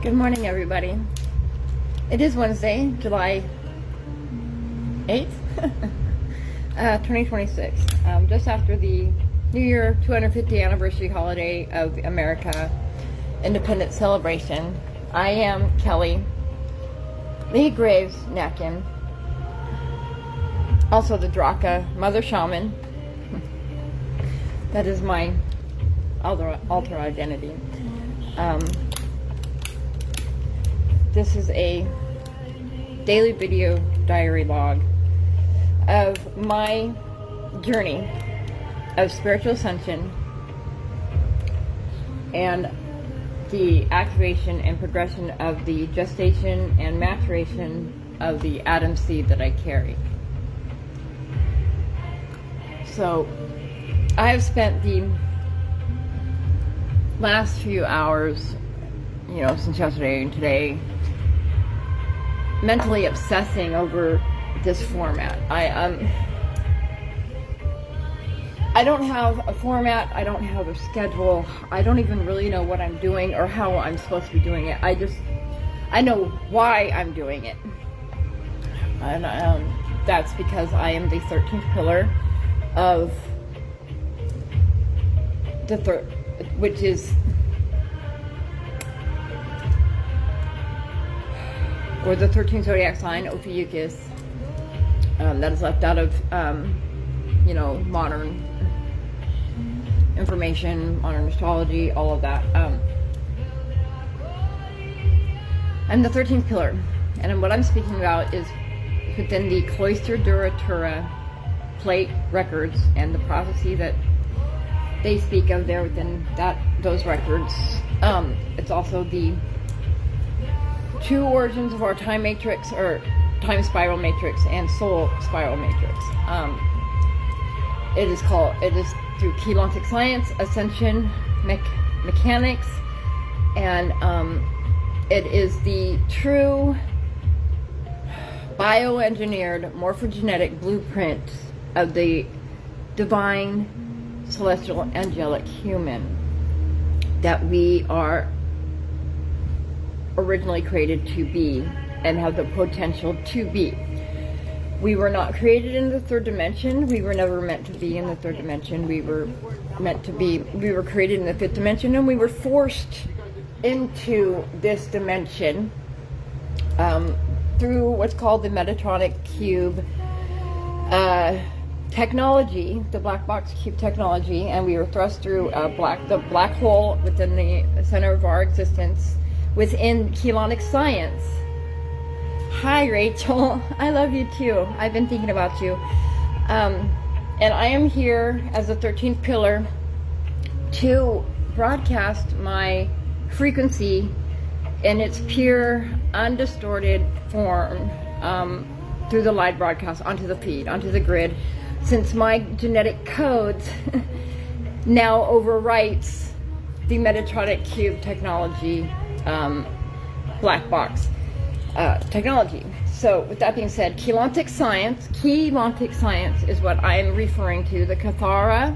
Good morning, everybody. It is Wednesday, July 8th, 2026, just after the New Year 250th anniversary holiday of America Independence celebration. I am Kelly Lee Graves Nakin, also the Draka Mother Shaman. That is my alter identity. This is a daily video diary log of my journey of spiritual ascension and the activation and progression of the gestation and maturation of the Adam seed that I carry. So I have spent the last few hours, since yesterday and today, mentally obsessing over this format. I don't have a format. I don't have a schedule. I don't even really know what I'm doing or how I'm supposed to be doing it. I know why I'm doing it, and that's because I am the 13th pillar of the which is, or the 13th zodiac sign, Ophiuchus, that is left out of, modern information, modern astrology, all of that. I'm the 13th pillar, and what I'm speaking about is within the Cloister Duratura plate records and the prophecy that they speak of there within those records. It's also the two origins of our time matrix, or time spiral matrix, and soul spiral matrix. It is through Keylontic science, ascension mechanics, and it is the true bioengineered morphogenetic blueprint of the divine celestial angelic human that we are originally created to be and have the potential to be. We were not created in the third dimension. We were never meant to be in the third dimension. We were created in the fifth dimension, and we were forced into this dimension through what's called the Metatronic Cube technology, the black box cube technology, and we were thrust through the black hole within the center of our existence within Keylonic science. Hi, Rachel. I love you too. I've been thinking about you. And I am here as the 13th pillar to broadcast my frequency in its pure, undistorted form through the live broadcast onto the feed, onto the grid, since my genetic codes now overwrites the Metatronic Cube technology, black box technology. So with that being said, Keylontic science is what I'm referring to, the Kathara,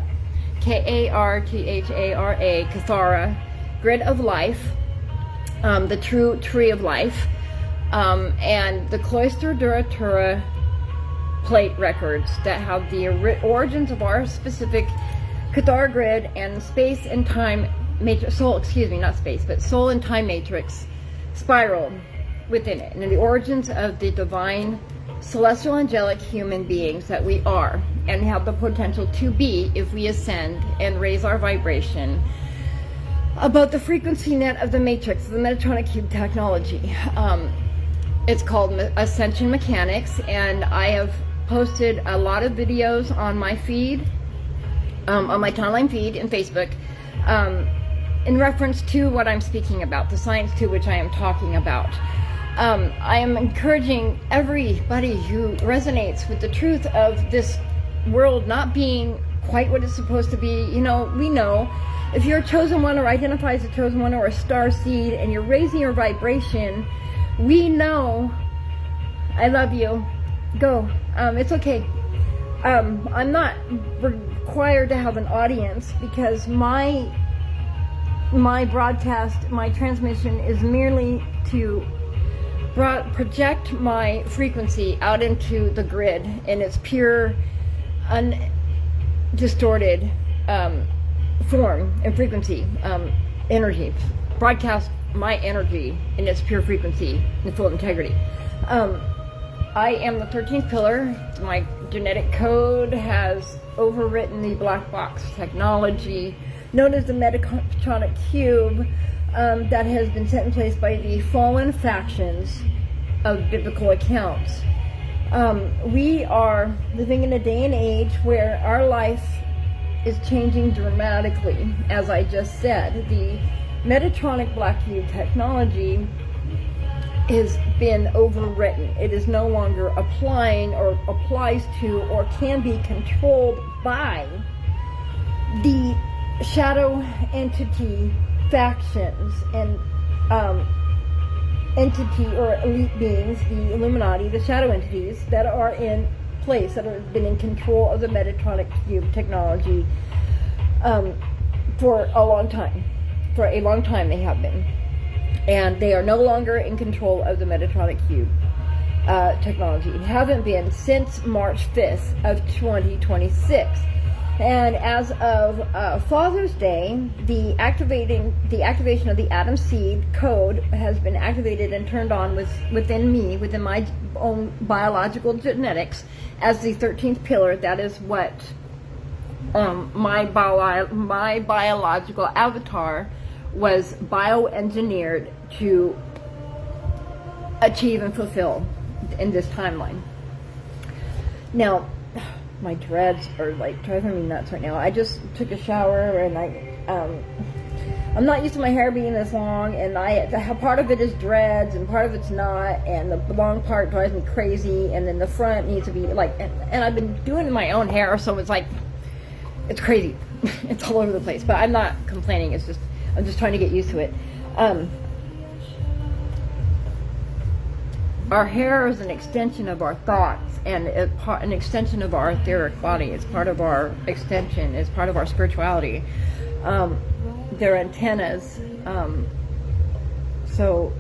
K-A-R-T-H-A-R-A, Kathara, grid of life, the true tree of life, and the Cloister Duratura plate records that have the origins of our specific Kathara grid and space and time matrix, soul and time matrix spiral within it, and the origins of the divine celestial angelic human beings that we are and have the potential to be if we ascend and raise our vibration above the frequency net of the matrix, the Metatronic Cube technology. It's called Ascension Mechanics, and I have posted a lot of videos on my feed, on my timeline feed in Facebook, in reference to what I'm speaking about, the science to which I am talking about. I am encouraging everybody who resonates with the truth of this world not being quite what it's supposed to be. We know if you're a chosen one or identify as a chosen one or a star seed and you're raising your vibration, we know. I love you. Go. It's okay. I'm not required to have an audience because my my broadcast, my transmission is merely to project my frequency out into the grid in its pure, undistorted form and frequency, energy. Broadcast my energy in its pure frequency in full integrity. I am the 13th pillar. My genetic code has overwritten the black box technology known as the Metatronic Cube that has been set in place by the fallen factions of biblical accounts. We are living in a day and age where our life is changing dramatically. As I just said, the Metatronic Black Cube technology has been overwritten. It is no longer applying or applies to or can be controlled by the shadow entity factions and entity or elite beings, the Illuminati, the shadow entities that are in place, that have been in control of the Metatronic Cube technology for a long time. For a long time they have been. And they are no longer in control of the Metatronic Cube technology. It hasn't been since March 5th of 2026. And as of Father's Day, the activation of the Atom Seed code has been activated and turned on within me, within my own biological genetics, as the 13th pillar. That is what my biological avatar was bioengineered to achieve and fulfill in this timeline. Now, my dreads are like driving me nuts right now. I just took a shower and I'm not used to my hair being this long, and part of it is dreads and part of it's not, and the long part drives me crazy, and then the front needs to be like, and I've been doing my own hair, so it's like, it's crazy. It's all over the place, but I'm not complaining. It's just, I'm just trying to get used to it. Our hair is an extension of our thoughts and an extension of our etheric body. It's part of our extension. It's part of our spirituality. They're antennas. So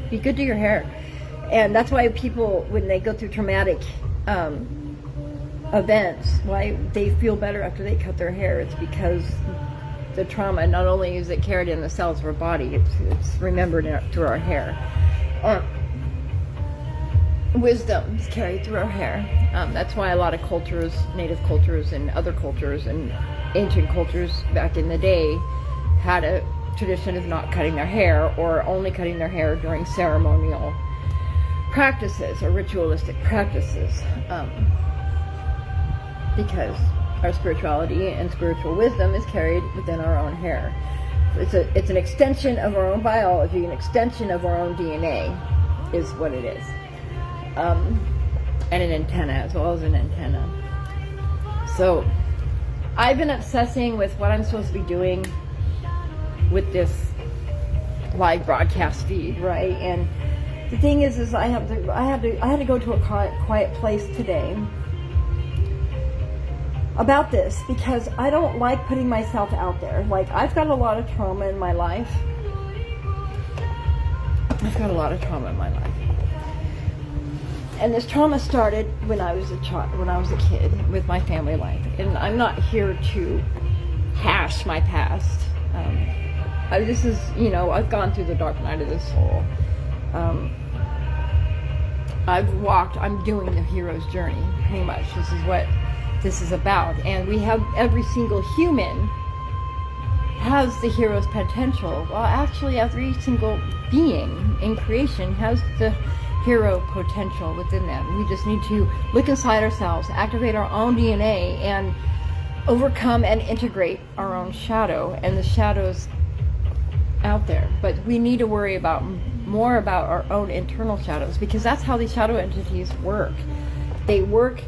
be good to your hair. And that's why people, when they go through traumatic events, why they feel better after they cut their hair. It's because the trauma, not only is it carried in the cells of our body, it's remembered through our hair. Wisdom is carried through our hair. That's why a lot of cultures, native cultures and other cultures and ancient cultures back in the day had a tradition of not cutting their hair, or only cutting their hair during ceremonial practices or ritualistic practices, because our spirituality and spiritual wisdom is carried within our own hair. It's an extension of our own biology, an extension of our own DNA is what it is. And an antenna, as well as an antenna. So I've been obsessing with what I'm supposed to be doing with this live broadcast feed, right? And the thing is I had to go to a quiet place today about this, because I don't like putting myself out there. Like, I've got a lot of trauma in my life. And this trauma started when I was a kid, with my family life. And I'm not here to hash my past. This is, I've gone through the dark night of the soul. I'm doing the hero's journey, pretty much. This is what this is about. And we have, every single human has the hero's potential. Well, actually, every single being in creation has the hero potential within them. We just need to look inside ourselves, activate our own DNA, and overcome and integrate our own shadow and the shadows out there. But we need to worry more about our own internal shadows, because that's how these shadow entities work. They work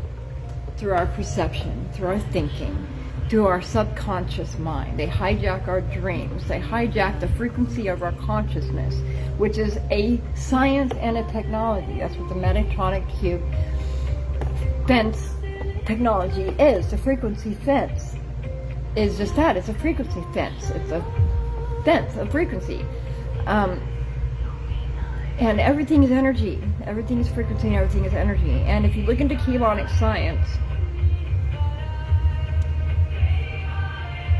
through our perception, through our thinking, through our subconscious mind. They hijack our dreams. They hijack the frequency of our consciousness, which is a science and a technology. That's what the Metatronic Cube fence technology is. The frequency fence is just that. It's a frequency fence. It's a expense of frequency. And everything is energy. Everything is frequency and everything is energy. And if you look into Keylonic science,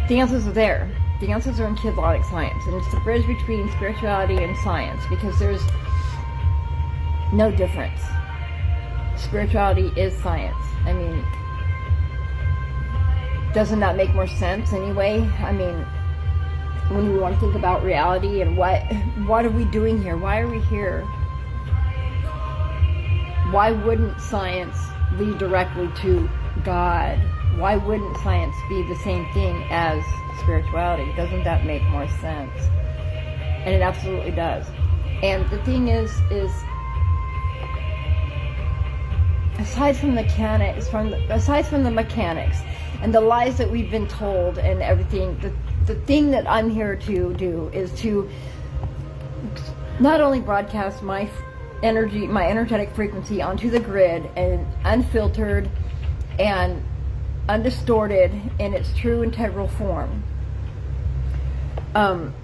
the answers are there. The answers are in Keylonic science. And it's the bridge between spirituality and science, because there's no difference. Spirituality is science. I mean, doesn't that make more sense anyway? I mean, when we want to think about reality and what are we doing here? Why are we here? Why wouldn't science lead directly to God? Why wouldn't science be the same thing as spirituality? Doesn't that make more sense? And it absolutely does. And the thing is aside from the mechanics and the lies that we've been told and everything, the thing that I'm here to do is to not only broadcast my energy, my energetic frequency onto the grid, and unfiltered and undistorted in its true integral form. I'm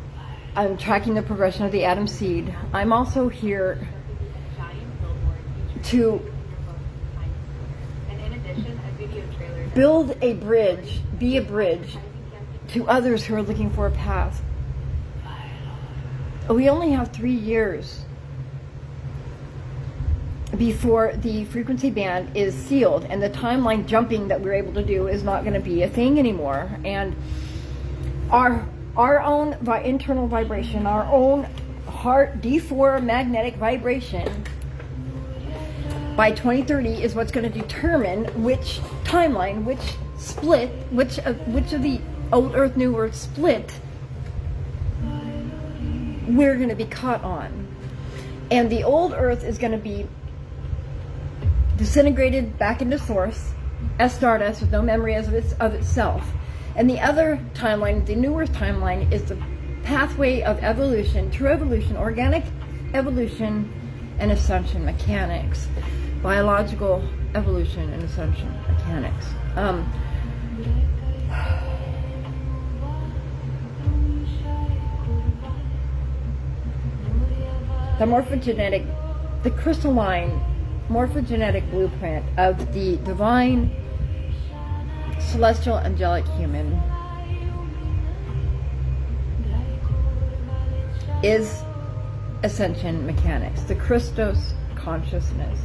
tracking the progression of the atom seed. I'm also here to build a bridge, be a bridge to others who are looking for a path. We only have 3 years before the frequency band is sealed, and the timeline jumping that we're able to do is not going to be a thing anymore. And our own internal vibration, our own heart D4 magnetic vibration by 2030 is what's going to determine which timeline, which split, which of the old Earth, new Earth split we're going to be caught on. And the old Earth is going to be disintegrated back into source as stardust with no memory of itself. And the other timeline, the new Earth timeline, is the pathway of evolution, true evolution, organic evolution, and ascension mechanics. Biological evolution and ascension mechanics. The morphogenetic, the crystalline morphogenetic blueprint of the divine celestial angelic human is ascension mechanics, the Christos consciousness.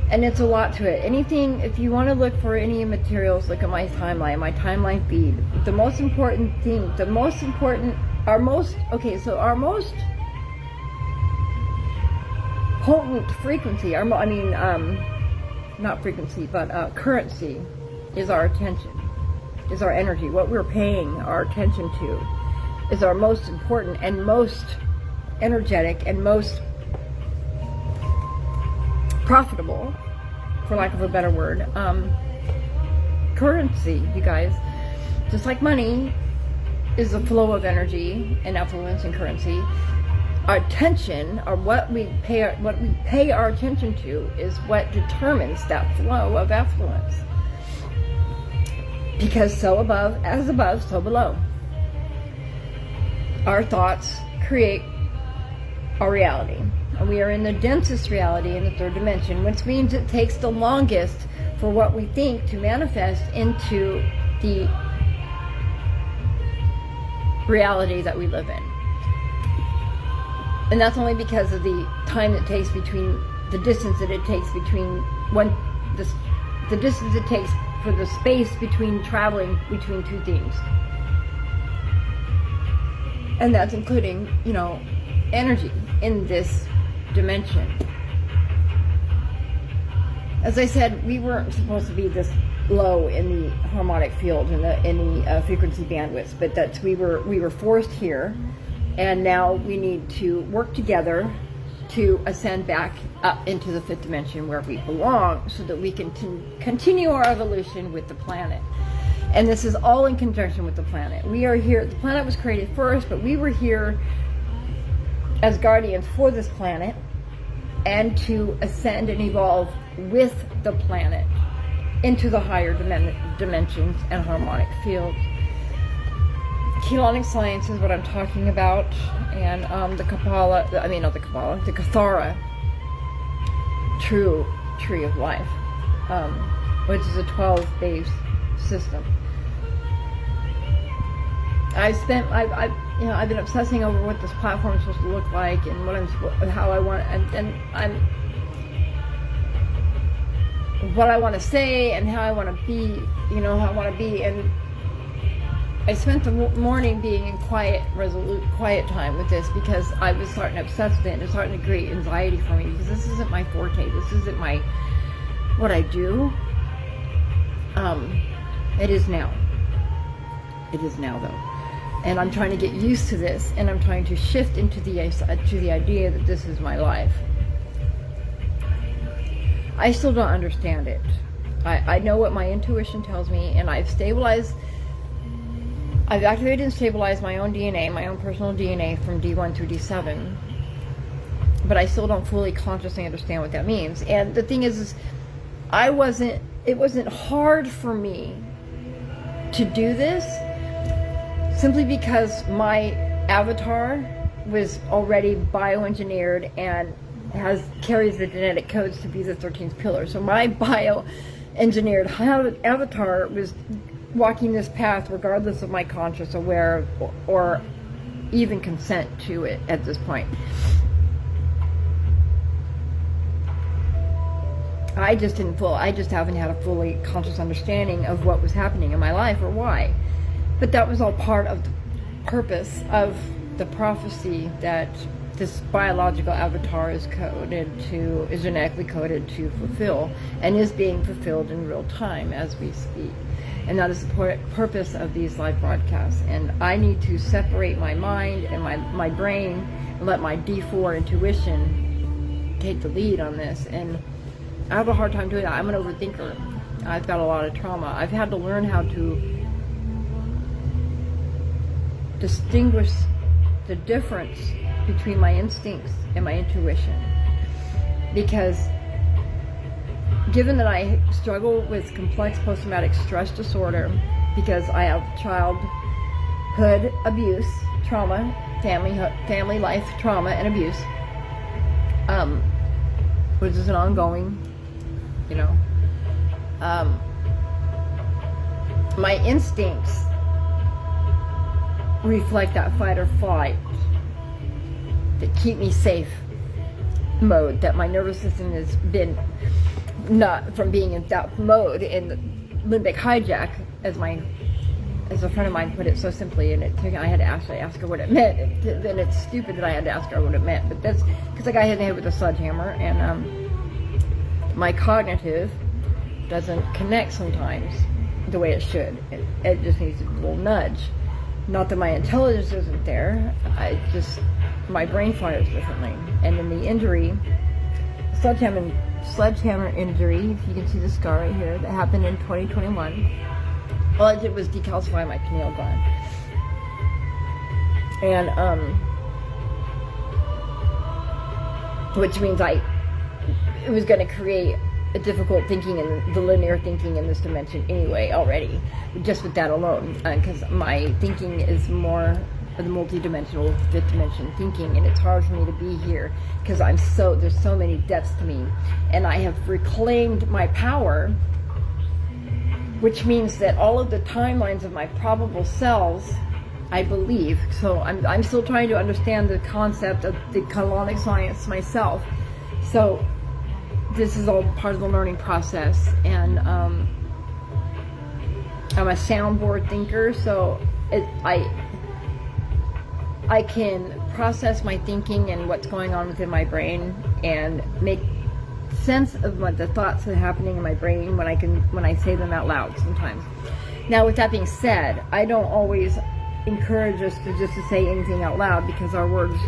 And it's a lot to it. Anything, if you want to look for any materials, look at my timeline feed. The most important thing, our most potent frequency, not frequency, but currency, is our attention, is our energy. What we're paying our attention to is our most important and most energetic and most profitable, for lack of a better word, currency, you guys. Just like money is the flow of energy and affluence and currency, our attention, or what we pay our attention to, is what determines that flow of affluence. Because so above, so below. Our thoughts create our reality. And we are in the densest reality in the third dimension, which means it takes the longest for what we think to manifest into the reality that we live in. And that's only because of the time it takes between, the distance that it takes between the distance it takes for the space between traveling between two things. And that's including, energy in this dimension. As I said, we weren't supposed to be this low in the harmonic field, in the frequency bandwidths, but we were forced here, and now we need to work together to ascend back up into the fifth dimension where we belong, so that we can continue our evolution with the planet. And this is all in conjunction with the planet. We are here, the planet was created first, but we were here as guardians for this planet, and to ascend and evolve with the planet into the higher dimensions and harmonic fields. Kelonic science is what I'm talking about, and the Kabbalah, not the Kabbalah, the Kathara, true tree of life, which is a 12-base system. I've been obsessing over what this platform is supposed to look like and how I want, and what I want to say and how I want to be, how I want to be. And I spent the morning being in quiet time with this because I was starting to obsess with it, and it was starting to create anxiety for me because this isn't my forte. This isn't what I do. It is now. It is now, though. And I'm trying to get used to this, and I'm trying to shift into the idea that this is my life. I still don't understand it. I know what my intuition tells me, and I've activated and stabilized my own DNA, my own personal DNA from D1 through D7, but I still don't fully consciously understand what that means. And the thing is it wasn't hard for me to do this, simply because my avatar was already bioengineered and carries the genetic codes to be the 13th pillar. So my bioengineered avatar was walking this path regardless of my conscious aware or even consent to it at this point. I just haven't had a fully conscious understanding of what was happening in my life or why. But that was all part of the purpose of the prophecy that this biological avatar is genetically coded to fulfill, and is being fulfilled in real time as we speak. And that is the purpose of these live broadcasts. And I need to separate my mind and my brain and let my D4 intuition take the lead on this. And I have a hard time doing that. I'm an overthinker. I've got a lot of trauma. I've had to learn how to distinguish the difference between my instincts and my intuition, because given that I struggle with complex post-traumatic stress disorder because I have childhood abuse, trauma, family life trauma and abuse, which is an ongoing, my instincts reflect that fight or flight, that keep me safe mode, that my nervous system has been not from being in that mode in limbic hijack, as a friend of mine put it so simply, and I had to actually ask her what it meant. Then it's stupid that I had to ask her what it meant, but that's because I got hit in the head with a sledgehammer, and my cognitive doesn't connect sometimes the way it should. It just needs a little nudge. Not that my intelligence isn't there, my brain fires differently. And in the injury, sledgehammer injury, if you can see the scar right here, that happened in 2021, all I did was decalcify my pineal gland. And, which means it was going to create a difficult thinking and the linear thinking in this dimension anyway already, just with that alone, because my thinking is more of the multi-dimensional, fifth dimension thinking, and it's hard for me to be here because there's so many depths to me, and I have reclaimed my power, which means that all of the timelines of my probable selves, I believe, so I'm still trying to understand the concept of the Kelonic science myself, so this is all part of the learning process. And I'm a soundboard thinker, so I can process my thinking and what's going on within my brain and make sense of what the thoughts that are happening in my brain when I say them out loud sometimes. Now, with that being said, I don't always encourage us to say anything out loud, because our words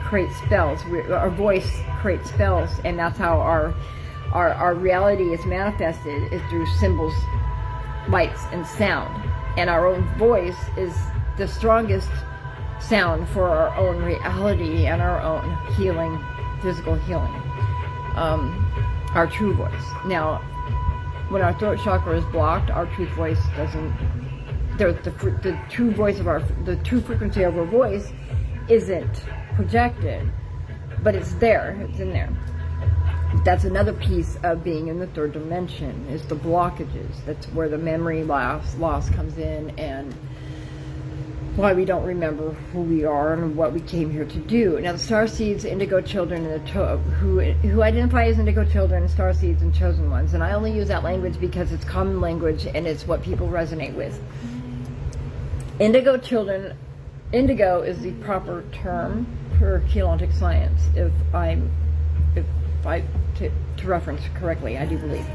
create spells. Our voice creates spells, and that's how our reality is manifested, is through symbols, lights, and sound. And our own voice is the strongest sound for our own reality and our own healing, physical healing. Our true voice. Now, when our throat chakra is blocked, our true voice doesn't the true voice of the true frequency of our voice isn't projected, but it's there, it's in there. That's another piece of being in the third dimension, is the blockages. That's where the memory loss comes in, and why we don't remember who we are and what we came here to do. Now, the starseeds, indigo children, and who identify as indigo children, starseeds, and chosen ones. And I only use that language because it's common language and it's what people resonate with. Indigo children, indigo is the proper term for Keylontic science, if I to reference correctly, I do believe.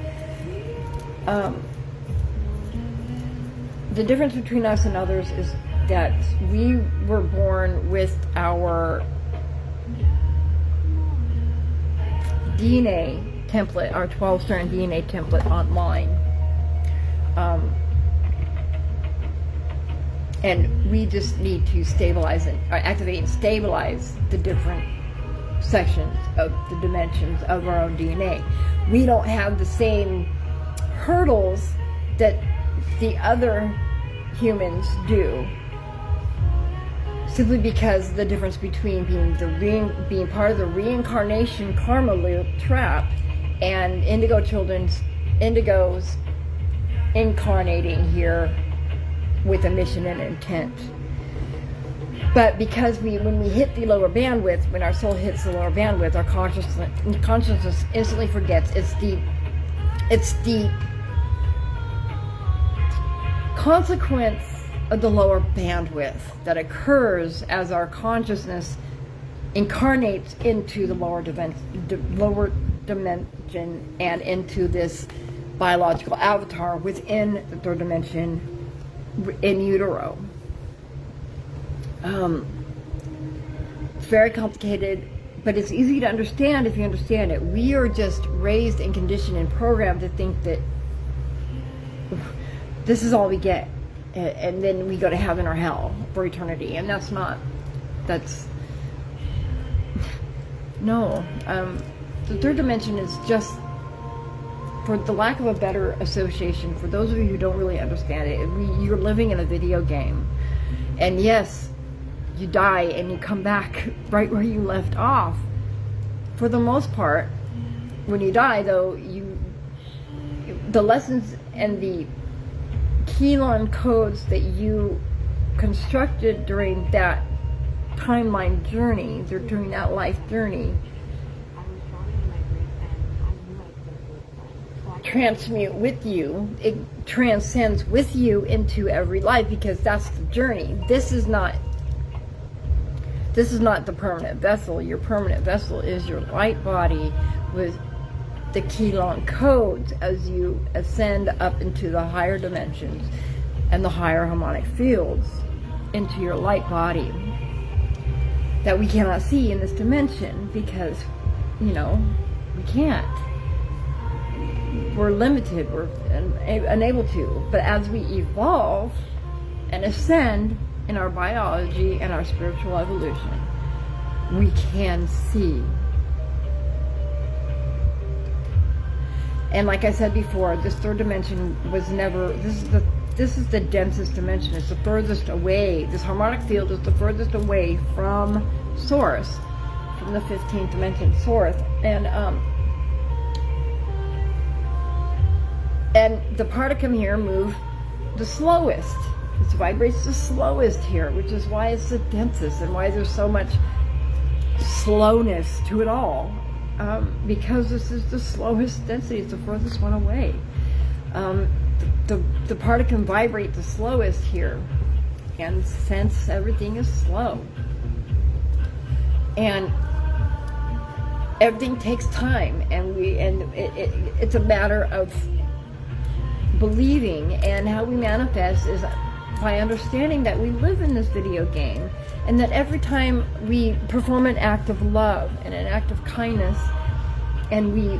The difference between us and others is that we were born with our DNA template, our 12-strand DNA template online. And we just need to stabilize it, or activate and stabilize the different sections of the dimensions of our own DNA. We don't have the same hurdles that the other humans do, simply because the difference between being part of the reincarnation karma loop trap and indigos incarnating here with a mission and intent. But because when we hit the lower bandwidth, when our soul hits the lower bandwidth, our consciousness instantly forgets. It's the consequence of the lower bandwidth that occurs as our consciousness incarnates into the lower dimension and into this biological avatar within the third dimension in utero. It's very complicated, but it's easy to understand if you understand it. We are just raised and conditioned and programmed to think that this is all we get, and then we go to heaven or hell for eternity, and that's no. The third dimension is just, for the lack of a better association, for those of you who don't really understand it, you're living in a video game. And yes, you die and you come back right where you left off. For the most part, when you die, though, the lessons and the Keylon codes that you constructed during that timeline journey, during that life journey, transmute with you. It transcends with you into every life, because that's the journey. This is not the permanent vessel. Your permanent vessel is your light body with the Keylon codes as you ascend up into the higher dimensions and the higher harmonic fields into your light body that we cannot see in this dimension, because we can't. We're limited, we're unable to. But as we evolve and ascend in our biology and our spiritual evolution, we can see. And like I said before, this third dimension was never, this is the densest dimension. It's the furthest away. This harmonic field is the furthest away from source, from the 15th dimension source. And the particum here move the slowest. It vibrates the slowest here, which is why it's the densest and why there's so much slowness to it all. Because this is the slowest density, it's the furthest one away. The particum vibrate the slowest here, and since everything is slow, and everything takes time, and it's a matter of believing, and how we manifest is by understanding that we live in this video game, and that every time we perform an act of love and an act of kindness, and we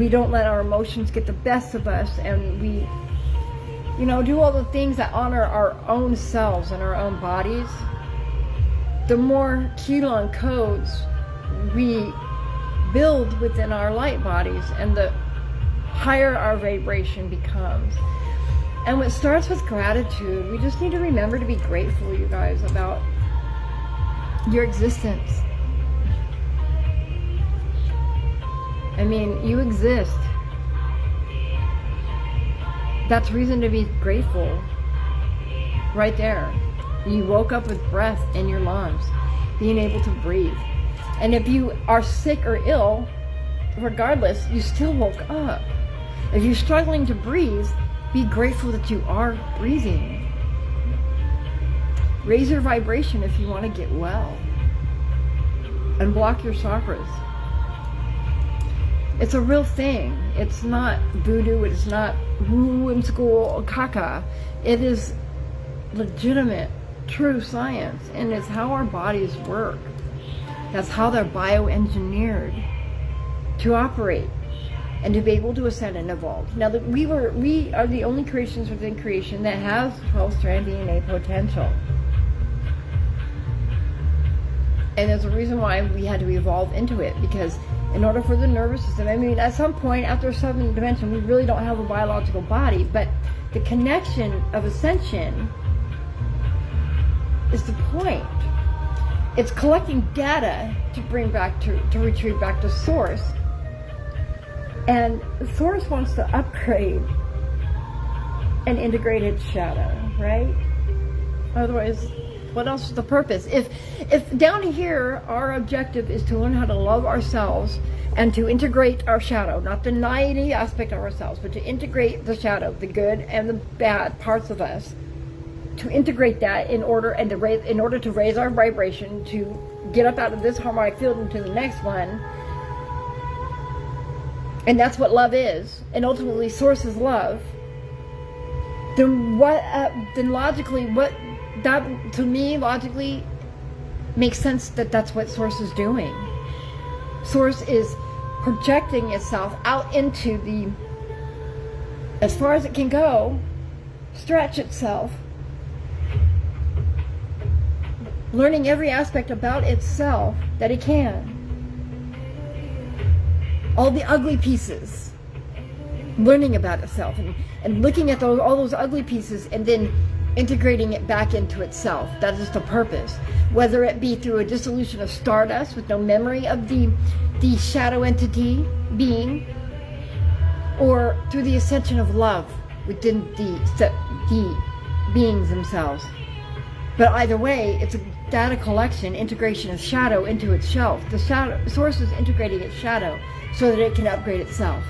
don't let our emotions get the best of us, and we do all the things that honor our own selves and our own bodies, the more Keylon codes we build within our light bodies, and the higher our vibration becomes. And it starts with gratitude. We just need to remember to be grateful, you guys, about your existence. I mean, you exist. That's reason to be grateful. Right there. You woke up with breath in your lungs, being able to breathe. And if you are sick or ill, regardless, you still woke up. If you're struggling to breathe, be grateful that you are breathing. Raise your vibration if you want to get well. Unblock your chakras. It's a real thing. It's not voodoo. It's not woo-whimsical caca. It is legitimate, true science. And it's how our bodies work. That's how they're bioengineered to operate and to be able to ascend and evolve. Now, we are the only creations within creation that has 12-strand DNA potential. And there's a reason why we had to evolve into it, because in order for the nervous system, I mean, at some point after a seventh dimension, we really don't have a biological body, but the connection of ascension is the point. It's collecting data to bring back to retrieve back to source. And source wants to upgrade and integrate its shadow, right? Otherwise, what else is the purpose? If down here our objective is to learn how to love ourselves and to integrate our shadow, not deny any aspect of ourselves, but to integrate the shadow, the good and the bad parts of us, to integrate that in order to raise our vibration, to get up out of this harmonic field into the next one. And that's what love is, and ultimately source is love. Then logically, to me logically makes sense that that's what source is doing. Source is projecting itself out into the, as far as it can go, stretch itself, learning every aspect about itself that it can. All the ugly pieces, learning about itself and looking at all those ugly pieces and then integrating it back into itself. That is the purpose. Whether it be through a dissolution of stardust with no memory of the shadow entity being, or through the ascension of love within the beings themselves. But either way, it's a data collection, integration of shadow into itself. The shadow source is integrating its shadow so that it can upgrade itself.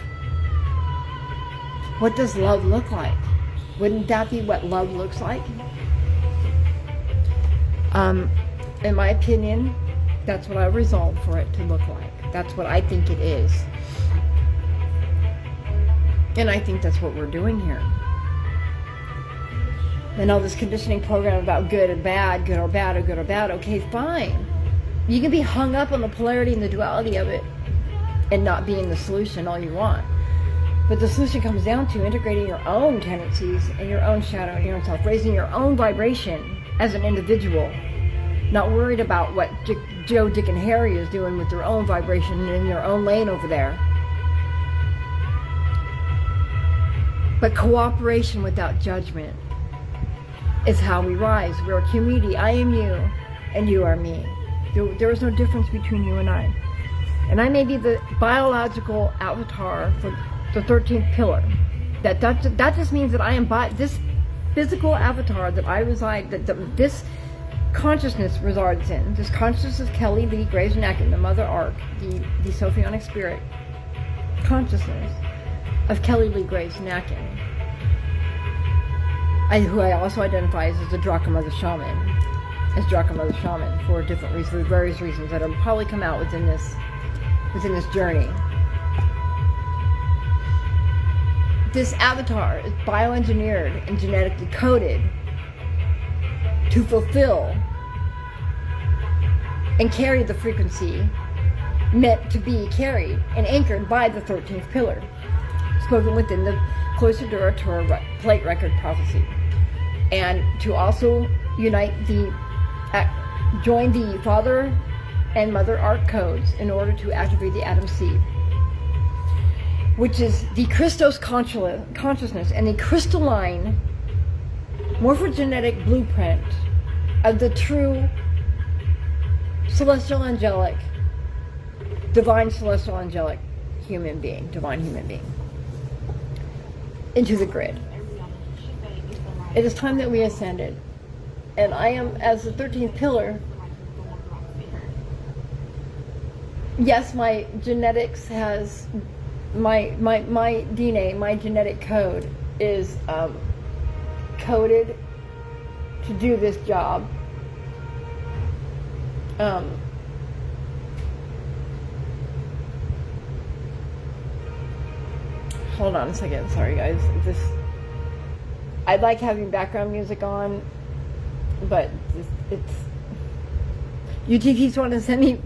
What does love look like? Wouldn't that be what love looks like? In my opinion, that's what I resolved for it to look like. That's what I think it is. And I think that's what we're doing here. And all this conditioning program about good and bad, good or bad, or good or bad, okay, fine. You can be hung up on the polarity and the duality of it and not being the solution all you want. But the solution comes down to integrating your own tendencies and your own shadow and your own self, raising your own vibration as an individual, not worried about what Joe, Dick, and Harry is doing with their own vibration in their own lane over there. But cooperation without judgment is how we rise. We're a community. I am you, and you are me. There is no difference between you and I. And I may be the biological avatar for the 13th pillar. That just means that I am this physical avatar that I reside, this consciousness resides in. This consciousness is Kelly Lee Graves Nacken, the Mother Ark, the Sophionic Spirit consciousness of Kelly Lee Graves Nacken, who I also identify as the Draka Mother Shaman, for different reasons, for various reasons that will probably come out within this journey. This avatar is bioengineered and genetically coded to fulfill and carry the frequency meant to be carried and anchored by the 13th pillar, spoken within the Cloister Dura Torah plate record prophecy, and to also unite join the Father and Mother Ark codes in order to activate the Atom Seed. which is the Christos consciousness and the crystalline morphogenetic blueprint of the true celestial angelic, divine celestial angelic human being, divine human being, into the grid. It is time that we ascended. And I am, as the 13th pillar, yes, my genetics has, my DNA, my genetic code is coded to do this job. Hold on a second, sorry guys. I like having background music on, but it's YouTube keeps wanting to send me,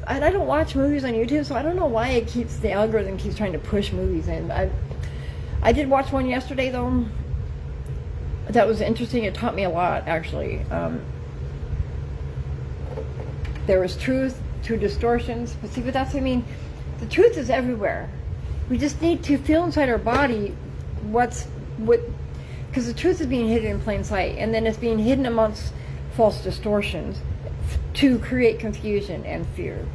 and I don't watch movies on YouTube, so I don't know why the algorithm keeps trying to push movies in. I did watch one yesterday though. That was interesting. It taught me a lot, actually. There was truth to distortions, but see, but that's, I mean, the truth is everywhere. We just need to feel inside our body because the truth is being hidden in plain sight, and then it's being hidden amongst false distortions to create confusion and fear.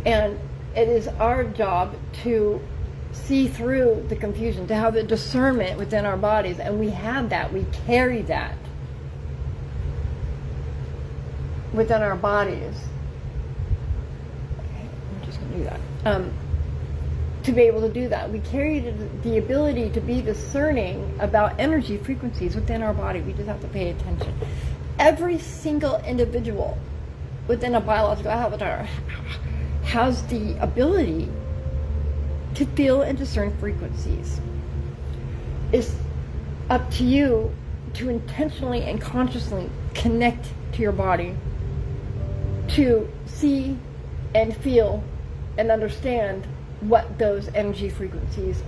And it is our job to see through the confusion, to have the discernment within our bodies, and we have that, we carry that within our bodies. Okay, I'm just going to do that. To be able to do that, we carry the ability to be discerning about energy frequencies within our body. We just have to pay attention. Every single individual within a biological avatar has the ability to feel and discern frequencies. It's up to you to intentionally and consciously connect to your body, to see and feel and understand what those energy frequencies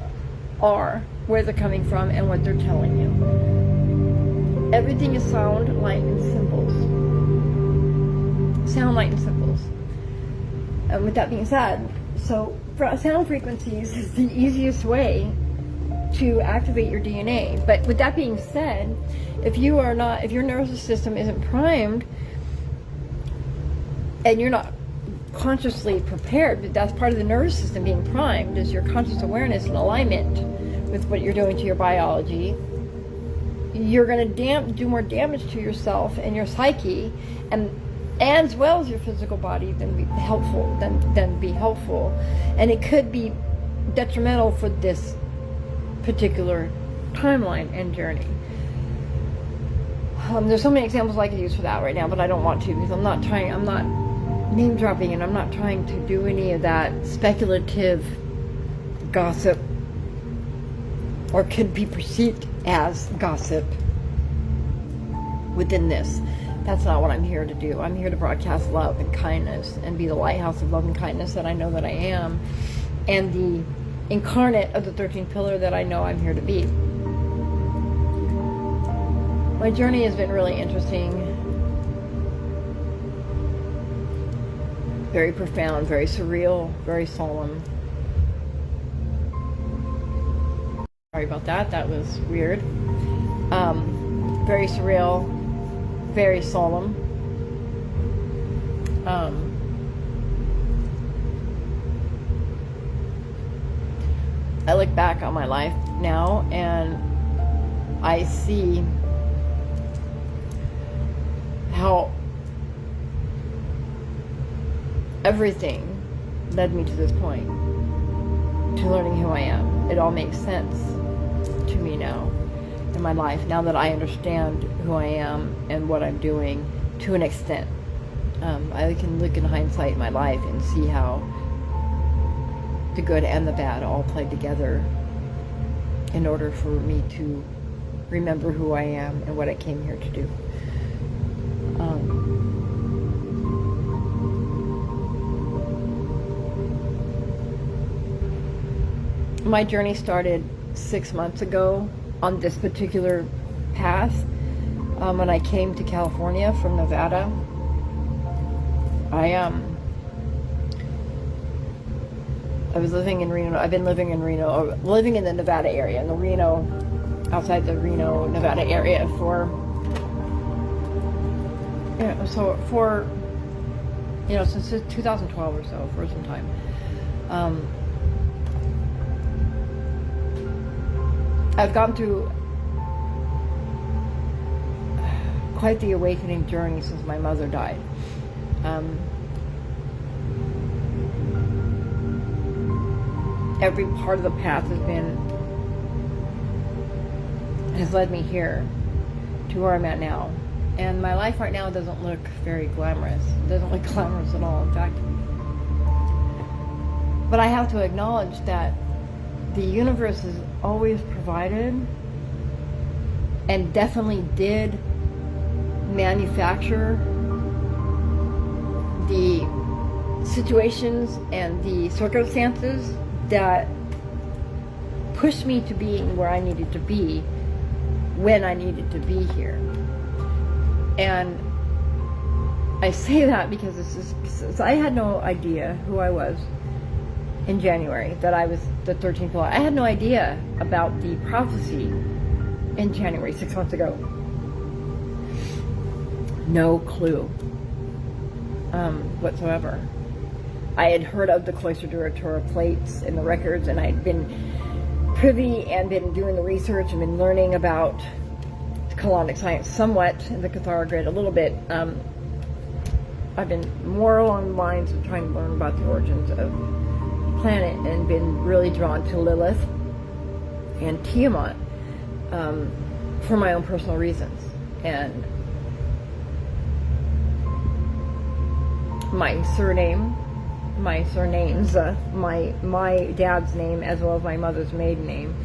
are, where they're coming from, and what they're telling you. Everything is sound, light, and symbols. Sound, light, and symbols. And with that being said, so sound frequencies is the easiest way to activate your DNA. But with that being said, if your nervous system isn't primed, and you're not consciously prepared, but that's part of the nervous system being primed, is your conscious awareness and alignment with what you're doing to your biology, you're going to do more damage to yourself and your psyche, and as well as your physical body than be helpful. And it could be detrimental for this particular timeline and journey. There's so many examples I could use for that right now, but I don't want to, because I'm not name dropping, and I'm not trying to do any of that speculative gossip, or could be perceived as gossip within this. That's not what I'm here to do. I'm here to broadcast love and kindness and be the lighthouse of love and kindness that I know that I am, and the incarnate of the 13th pillar that I know I'm here to be. My journey has been really interesting. Very profound, very surreal, very solemn. Sorry about that. That was weird. Very surreal, very solemn. I look back on my life now and I see how everything led me to this point, to learning who I am. It all makes sense to me now in my life, now that I understand who I am and what I'm doing to an extent. I can look in hindsight in my life and see how the good and the bad all played together in order for me to remember who I am and what I came here to do. My journey started 6 months ago on this particular path. When I came to California from Nevada, I was living in Reno. I've been living in Reno, or living in the Nevada area, in the Reno, outside the Reno, Nevada area for, since 2012 or so, for some time. I've gone through quite the awakening journey since my mother died. Every part of the path has led me here to where I'm at now. And my life right now doesn't look very glamorous. It doesn't look glamorous at all, in fact. But I have to acknowledge that the universe has always provided and definitely did manufacture the situations and the circumstances that pushed me to being where I needed to be when I needed to be here. And I say that because I had no idea who I was in January, that I was the 13th July. I had no idea about the prophecy in January, 6 months ago. No clue whatsoever. I had heard of the Cloister Duratura plates in the records, and I had been privy and been doing the research and been learning about colonic science somewhat, in the Cathara grid a little bit. I've been more along the lines of trying to learn about the origins of the planet, and been really drawn to Lilith and Tiamat for my own personal reasons. And my surnames, my dad's name as well as my mother's maiden name,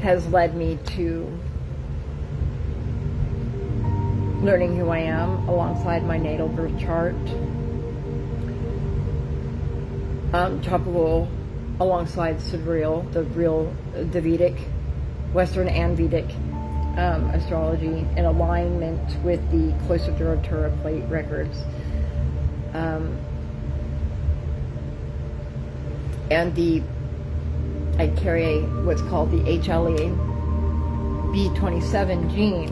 has led me to learning who I am alongside my natal birth chart, tropical alongside Siddharil, the Vedic, Western and Vedic astrology, in alignment with the Cloister Duratura plate records. And I carry what's called the HLA B27 gene,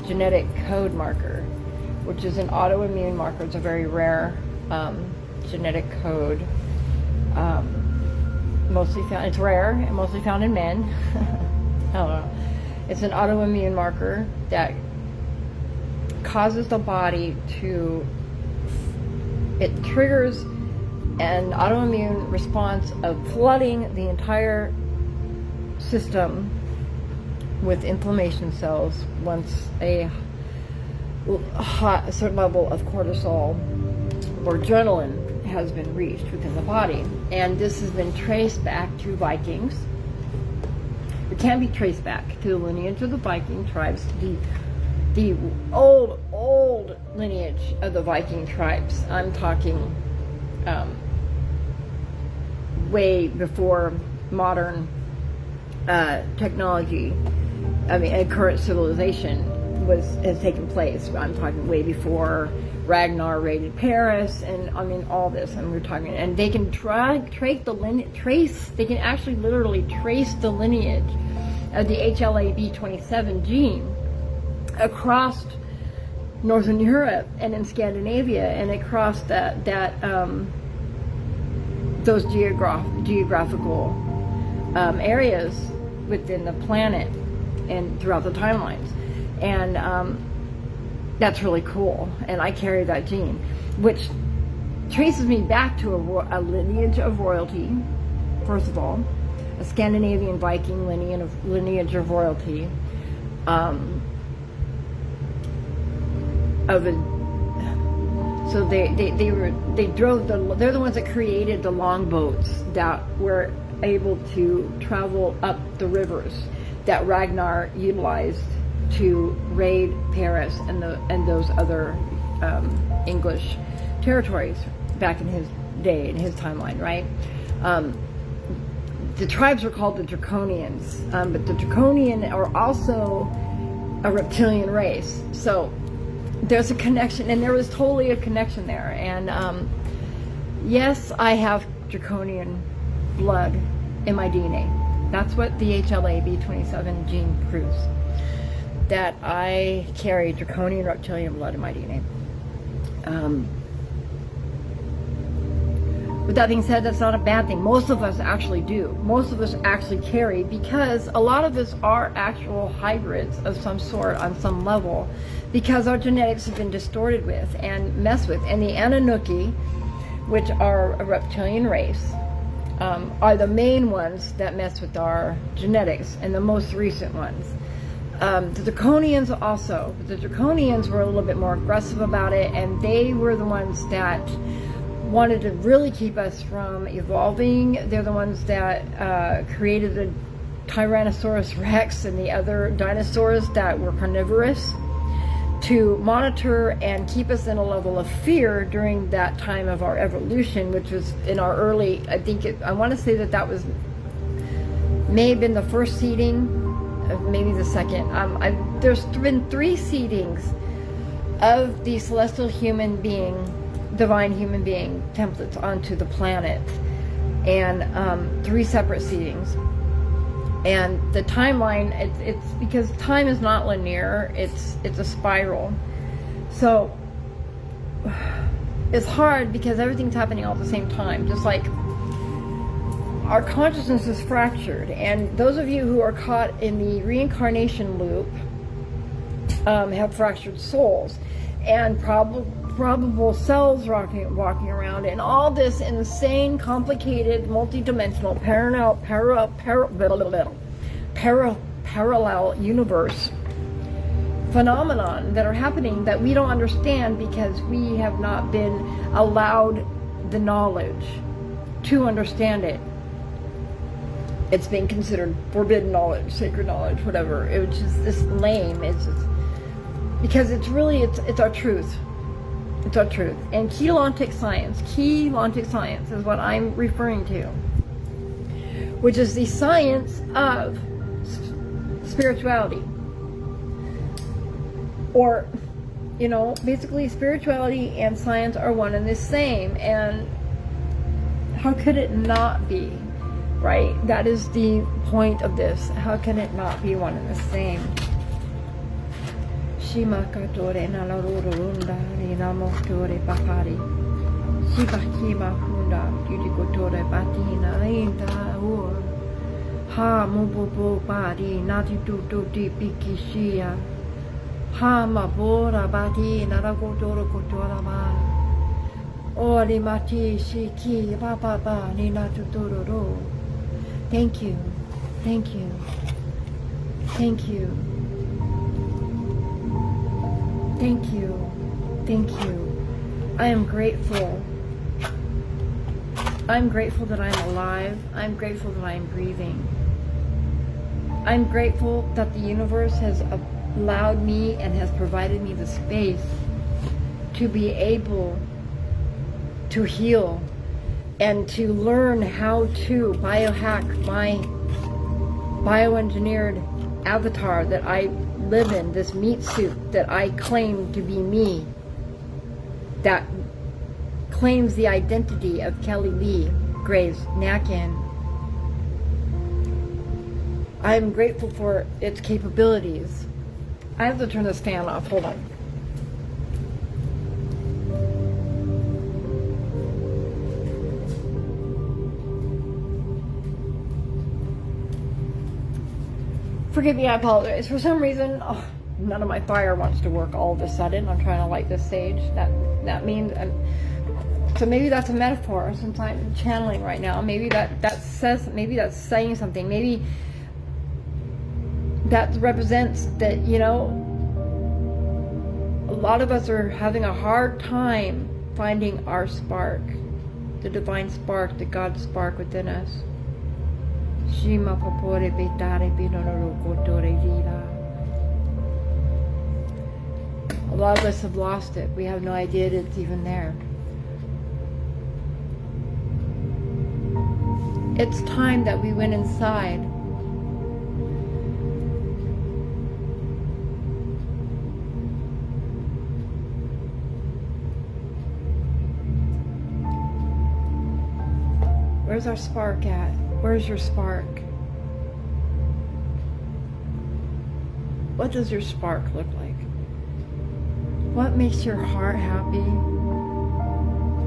genetic code marker, which is an autoimmune marker. It's a very rare genetic code. It's rare and mostly found in men. I don't know. It's an autoimmune marker that causes the body it triggers an autoimmune response of flooding the entire system with inflammation cells once a certain level of cortisol or adrenaline has been reached within the body. And this has been traced back to Vikings. It can be traced back to the lineage of the Viking tribes, the old lineage of the Viking tribes. I'm talking way before modern technology, and current civilization has taken place. I'm talking way before Ragnar raided Paris, and all this. And we're talking, and they can they can actually literally trace the lineage of the HLA-B27 gene across Northern Europe and in Scandinavia, and across those geographical areas within the planet and throughout the timelines. And that's really cool. And I carry that gene, which traces me back to a lineage of royalty, first of all, a Scandinavian Viking lineage of royalty, so they're the ones that created the longboats that were able to travel up the rivers that Ragnar utilized to raid Paris and those other English territories back in his day, in his timeline, right? The tribes are called the Draconians, but the Draconian are also a reptilian race. So there's a connection, and there was totally a connection there. And yes, I have Draconian blood in my DNA. That's what the HLA-B27 gene proves, that I carry draconian reptilian blood in my DNA. With that being said, that's not a bad thing. Most of us actually do. Most of us actually carry, because a lot of us are actual hybrids of some sort on some level, because our genetics have been distorted with and messed with. And the Anunnaki, which are a reptilian race, are the main ones that mess with our genetics, and the most recent ones. The Draconians also. The Draconians were a little bit more aggressive about it, and they were the ones that wanted to really keep us from evolving. They're the ones that created the Tyrannosaurus Rex and the other dinosaurs that were carnivorous, to monitor and keep us in a level of fear during that time of our evolution, which was in our early, I want to say that was, may have been the first seeding, maybe the second. There's been 3 seedings of the celestial human being, divine human being templates onto the planet, and 3 separate seedings. And the timeline, it's because time is not linear, it's a spiral. So it's hard because everything's happening all at the same time, just like our consciousness is fractured. And those of you who are caught in the reincarnation loop have fractured souls and probable selves walking around, and all this insane, complicated, multi-dimensional, parallel universe phenomenon that are happening that we don't understand because we have not been allowed the knowledge to understand it. It's being considered forbidden knowledge, sacred knowledge, whatever. It's just this lame. It's just, because it's really, it's our truth. It's our truth. And Keylontic science is what I'm referring to, which is the science of spirituality. Or, basically spirituality and science are one and the same. And how could it not be, right? That is the point of this. How can it not be one and the same? Shima katore na laruru runda rina motore papari. Shiba kima hunda yudikotore batina reinta ur. Ha mubobo bari nati tutu di pikishia. Ha mabora bati naragotoro kotora ma. Ori mati shiki papa ni natutoro. Thank you. Thank you. Thank you. Thank you. Thank you. I am grateful. I'm grateful that I'm alive. I'm grateful that I'm breathing. I'm grateful that the universe has allowed me and has provided me the space to be able to heal and to learn how to biohack my bioengineered avatar that I live in, this meat suit that I claim to be me, that claims the identity of Kelly Lee Grace Nakin. I'm grateful for its capabilities. I have to turn this fan off. Hold on. Forgive me, I apologize. For some reason, none of my fire wants to work all of a sudden. I'm trying to light this sage. That means, so maybe that's a metaphor since I'm channeling right now. Maybe that's saying something. Maybe that represents that, a lot of us are having a hard time finding our spark, the divine spark, the God spark within us. Shima papore betare binoro kotore vida. A lot of us have lost it. We have no idea that it's even there. It's time that we went inside. Where's our spark at? Where's your spark? What does your spark look like? What makes your heart happy?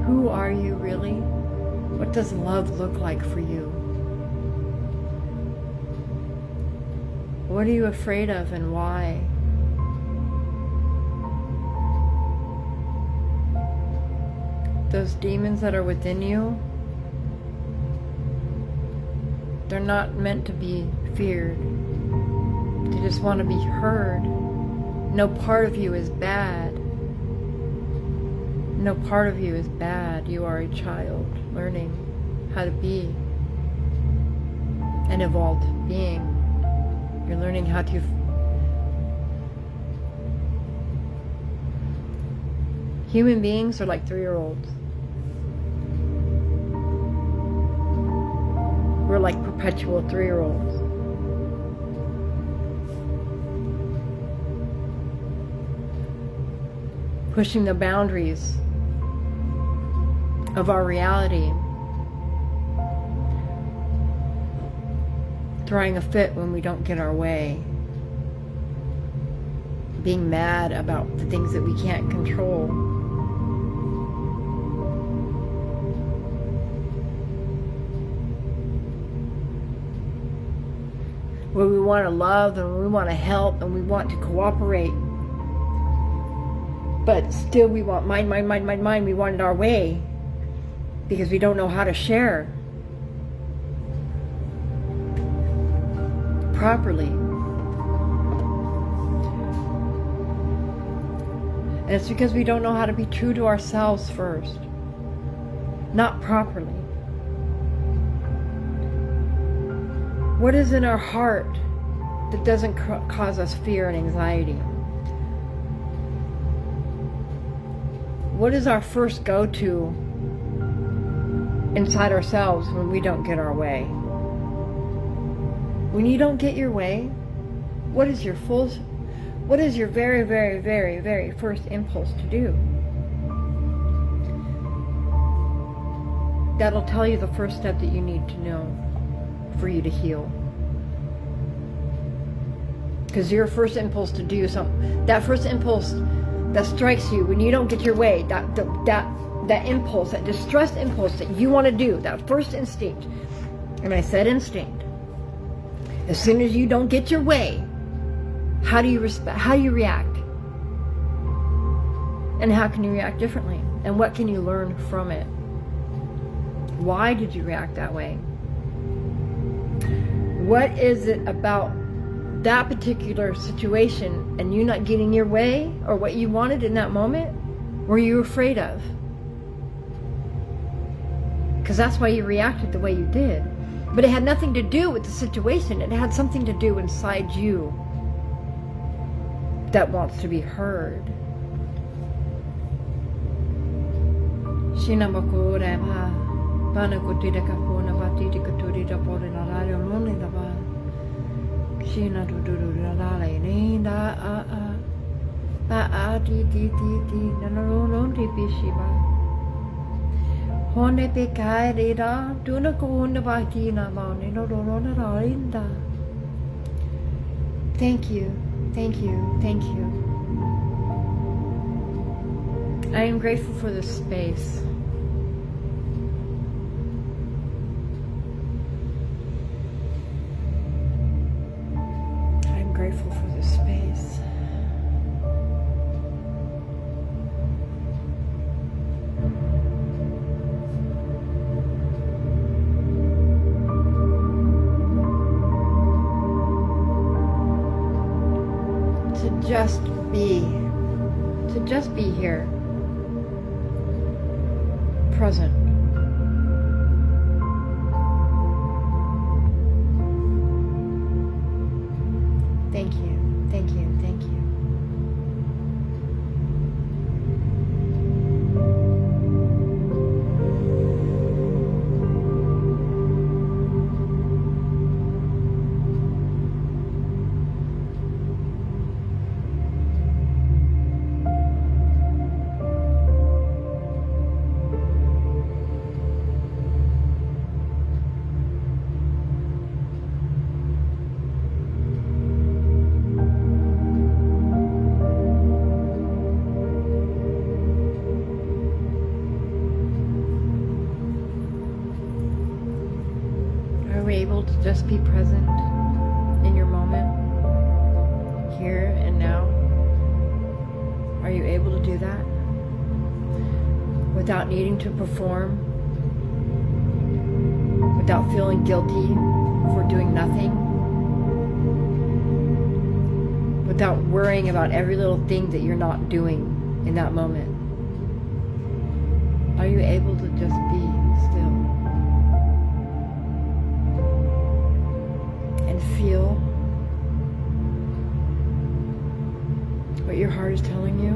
Who are you really? What does love look like for you? What are you afraid of and why? Those demons that are within you, they're not meant to be feared. They just want to be heard. No part of you is bad. No part of you is bad. You are a child learning how to be an evolved being. You're learning how to human beings are like 3-year-olds. We're like perpetual 3-year-olds. Pushing the boundaries of our reality. Throwing a fit when we don't get our way. Being mad about the things that we can't control. Where we want to love and we want to help and we want to cooperate. But still we want mine. We want it our way. Because we don't know how to share properly. And it's because we don't know how to be true to ourselves first. Not properly. What is in our heart that doesn't cause us fear and anxiety? What is our first go-to inside ourselves when we don't get our way? When you don't get your way, what is your very, very, very, very first impulse to do? That'll tell you the first step that you need to know for you to heal. Because your first impulse to do something, that first impulse that strikes you when you don't get your way, that impulse, that distressed impulse that you want to do, that first instinct, and I said instinct, as soon as you don't get your way, how do you react? And how can you react differently? And what can you learn from it? Why did you react that way? What is it about that particular situation and you not getting your way or what you wanted in that moment were you afraid of? Because that's why you reacted the way you did. But it had nothing to do with the situation. It had something to do inside you that wants to be heard. Thank you, thank you, thank you. I am grateful for this space. I'm grateful for this space. To just be here, present. Thank you, thank you, thank you. we able to just be present in your moment, here and now? Are you able to do that without needing to perform, without feeling guilty for doing nothing, without worrying about every little thing that you're not doing in that moment? Are you able to just be still and feel what your heart is telling you?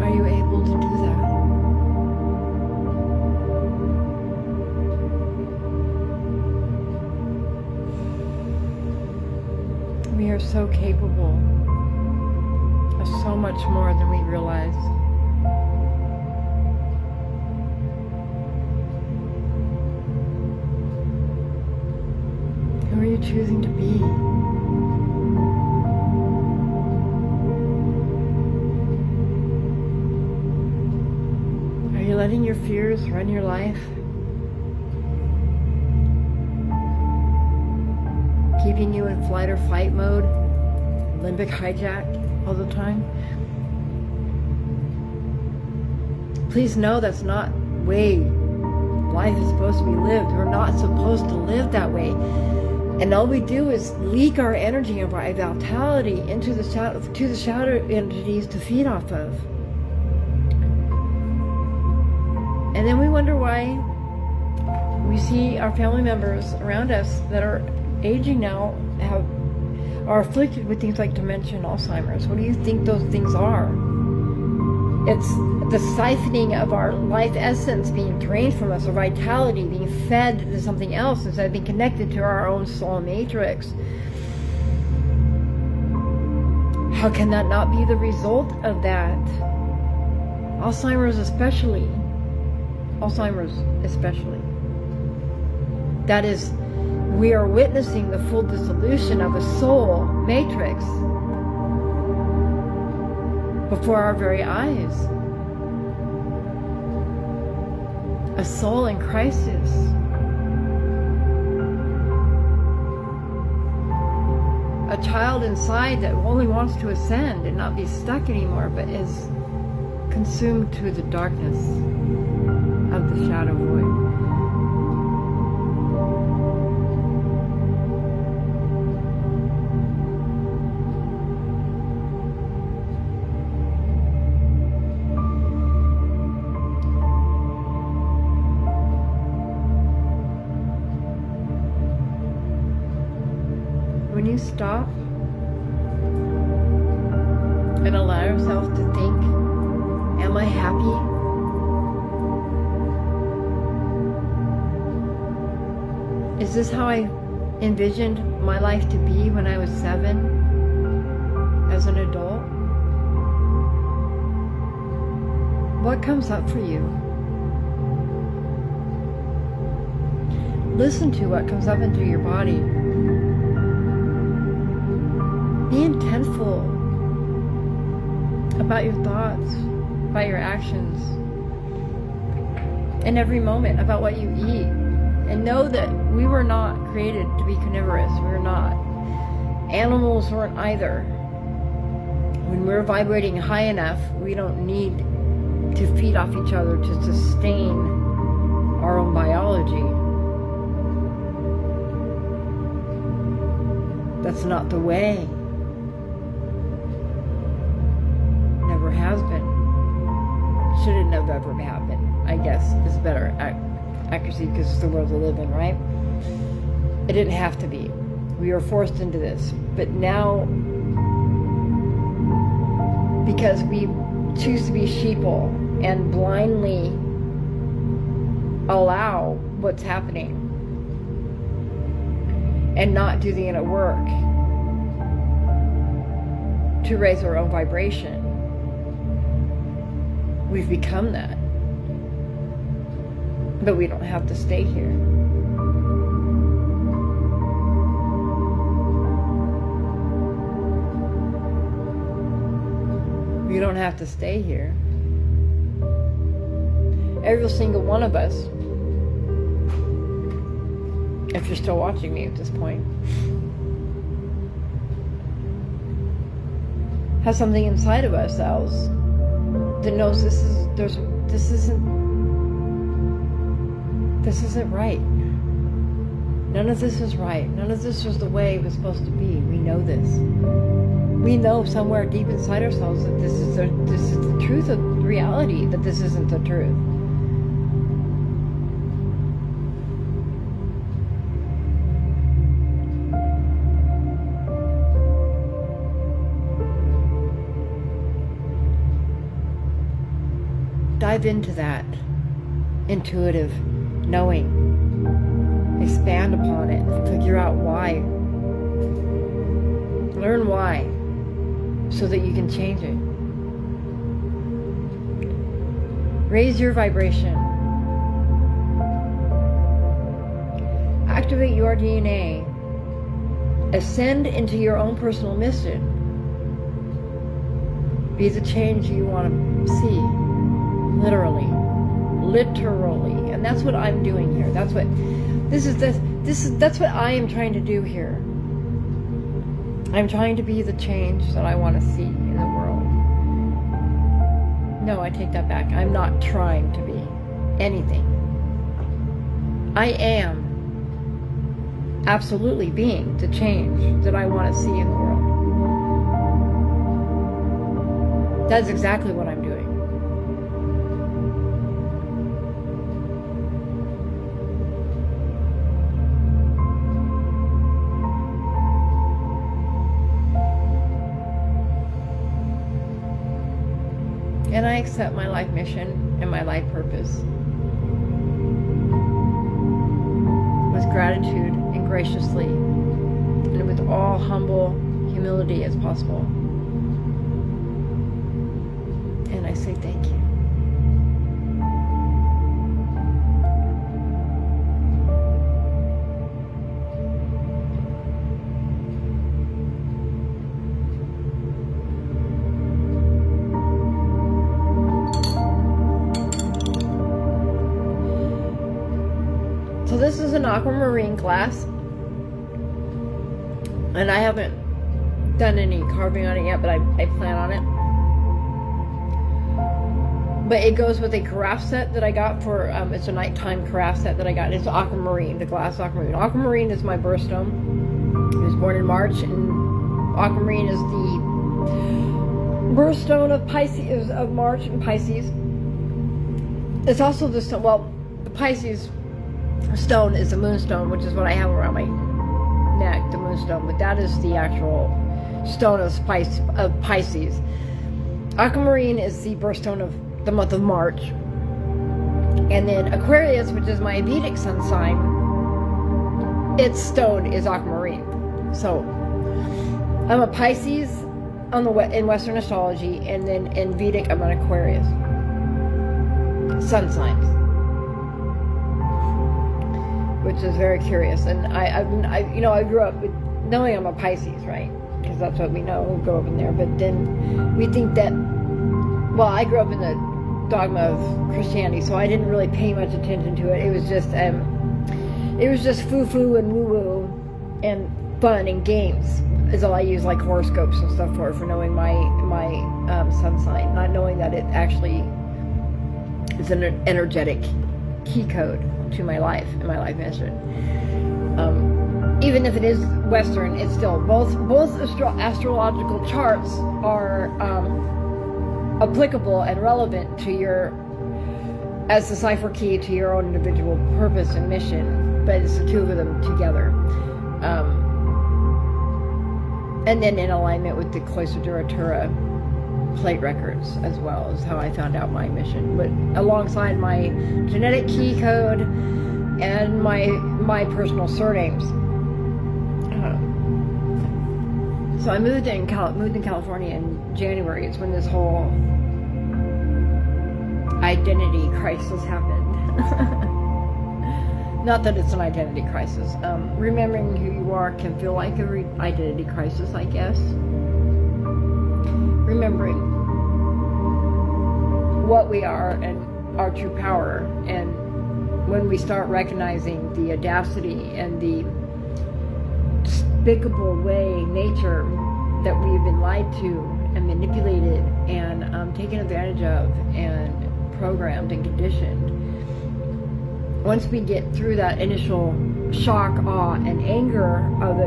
Are you able to do that? We are so capable of so much more than we realize. Who are you choosing to be? Are you letting your fears run your life? Keeping you in flight or fight mode, limbic hijack all the time? Please know that's not the way life is supposed to be lived. We're not supposed to live that way. And all we do is leak our energy and our vitality into the shadow entities to feed off of. And then we wonder why we see our family members around us that are aging now are afflicted with things like dementia and Alzheimer's. What do you think those things are? It's the siphoning of our life essence being drained from us, our vitality being fed to something else instead of being connected to our own soul matrix. How can that not be the result of that? Alzheimer's especially. That is, we are witnessing the full dissolution of a soul matrix before our very eyes. A soul in crisis. A child inside that only wants to ascend and not be stuck anymore, but is consumed to the darkness of the shadow void. When you stop and allow yourself to think, am I happy? Is this how I envisioned my life to be when I was 7 as an adult? What comes up for you? Listen to what comes up into your body. Be intentful about your thoughts, about your actions, in every moment, about what you eat. And know that we were not created to be carnivorous. We were not. Animals weren't either. When we're vibrating high enough, we don't need to feed off each other to sustain our own biology. That's not the way. Never has been. Shouldn't have ever happened, I guess, is better accuracy, because it's the world we live in, right? It didn't have to be. We were forced into this. But now, because we choose to be sheeple and blindly allow what's happening and not do the inner work to raise our own vibration, we've become that. But we don't have to stay here. We don't have to stay here. Every single one of us if you're still watching me at this point, has something inside of ourselves that knows this isn't right. None of this is right. None of this was the way it was supposed to be. We know this. We know somewhere deep inside ourselves that this is the truth of reality, that this isn't the truth. Dive into that intuitive knowing. Expand upon it. Figure out why. Learn why, so that you can change it. Raise your vibration. Activate your DNA. Ascend into your own personal mission. Be the change you want to see. Literally. And that's what I'm doing here. That's what I am trying to do here. I'm trying to be the change that I want to see in the world. No, I take that back. I'm not trying to be anything. I am absolutely being the change that I want to see in the world. That's exactly what I'm doing. And I accept my life mission and my life purpose with gratitude and graciously, and with all humble humility as possible. And I say thank you. So this is an aquamarine glass, and I haven't done any carving on it yet, but I plan on it. But it goes with a carafe set that I got for, it's a nighttime carafe set that I got. It's aquamarine, the glass aquamarine. Aquamarine is my birthstone. I was born in March, and aquamarine is the birthstone of Pisces, of March and Pisces. It's also the stone, well, the Pisces stone is the moonstone, which is what I have around my neck, the moonstone, but that is the actual stone of Pisces. Aquamarine is the birthstone of the month of March. And then Aquarius, which is my Vedic sun sign, its stone is aquamarine. So I'm a Pisces in Western astrology, and then in Vedic I'm an Aquarius sun signs, which is very curious. And I grew up with knowing I'm a Pisces, right? Because that's what we know. We grow up in there. But then we think that, well, I grew up in the dogma of Christianity, so I didn't really pay much attention to it. It was just foo-foo and woo-woo and fun and games is all I use, like horoscopes and stuff for knowing my sun sign, not knowing that it actually is an energetic key code to my life and my life mission. Even if it is Western, it's still both astrological charts are applicable and relevant to your, as the cipher key to your own individual purpose and mission, but it's the two of them together. And then in alignment with the Cloister Duratura plate records as well, is how I found out my mission, but alongside my genetic key code and my personal surnames. So I moved in California in January. It's when this whole identity crisis happened. Not that it's an identity crisis. Remembering who you are can feel like an identity crisis, I guess. Remembering what we are and our true power, and when we start recognizing the audacity and the despicable nature that we've been lied to and manipulated and taken advantage of and programmed and conditioned. Once we get through that initial shock, awe, and anger of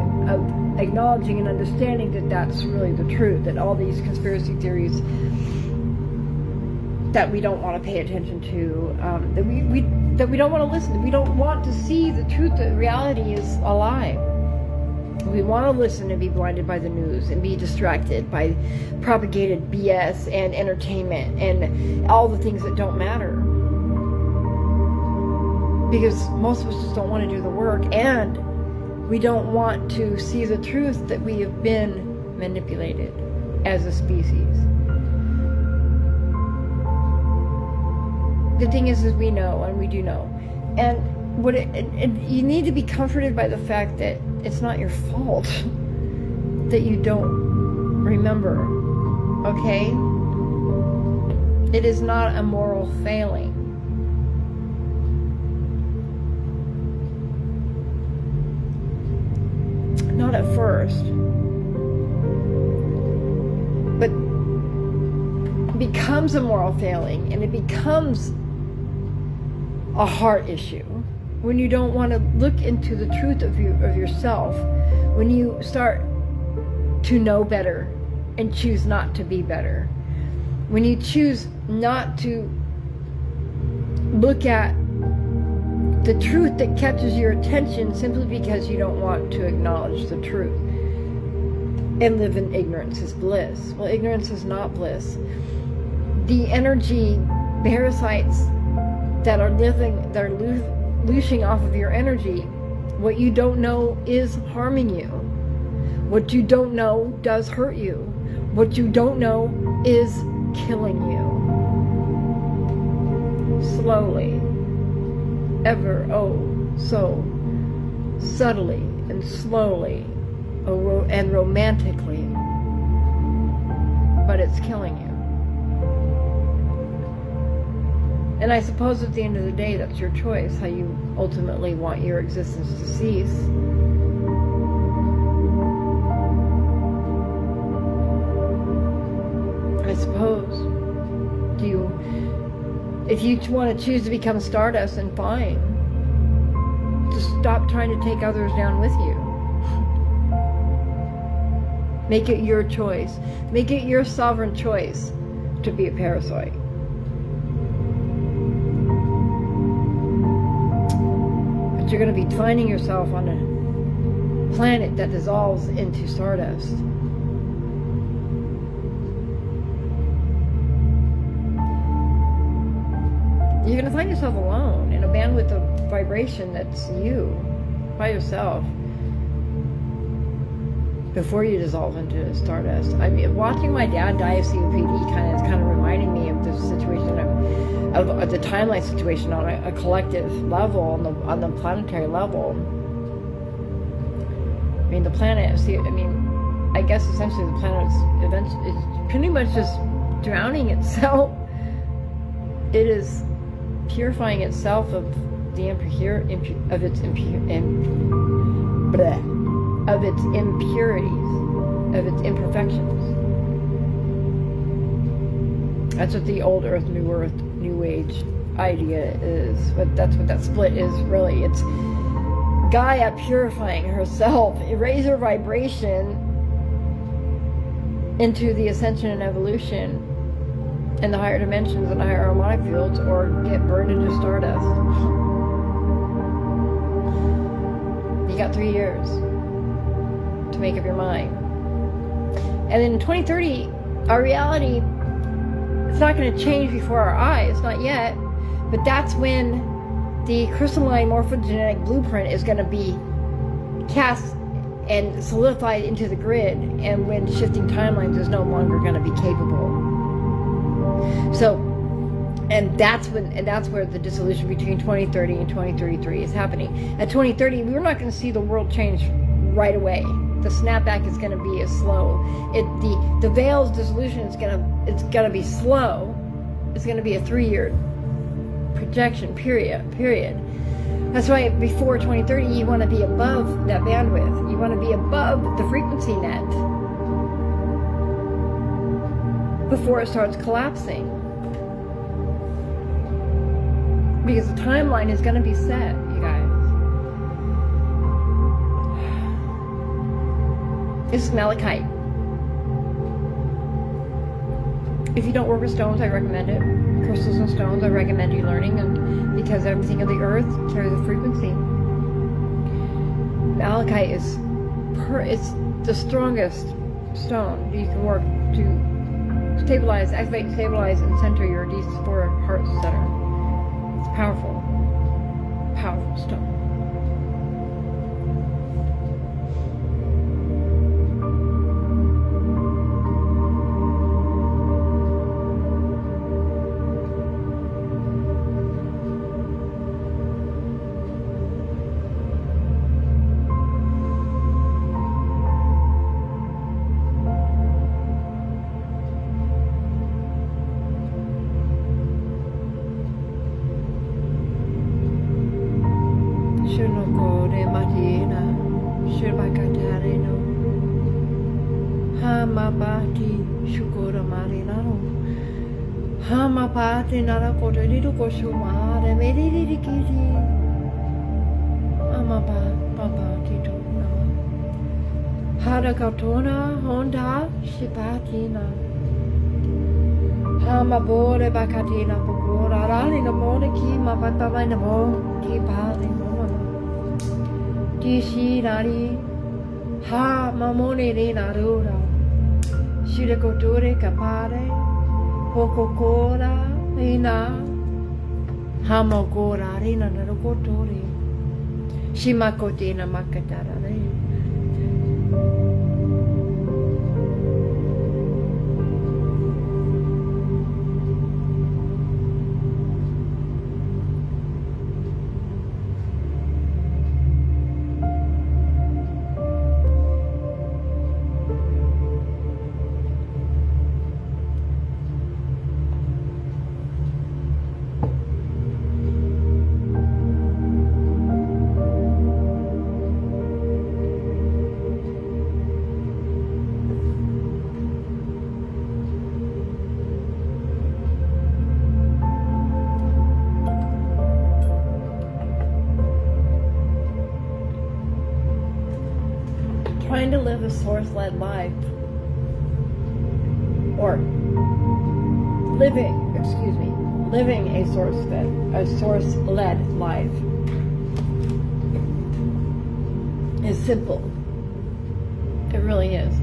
acknowledging and understanding that that's really the truth, that all these conspiracy theories that we don't want to pay attention to, that we don't want to listen to, we don't want to see the truth that reality is a lie. We want to listen and be blinded by the news and be distracted by propagated BS and entertainment and all the things that don't matter. Because most of us just don't want to do the work, and we don't want to see the truth that we have been manipulated as a species. The thing is we know, and we do know. And you need to be comforted by the fact that it's not your fault that you don't remember, okay? It is not a moral failing. Not at first, but it becomes a moral failing, and it becomes a heart issue when you don't want to look into the truth of yourself, when you start to know better and choose not to be better, when you choose not to look at the truth that catches your attention simply because you don't want to acknowledge the truth and live in ignorance is bliss. Well, ignorance is not bliss. The energy parasites that are looshing off of your energy, what you don't know is harming you. What you don't know does hurt you. What you don't know is killing you. Slowly, ever so subtly and slowly and romantically, but it's killing you. And I suppose at the end of the day, that's your choice, how you ultimately want your existence to cease. I suppose. If you want to choose to become Stardust, then fine. Just stop trying to take others down with you. Make it your choice. Make it your sovereign choice to be a parasite. But you're going to be finding yourself on a planet that dissolves into stardust. You're going to find yourself alone in a bandwidth of vibration that's you, by yourself, before you dissolve into stardust. I mean, watching my dad die of COPD kind of reminding me of the situation of the timeline situation on a collective level, on the planetary level. I mean, the planet. I guess essentially the planet is pretty much just drowning itself. It is purifying itself of the impurities, of its imperfections. That's what the old Earth, New Age idea is. But that's what that split is really. It's Gaia purifying herself, raise her vibration into the ascension and evolution in the higher dimensions and the higher harmonic fields, or get burned into stardust. You got 3 years to make up your mind. And then in 2030, our reality, it's not going to change before our eyes, not yet, but that's when the crystalline morphogenetic blueprint is going to be cast and solidified into the grid, and when shifting timelines is no longer going to be capable. So, and that's where the dissolution between 2030 and 2033 is happening. At 2030, we're not going to see the world change right away. The snapback is going to be slow. The veil's dissolution is going to be slow. It's going to be a 3-year projection, period. That's why before 2030, you want to be above that bandwidth. You want to be above the frequency net before it starts collapsing. Because the timeline is going to be set, you guys. This is malachite. If you don't work with stones, I recommend it. Crystals and stones, I recommend you learning, and because everything of the earth carries a frequency. Malachite is it's the strongest stone you can work to stabilize, activate, stabilize, and center your D4 heart center. It's powerful, powerful stone. Hamapati narakoto liruko shumare meriri kiri amapa papa tito nama harakatona honda shipatina hamabore bakatina pukura rani namone ki mapapa namo ki pali mama dishi nari ha mamone ni narura shirakotore kapare Hokokora ina hamokora rina narokotori shimakotina makatara re. Trying to live a source-led life, or living a source-led life is simple. It really is.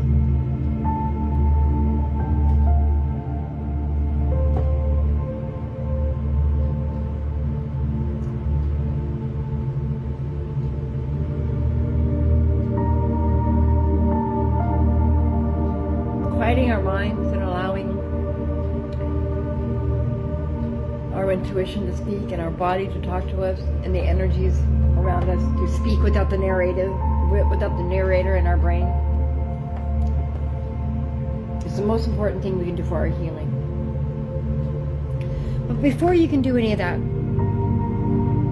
Quieting our minds and allowing our intuition to speak and our body to talk to us and the energies around us to speak without the narrator in our brain. It's the most important thing we can do for our healing. But before you can do any of that,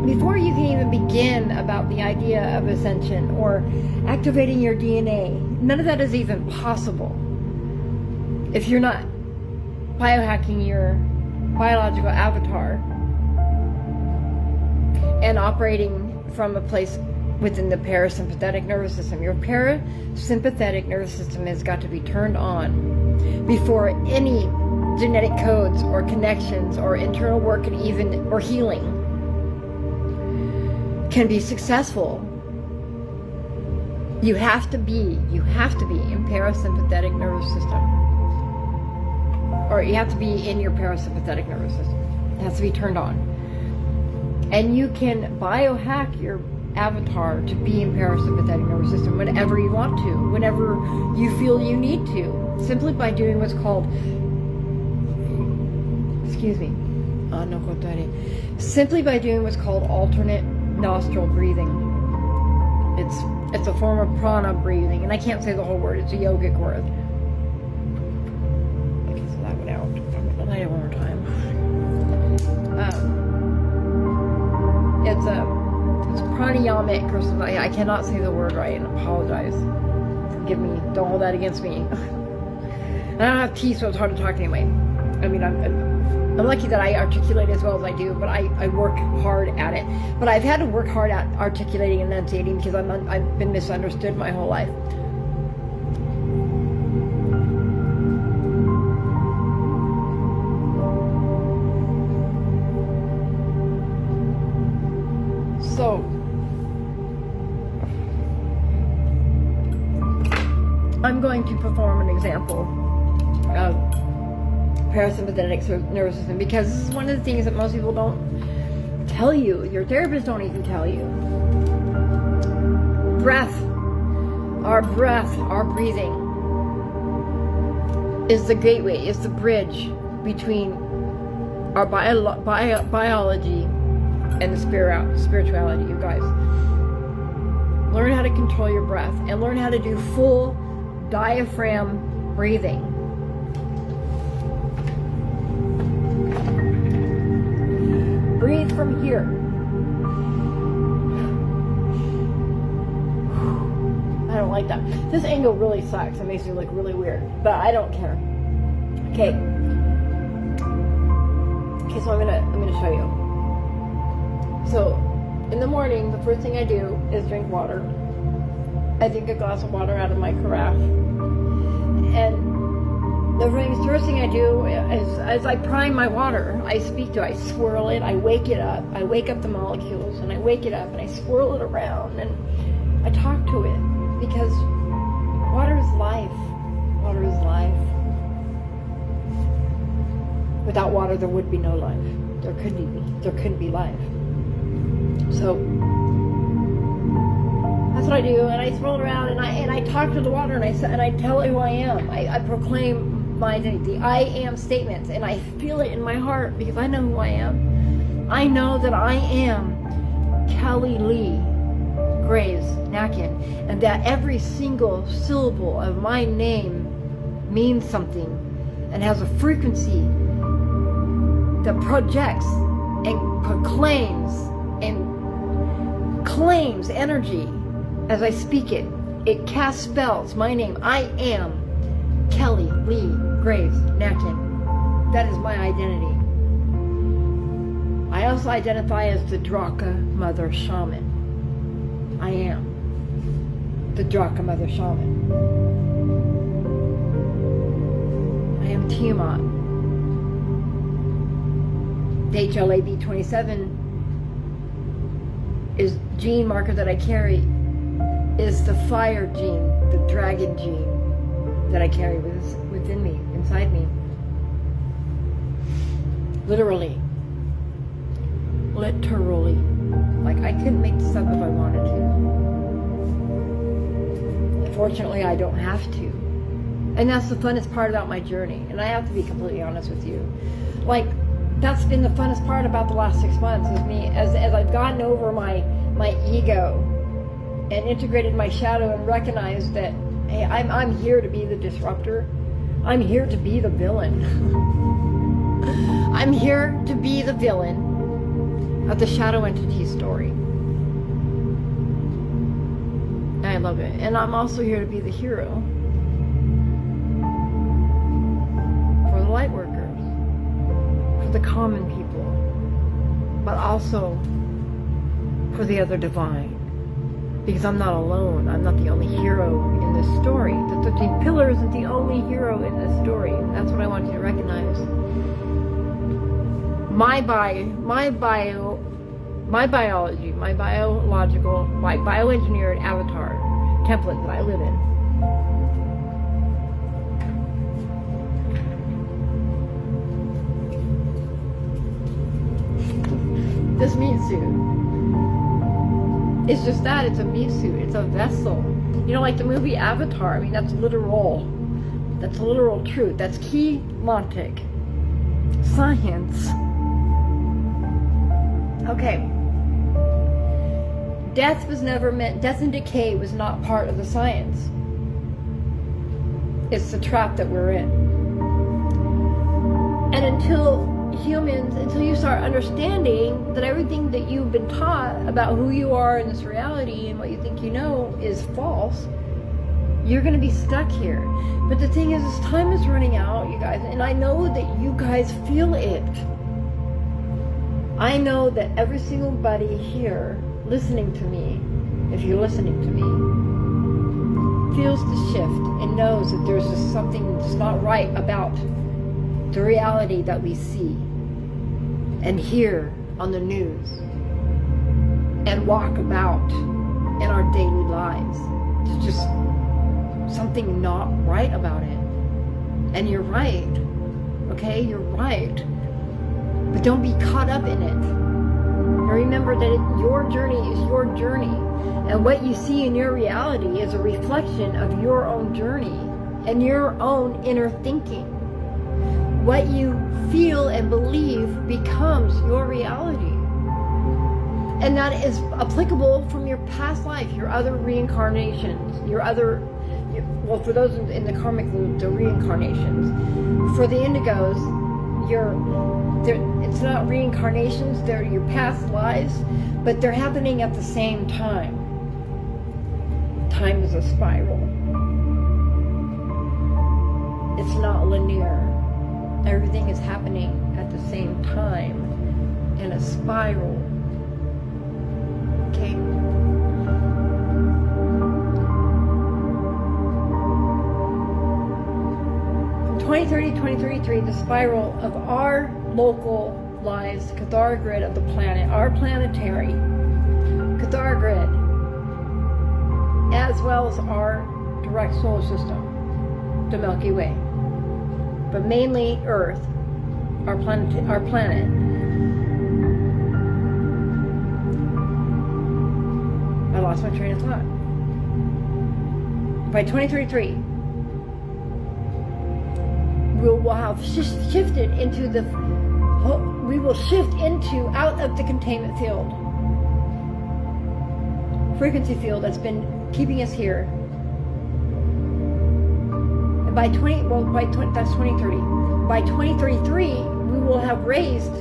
before you can even begin about the idea of ascension or activating your DNA, none of that is even possible if you're not biohacking your biological avatar and operating from a place within the parasympathetic nervous system. Your parasympathetic nervous system has got to be turned on before any genetic codes or connections or internal work or healing can be successful. You have to be in parasympathetic nervous system. Or you have to be in your parasympathetic nervous system. It has to be turned on. And you can biohack your avatar to be in parasympathetic nervous system whenever you want to, whenever you feel you need to, simply by doing what's called, simply by doing what's called alternate nostril breathing. It's a form of prana breathing, and I can't say the whole word, it's a yogic word. One more time. it's pranayamic or something. I cannot say the word right and apologize. Forgive me. Don't hold that against me. And I don't have teeth, so it's hard to talk anyway. I mean, I'm lucky that I articulate as well as I do, but I work hard at it. But I've had to work hard at articulating and enunciating because I've been misunderstood my whole life. So, I'm going to perform an example of parasympathetic nervous system because this is one of the things that most people don't tell you. Your therapists don't even tell you. Breath, our breathing is the gateway, is the bridge between our biology and the spirituality, you guys. Learn how to control your breath and learn how to do full diaphragm breathing. Breathe from here. I don't like that. This angle really sucks. It makes me look really weird, but I don't care. Okay, so I'm gonna show you. So, in the morning, the first thing I do is drink water. I drink a glass of water out of my carafe. And the first thing I do is, as I prime my water, I speak to it, I swirl it, I wake it up. I wake up the molecules, and I wake it up, and I swirl it around, and I talk to it. Because water is life. Water is life. Without water, there would be no life. There couldn't be life. So that's what I do, and I swirl it around, and I talk to the water, and I tell it who I am. I proclaim my identity. I am statements, and I feel it in my heart because I know who I am. I know that I am Kelly Lee Graves Nakin, and that every single syllable of my name means something and has a frequency that projects and proclaims and claims energy as I speak it. It casts spells. My name, I am Kelly Lee Graves Nakin. That is my identity. I also identify as the Draka Mother Shaman. I am the Draka Mother Shaman. I am Tiamat. The HLA-B27 is gene marker that I carry is the fire gene, the dragon gene that I carry within me, inside me. Literally. Like, I couldn't make this up if I wanted to. Fortunately, I don't have to. And that's the funnest part about my journey. And I have to be completely honest with you. Like, that's been the funnest part about the last 6 months, is me, as I've gotten over my ego and integrated my shadow and recognized that, hey, I'm here to be the disruptor. I'm here to be the villain. I'm here to be the villain of the shadow entity story. I love it. And I'm also here to be the hero for the light workers, for the common people, but also for the other divine. Because I'm not alone. I'm not the only hero in this story. The 13 Pillars isn't the only hero in this story. That's what I want you to recognize. My biology, my biological, my bioengineered avatar template that I live in. This meat suit. It's just that, it's a meat suit, it's a vessel. You know, like the movie Avatar, I mean, that's literal. That's literal truth. That's key Montic science. Okay. Death was never meant, death and decay was not part of the science. It's the trap that we're in. And until humans, until you start understanding that everything that you've been taught about who you are in this reality and what you think you know is false, you're going to be stuck here. But the thing is time is running out, you guys, and I know that you guys feel it. I know that every single buddy here listening to me, if you're listening to me, feels the shift and knows that there's just something that's not right about the reality that we see and hear on the news and walk about in our daily lives. There's just something not right about it. And you're right, okay? You're right. But don't be caught up in it. And remember that your journey is your journey. And what you see in your reality is a reflection of your own journey and your own inner thinking. What you feel and believe becomes your reality. And that is applicable from your past life, your other reincarnations, well, for those in the karmic loop, the reincarnations. For the indigos, it's not reincarnations, they're your past lives, but they're happening at the same time. Time is a spiral. It's not linear. Everything is happening at the same time in a spiral. Okay? 2033, the spiral of our local lives, Cathara grid of the planet, our planetary Cathara grid, as well as our direct solar system, the Milky Way, but mainly Earth, our planet. I lost my train of thought. By 2033, we will have shifted into out of the containment field, frequency field that's been keeping us here. And by 2030. By 2033, we will have raised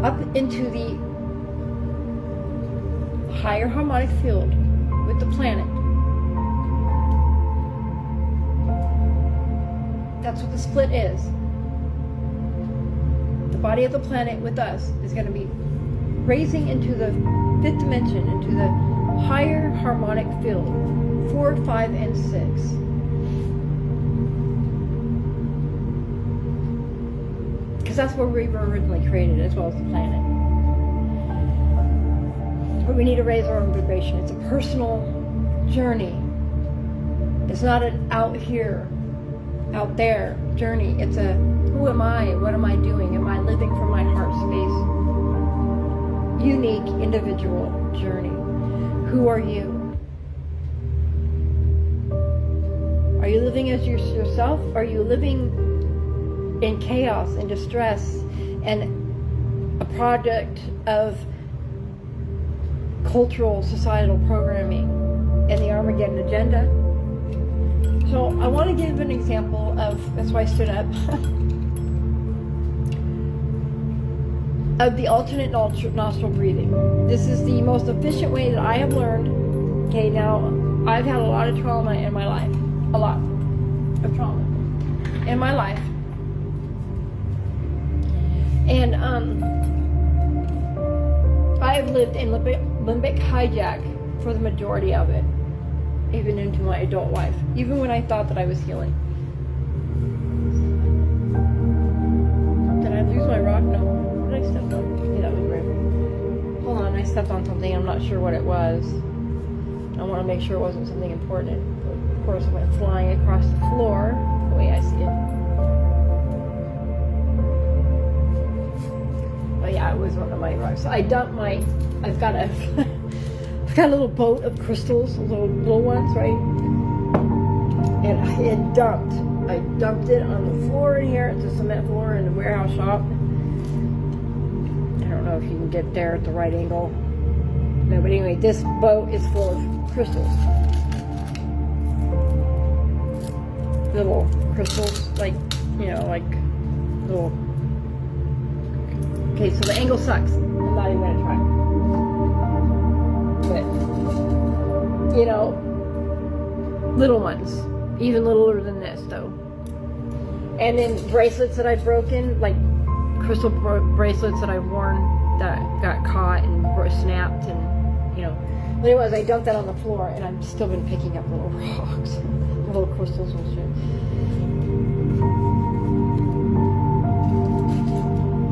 up into the higher harmonic field with the planet. That's what the split is. The body of the planet with us is going to be raising into the fifth dimension, into the higher harmonic field, 4, 5, and 6. Because that's where we were originally created, as well as the planet. But we need to raise our own vibration. It's a personal journey. It's not an out there journey. It's a who am I? What am I doing? Am I living from my heart space? Unique individual journey. Who are you? Are you living as yourself? Are you living in chaos and distress and a product of cultural, societal programming and the Armageddon agenda? So I want to give an example of, that's why I stood up, of the alternate nostril breathing. This is the most efficient way that I have learned. Okay, now I've had a lot of trauma in my life. A lot of trauma in my life. And I've lived in limbic hijack for the majority of it. Even into my adult life, even when I thought that I was healing. Did I lose my rock? No. What did I step on? Yeah, that was great. Hold on, I stepped on something. I'm not sure what it was. I want to make sure it wasn't something important. Of course, it went flying across the floor, the way I see it. Oh yeah, it was one of my rocks. So I dumped I've got a little boat of crystals, little ones, right? And I dumped it on the floor in here. It's a cement floor in the warehouse shop. I don't know if you can get there at the right angle. No, but anyway, this boat is full of crystals. Little crystals, like little Okay, so the angle sucks. I'm not even gonna try. But, you know, little ones, even littler than this though. And then bracelets that I've broken, like crystal bracelets that I've worn that got caught and snapped, and you know. But anyways, I dumped that on the floor, and I've still been picking up little rocks, little crystals and shit.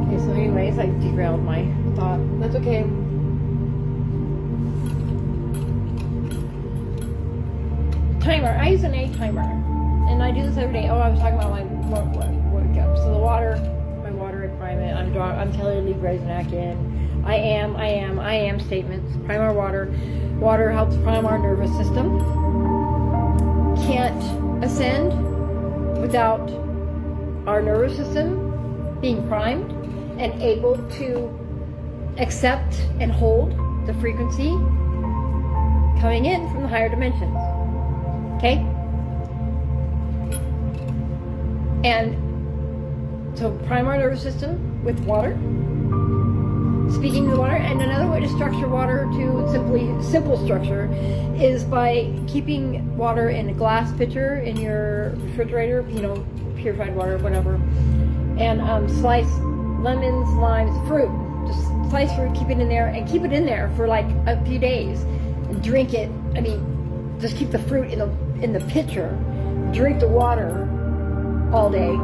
Okay, so anyways, I derailed my thought. That's okay. Timer. I use an egg timer, and I do this every day. Oh, I was talking about my workup. So the water, my water, I prime it. I'm telling you, Grey's Anatomy. I am statements. Prime our water. Water helps prime our nervous system. Can't ascend without our nervous system being primed and able to accept and hold the frequency coming in from the higher dimensions. Okay? And so prime our nervous system with water. Speaking of water, and another way to structure water to simple structure is by keeping water in a glass pitcher in your refrigerator, you know, purified water, whatever, and slice lemons, limes, fruit. Just slice fruit, keep it in there, and keep it in there for like a few days, and drink it. I mean, just keep the fruit in the pitcher, drink the water all day,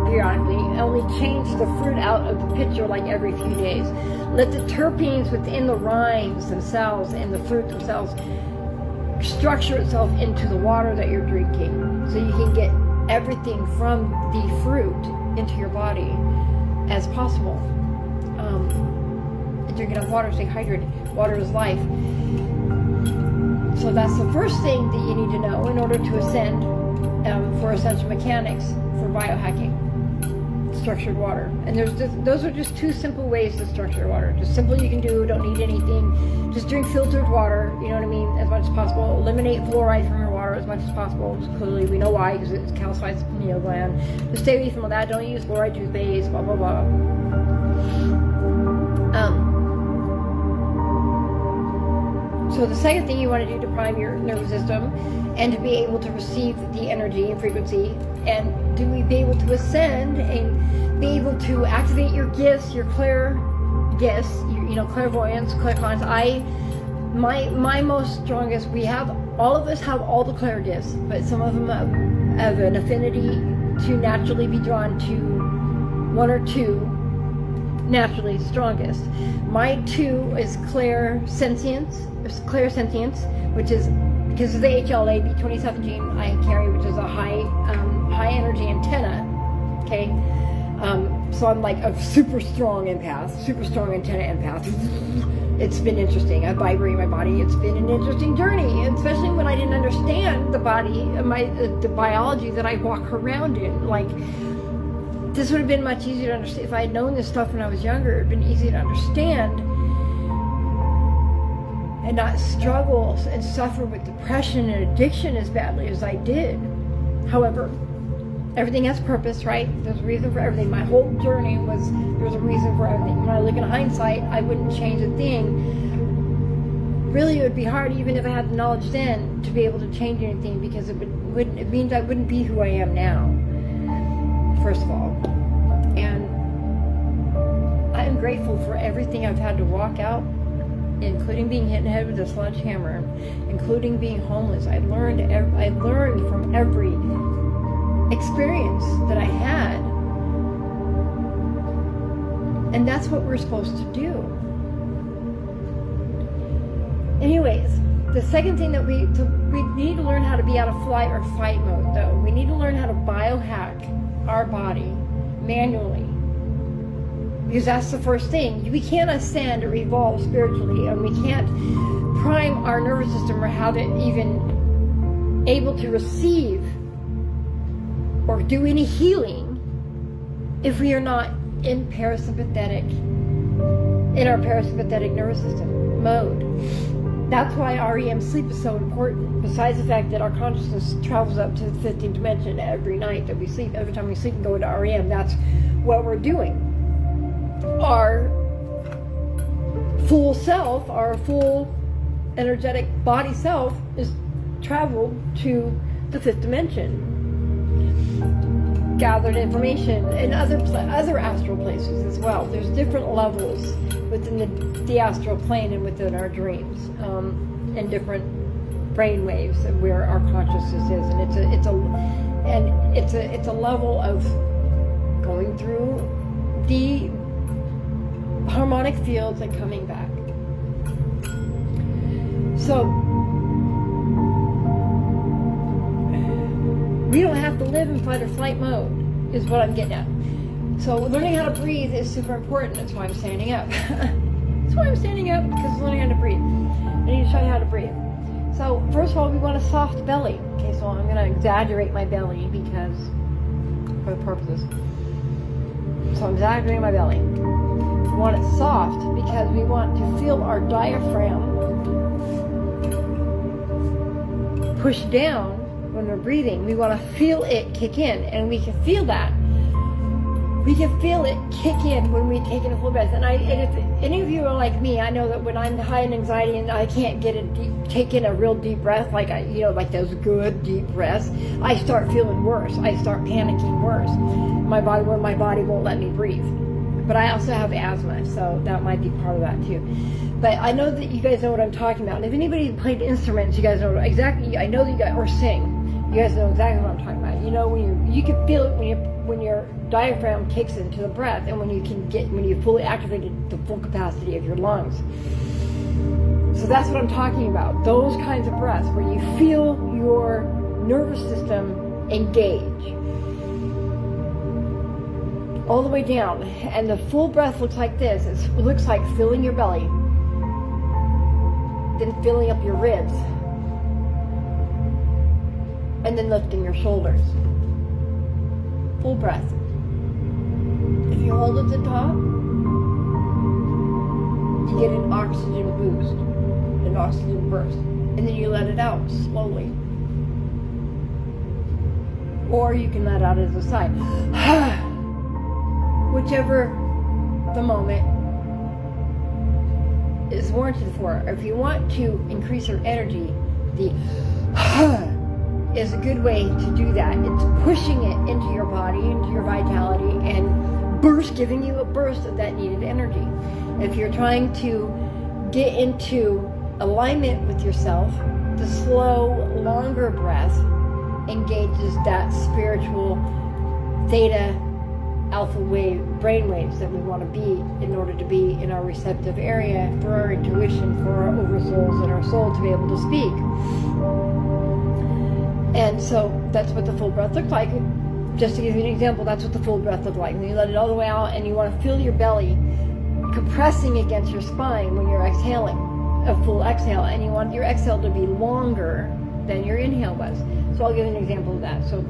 periodically, and only change the fruit out of the pitcher like every few days. Let the terpenes within the rinds themselves and the fruit themselves structure itself into the water that you're drinking, so you can get everything from the fruit into your body as possible. And drink enough water, stay hydrated. Water is life. So that's the first thing that you need to know in order to ascend for essential mechanics for biohacking. Structured water. And those are just two simple ways to structure water. Just simple you can do, don't need anything. Just drink filtered water, you know what I mean, as much as possible. Eliminate fluoride from your water as much as possible. Clearly we know why, because it calcifies the pineal gland. Just stay away from all that. Don't use fluoride toothpaste, blah blah blah. So the second thing you want to do to prime your nervous system and to be able to receive the energy and frequency and to be able to ascend and be able to activate your gifts, your clair gifts, clairvoyance, claircognizance. My most strongest, all of us have all the clair gifts, but some of them have an affinity to naturally be drawn to one or two naturally strongest. My two is clairsentience, which is because of the HLA B27 gene I carry, which is a high energy antenna. Okay, so I'm like a super strong empath, super strong antenna empath. It's been interesting. I vibrate my body. It's been an interesting journey, especially when I didn't understand the body, the biology that I walk around in. Like, this would have been much easier to understand if I had known this stuff when I was younger. It would have been easy to understand and not struggle and suffer with depression and addiction as badly as I did. However, everything has purpose, right? There's a reason for everything. My whole journey there's a reason for everything. When I look in hindsight, I wouldn't change a thing. Really, it would be hard, even if I had the knowledge then, to be able to change anything, because it means I wouldn't be who I am now, first of all. And I'm grateful for everything I've had to walk out, including being hit in the head with a sledgehammer, including being homeless. I learned from every experience that I had, and that's what we're supposed to do. Anyways, the second thing that we need to learn how to be out of flight or fight mode, though. We need to learn how to biohack our body manually, because that's the first thing. We can't ascend or evolve spiritually, and we can't prime our nervous system or have it even able to receive or do any healing if we are not in our parasympathetic nervous system mode. That's why REM sleep is so important, besides the fact that our consciousness travels up to the 15th dimension every night that we sleep. Every time we sleep and go into REM, that's what we're doing. our full self, our full energetic body self, is traveled to the fifth dimension, gathered information in other astral places as well. There's different levels within the astral plane and within our dreams, and different brain waves of where our consciousness is, and it's a level of going through the harmonic fields and coming back. So we don't have to live in fight or flight mode, is what I'm getting at. So learning how to breathe is super important. That's why I'm standing up. That's why I'm standing up, because learning how to breathe. I need to show you how to breathe. So first of all, we want a soft belly. Okay, so I'm going to exaggerate my belly because, for the purposes. So I'm exaggerating my belly. We want it soft because we want to feel our diaphragm push down when we're breathing. We want to feel it kick in, and we can feel that. We can feel it kick in when we take in a full breath. And if any of you are like me, I know that when I'm high in anxiety and I can't take in a real deep breath, like those good deep breaths, I start feeling worse. I start panicking worse. My body won't let me breathe. But I also have asthma, so that might be part of that too. But I know that you guys know what I'm talking about. And if anybody played instruments, you guys know exactly. I know that you guys, or sing, you guys know exactly what I'm talking about. You know, when you can feel it when your diaphragm kicks into the breath, and when you fully activated the full capacity of your lungs. So that's what I'm talking about. Those kinds of breaths where you feel your nervous system engage all the way down, and the full breath looks like this. It looks like filling your belly, then filling up your ribs, and then lifting your shoulders. Full breath. If you hold at the top, you get an oxygen boost, an oxygen burst, and then you let it out slowly. Or you can let out as a sigh. Whichever the moment is warranted for. If you want to increase your energy, the is a good way to do that. It's pushing it into your body, into your vitality, and giving you a burst of that needed energy. If you're trying to get into alignment with yourself, the slow, longer breath engages that spiritual theta alpha wave brain waves that we want to be in order to be in our receptive area for our intuition, for our oversouls and our soul to be able to speak. And so that's what the full breath looks like. Just to give you an example, that's what the full breath looks like. And you let it all the way out, and you want to feel your belly compressing against your spine when you're exhaling, a full exhale, and you want your exhale to be longer than your inhale was. So I'll give you an example of that. So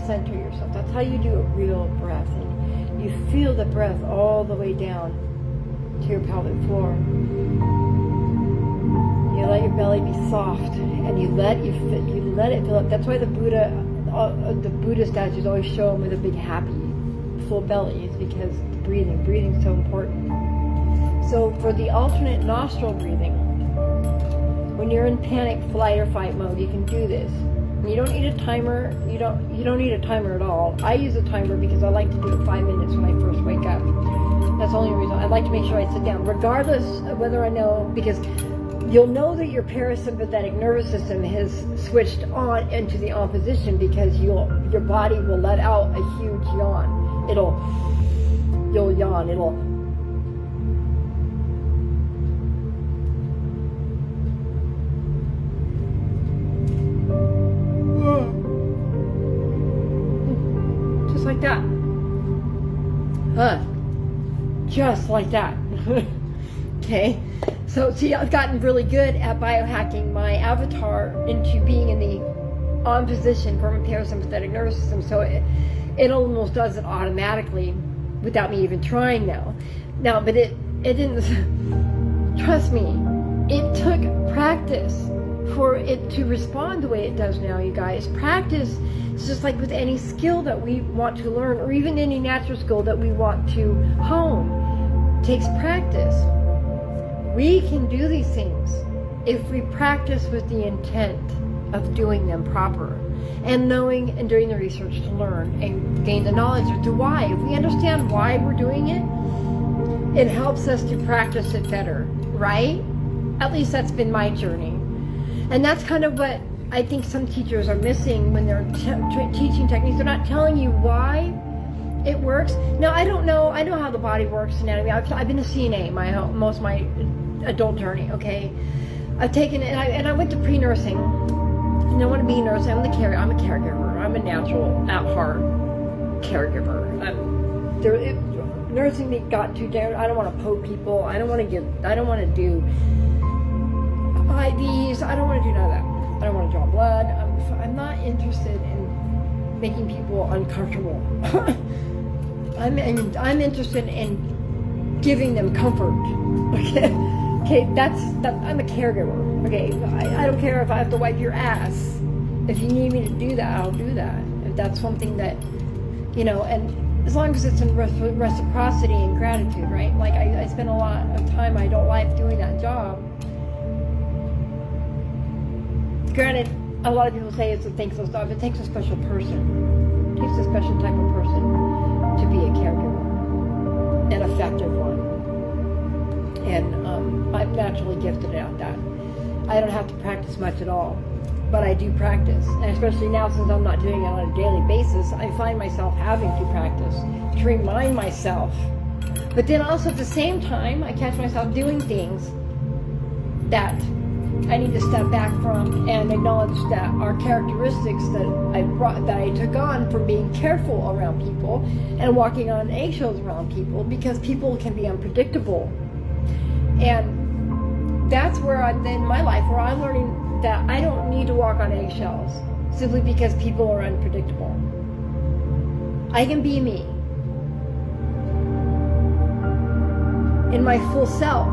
center yourself. That's how you do a real breath. And you feel the breath all the way down to your pelvic floor. You let your belly be soft, and you let it fill up. That's why the Buddha statues always show them with a big happy full belly, is because the breathing's so important. So for the alternate nostril breathing, When you're in panic, flight, or fight mode, you can do this. And you don't need a timer. You don't need a timer at all. I use a timer because I like to do it 5 minutes when I first wake up. That's the only reason. I like to make sure I sit down, regardless of whether I know, because you'll know that your parasympathetic nervous system has switched on into the on position because your body will let out a huge yawn. You'll yawn. Just like that. Just like that. Okay. So see, I've gotten really good at biohacking my avatar into being in the on position for my parasympathetic nervous system. So it almost does it automatically without me even trying now. But it didn't, trust me, it took practice for it to respond the way it does now, you guys. Practice is just like with any skill that we want to learn, or even any natural skill that we want to hone. It takes practice. We can do these things if we practice with the intent of doing them proper and knowing and doing the research to learn and gain the knowledge as to why. If we understand why we're doing it, it helps us to practice it better, right? At least that's been my journey. And that's kind of what I think some teachers are missing when they're teaching techniques. They're not telling you why it works. Now, I don't know. I know how the body works, anatomy. I've been a CNA most of my adult journey, okay? I've taken it, and I went to pre-nursing. And I want to be a nurse. I'm a caregiver. I'm a natural, at heart, caregiver. Nursing me got too down. I don't want to poke people. I don't want to do IVs. I don't want to do none of that. I don't want to draw blood. I'm not interested in making people uncomfortable. I'm interested in giving them comfort. Okay, that's I'm a caregiver. Okay, I don't care if I have to wipe your ass. If you need me to do that, I'll do that. If that's something that, and as long as it's in reciprocity and gratitude, right? Like I spend a lot of time in my adult life doing that job. Granted, a lot of people say it's a thankless job. It takes a special person. It takes a special type of person to be a caregiver, an effective one. And I'm naturally gifted at that. I don't have to practice much at all, but I do practice. And especially now, since I'm not doing it on a daily basis, I find myself having to practice to remind myself. But then also at the same time, I catch myself doing things that I need to step back from and acknowledge that are characteristics that I took on from being careful around people and walking on eggshells around people, because people can be unpredictable. And that's where I'm in my life, where I'm learning that I don't need to walk on eggshells simply because people are unpredictable. I can be me in my full self,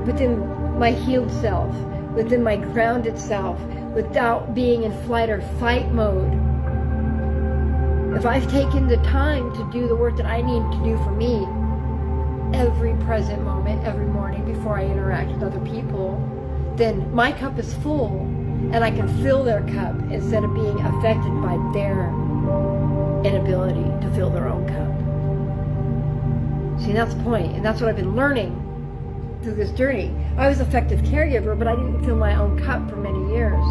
within my healed self, within my grounded self, without being in flight or fight mode. If I've taken the time to do the work that I need to do for me every present moment, every morning before I interact with other people, then my cup is full and I can fill their cup instead of being affected by their inability to fill their own cup. See, that's the point, and that's what I've been learning through this journey. I was an effective caregiver, but I didn't fill my own cup for many years.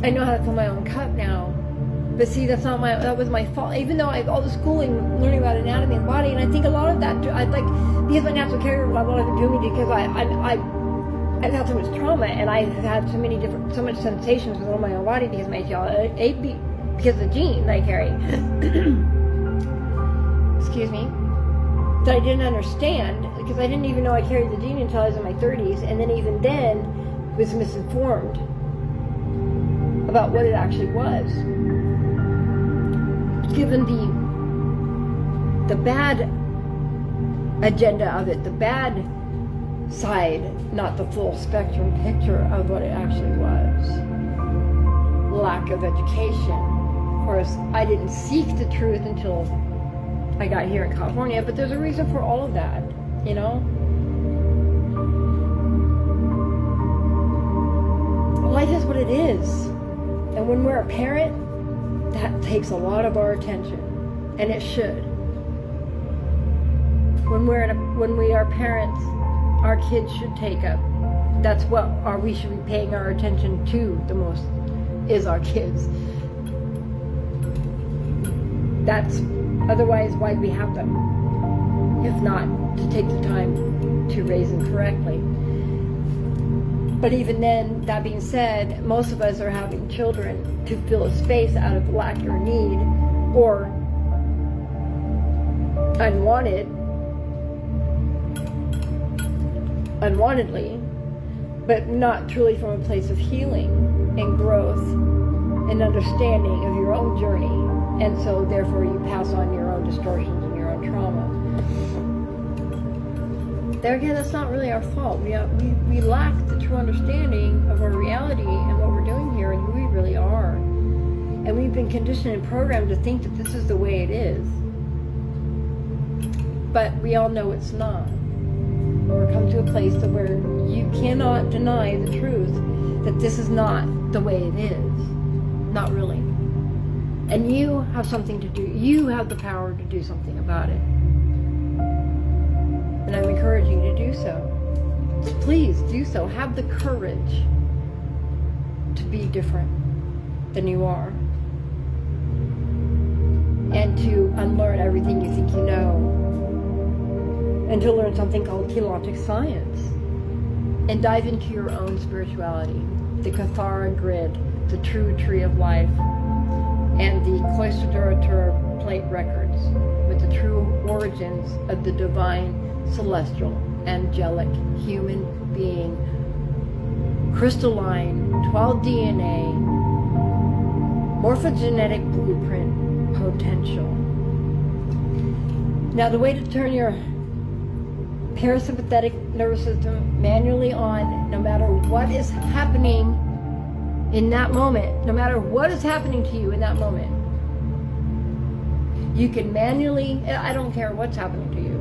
I know how to fill my own cup now, but see, that was my fault. Even though I have all the schooling, learning about anatomy and body, and I think a lot of that, because my natural caregiver, a lot of it drew me because I've had so much trauma, and I've had so much sensations within my own body because because of the gene that I carry. Excuse me. That I didn't understand, because I didn't even know I carried the gene until I was in my 30s, and then even then was misinformed about what it actually was. Given the bad agenda of it, the bad side, not the full spectrum picture of what it actually was. Lack of education. Of course, I didn't seek the truth until I got here in California, but there's a reason for all of that, you know? Life is what it is. And when we're a parent, that takes a lot of our attention. And it should. When we are parents, our kids should take up. That's what we should be paying our attention to the most, is our kids. That's otherwise why we have them, if not to take the time to raise them correctly. But even then, that being said, most of us are having children to fill a space out of lack or need, or unwantedly, but not truly from a place of healing and growth and understanding of your own journey. And so therefore you pass on your own distortions and your own trauma. There again, that's not really our fault. We lack the true understanding of our reality and what we're doing here and who we really are. And we've been conditioned and programmed to think that this is the way it is. But we all know it's not. Or come to a place to where you cannot deny the truth that this is not the way it is. Not really. And you have something to do. You have the power to do something about it. And I'm encouraging you to do so. Please do so. Have the courage to be different than you are. And to unlearn everything you think you know. And to learn something called Keylontic science. And dive into your own spirituality. The Kathara grid, the true tree of life, and the Cloister Duratura plate records with the true origins of the divine, celestial, angelic, human being, crystalline, 12 DNA, morphogenetic blueprint potential. Now the way to turn your parasympathetic nervous system manually on, no matter what is happening in that moment, no matter what is happening to you in that moment, you can manually, I don't care what's happening to you.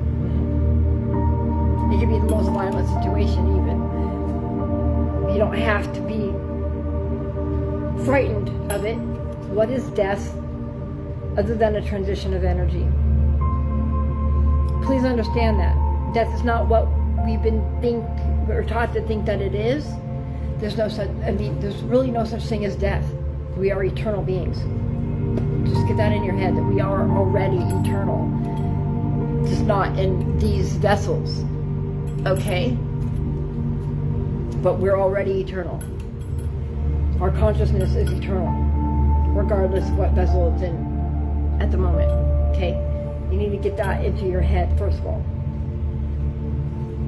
It could be the most violent situation even. You don't have to be frightened of it. What is death other than a transition of energy? Please understand that. Death is not what we've been taught to think that it is. There's really no such thing as death. We are eternal beings. Just get that in your head, that we are already eternal. Just not in these vessels. Okay? But we're already eternal. Our consciousness is eternal, regardless of what vessel it's in at the moment. Okay? You need to get that into your head, first of all.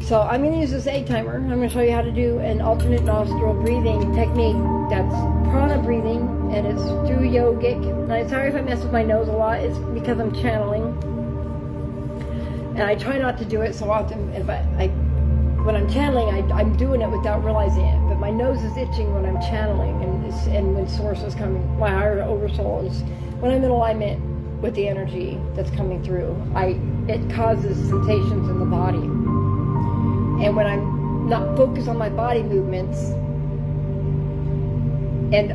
So I'm going to use this egg timer. I'm going to show you how to do an alternate nostril breathing technique. That's prana breathing, and it's through yogic. And I'm sorry if I mess with my nose a lot. It's because I'm channeling. And I try not to do it so often. When I'm channeling, I'm doing it without realizing it. But my nose is itching when I'm channeling, and when source is coming, my higher oversoul is, when I'm in alignment with the energy that's coming through, it causes sensations in the body. And when I'm not focused on my body movements and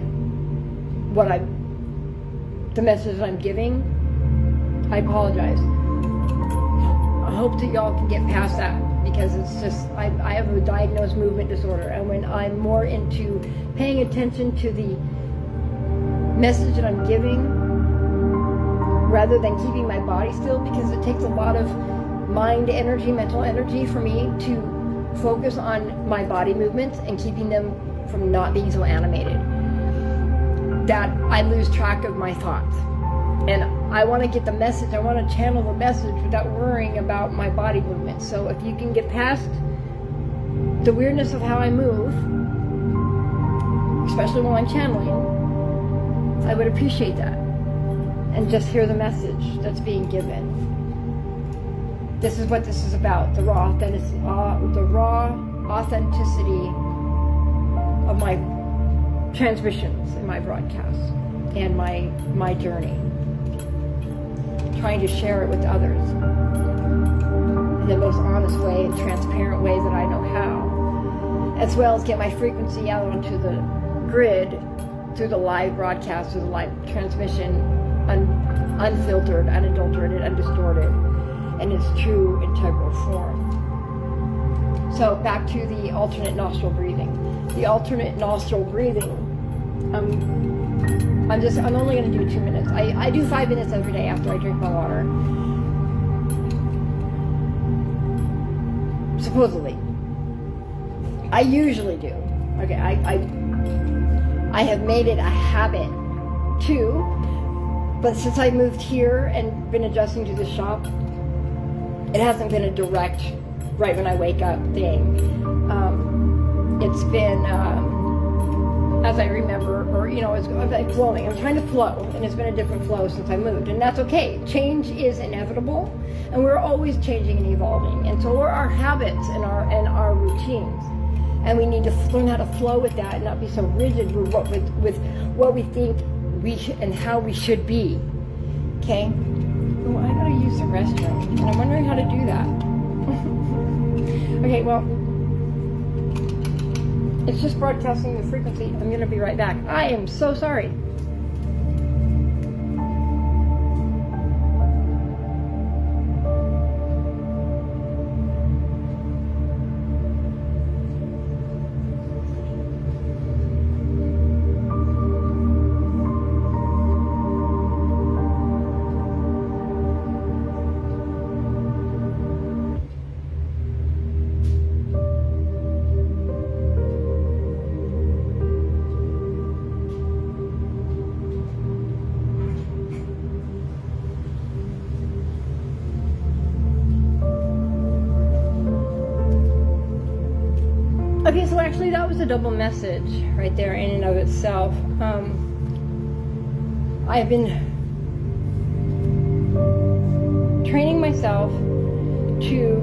the message I'm giving, I apologize. I hope that y'all can get past that, because it's just, I have a diagnosed movement disorder, and when I'm more into paying attention to the message that I'm giving rather than keeping my body still, because it takes a lot of mind energy, mental energy for me to focus on my body movements and keeping them from not being so animated, that I lose track of my thoughts. And I want to get the message, I want to channel the message without worrying about my body movements. So if you can get past the weirdness of how I move, especially while I'm channeling, I would appreciate that. And just hear the message that's being given. This is what this is about, the raw authenticity of my transmissions and my broadcasts and my journey. trying to share it with others in the most honest way and transparent way that I know how, as well as get my frequency out onto the grid through the live broadcast, through the live transmission, unfiltered, unadulterated, undistorted, in its true integral form. So back to the alternate nostril breathing. The alternate nostril breathing, I'm only going to do 2 minutes. I do 5 minutes every day after I drink my water. Supposedly. I usually do. Okay, I have made it a habit too, but since I moved here and been adjusting to the shop, it hasn't been a direct, right when I wake up thing. It's been, as I remember, or, it's like flowing. I'm trying to flow, and it's been a different flow since I moved, and that's okay. Change is inevitable, and we're always changing and evolving, and so are our habits and our routines. And we need to learn how to flow with that and not be so rigid with what we think and how we should be. Okay? Oh, I gotta use the restroom, and I'm wondering how to do that. Okay, well, it's just broadcasting the frequency. I'm gonna be right back. I am so sorry. Okay, so actually that was a double message right there in and of itself. I've been training myself to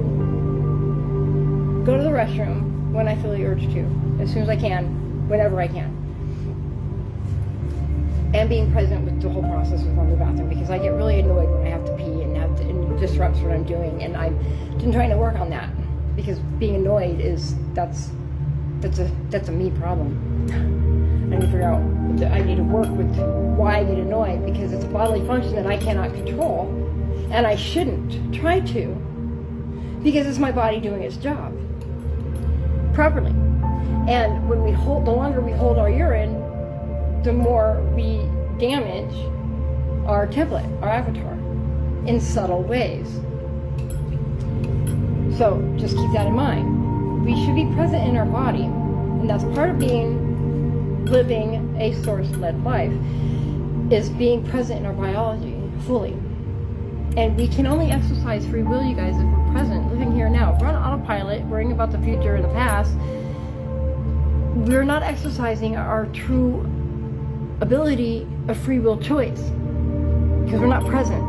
go to the restroom when I feel the urge to, as soon as I can, whenever I can. And being present with the whole process of going to the bathroom, because I get really annoyed when I have to pee and it disrupts what I'm doing, and I've been trying to work on that, because being annoyed that's a me problem. I need to figure out, I need to work with why I get annoyed, because it's a bodily function that I cannot control, and I shouldn't try to, because it's my body doing its job properly. And when the longer we hold our urine, the more we damage our template, our avatar, in subtle ways. So just keep that in mind. We should be present in our body, and that's part of living a source-led life, is being present in our biology fully. And we can only exercise free will, you guys, if we're present, living here now. If we're on autopilot, worrying about the future and the past, we're not exercising our true ability of free will choice, because we're not present.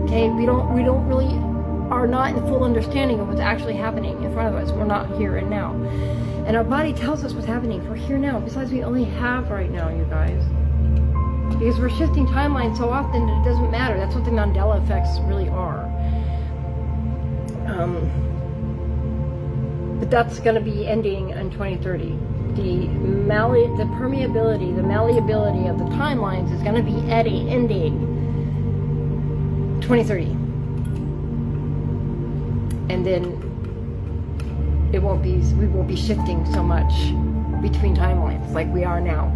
Okay, we don't really are not in full understanding of what's actually happening in front of us. We're not here and now. And our body tells us what's happening. We're here now. Besides, we only have right now, you guys. Because we're shifting timelines so often that it doesn't matter. That's what the Mandela effects really are. But that's going to be ending in 2030. The permeability, the malleability of the timelines is going to be ending 2030. And then we won't be shifting so much between timelines like we are now.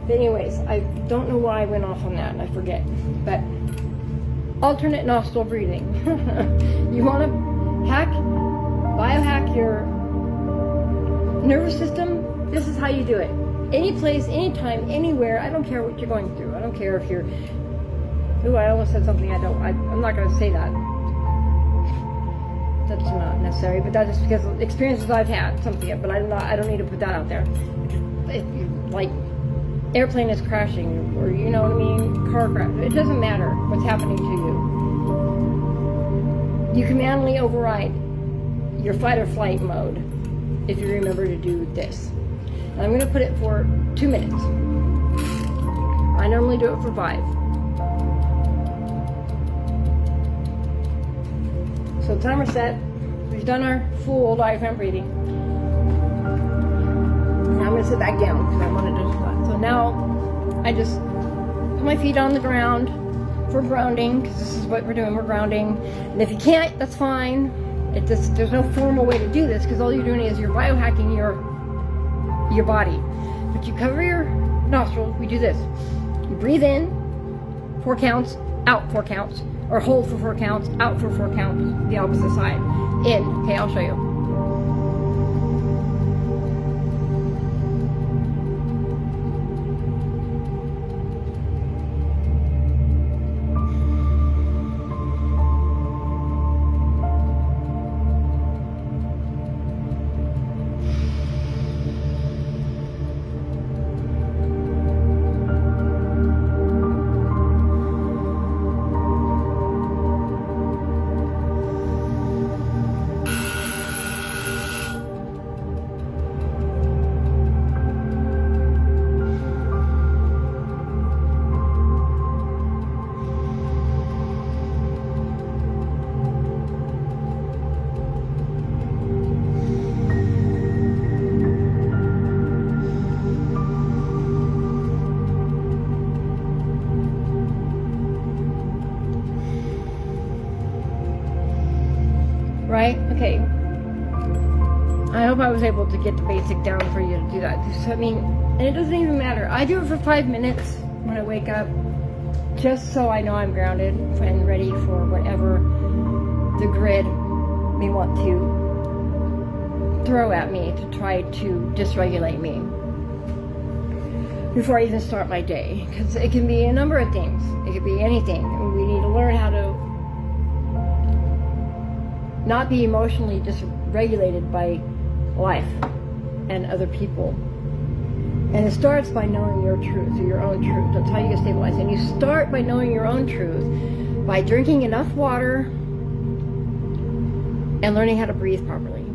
But anyways, I don't know why I went off on that, and I forget. But alternate nostril breathing. You want to biohack your nervous system? This is how you do it. Any place, anytime, anywhere. I don't care what you're going through. I don't care if you're... Ooh, I almost said something I'm not going to say that. That's not necessary, but that's just because of experiences I've had, something, but I don't need to put that out there. Like, airplane is crashing, or you know what I mean, car crash. It doesn't matter what's happening to you. You can manually override your fight or flight mode if you remember to do this. And I'm going to put it for 2 minutes. I normally do it for 5. So timer set. We've done our full diaphragm breathing. Now I'm going to sit back down because I wanted to squat. So now I just put my feet on the ground for grounding, because this is what we're doing, we're grounding. And if you can't, that's fine. There's no formal way to do this, because all you're doing is you're biohacking your body. But you cover your nostrils. We do this. You breathe in 4 counts, out 4 counts, or hold for 4 counts, out for 4 counts, the opposite side. In. Okay, I'll show you. Right? Okay. I hope I was able to get the basic down for you to do that. I mean, and it doesn't even matter. I do it for 5 minutes when I wake up, just so I know I'm grounded and ready for whatever the grid may want to throw at me to try to dysregulate me before I even start my day. Because it can be a number of things. It could be anything. We need to learn how to not be emotionally dysregulated by life and other people. And it starts by knowing your truth, or your own truth. That's how you get stabilized. And you start by knowing your own truth by drinking enough water and learning how to breathe properly.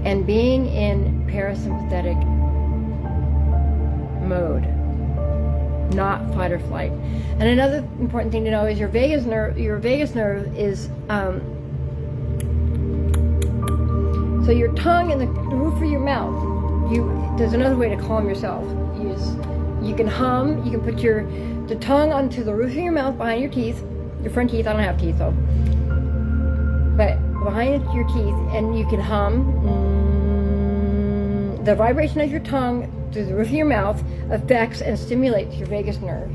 And being in parasympathetic mode, not fight or flight. And another important thing to know is your vagus nerve is so your tongue and the roof of your mouth. There's another way to calm yourself. You can hum. You can put the tongue onto the roof of your mouth behind your teeth, your front teeth. I don't have teeth though, but behind your teeth, and you can hum. The vibration of your tongue through the roof of your mouth affects and stimulates your vagus nerve,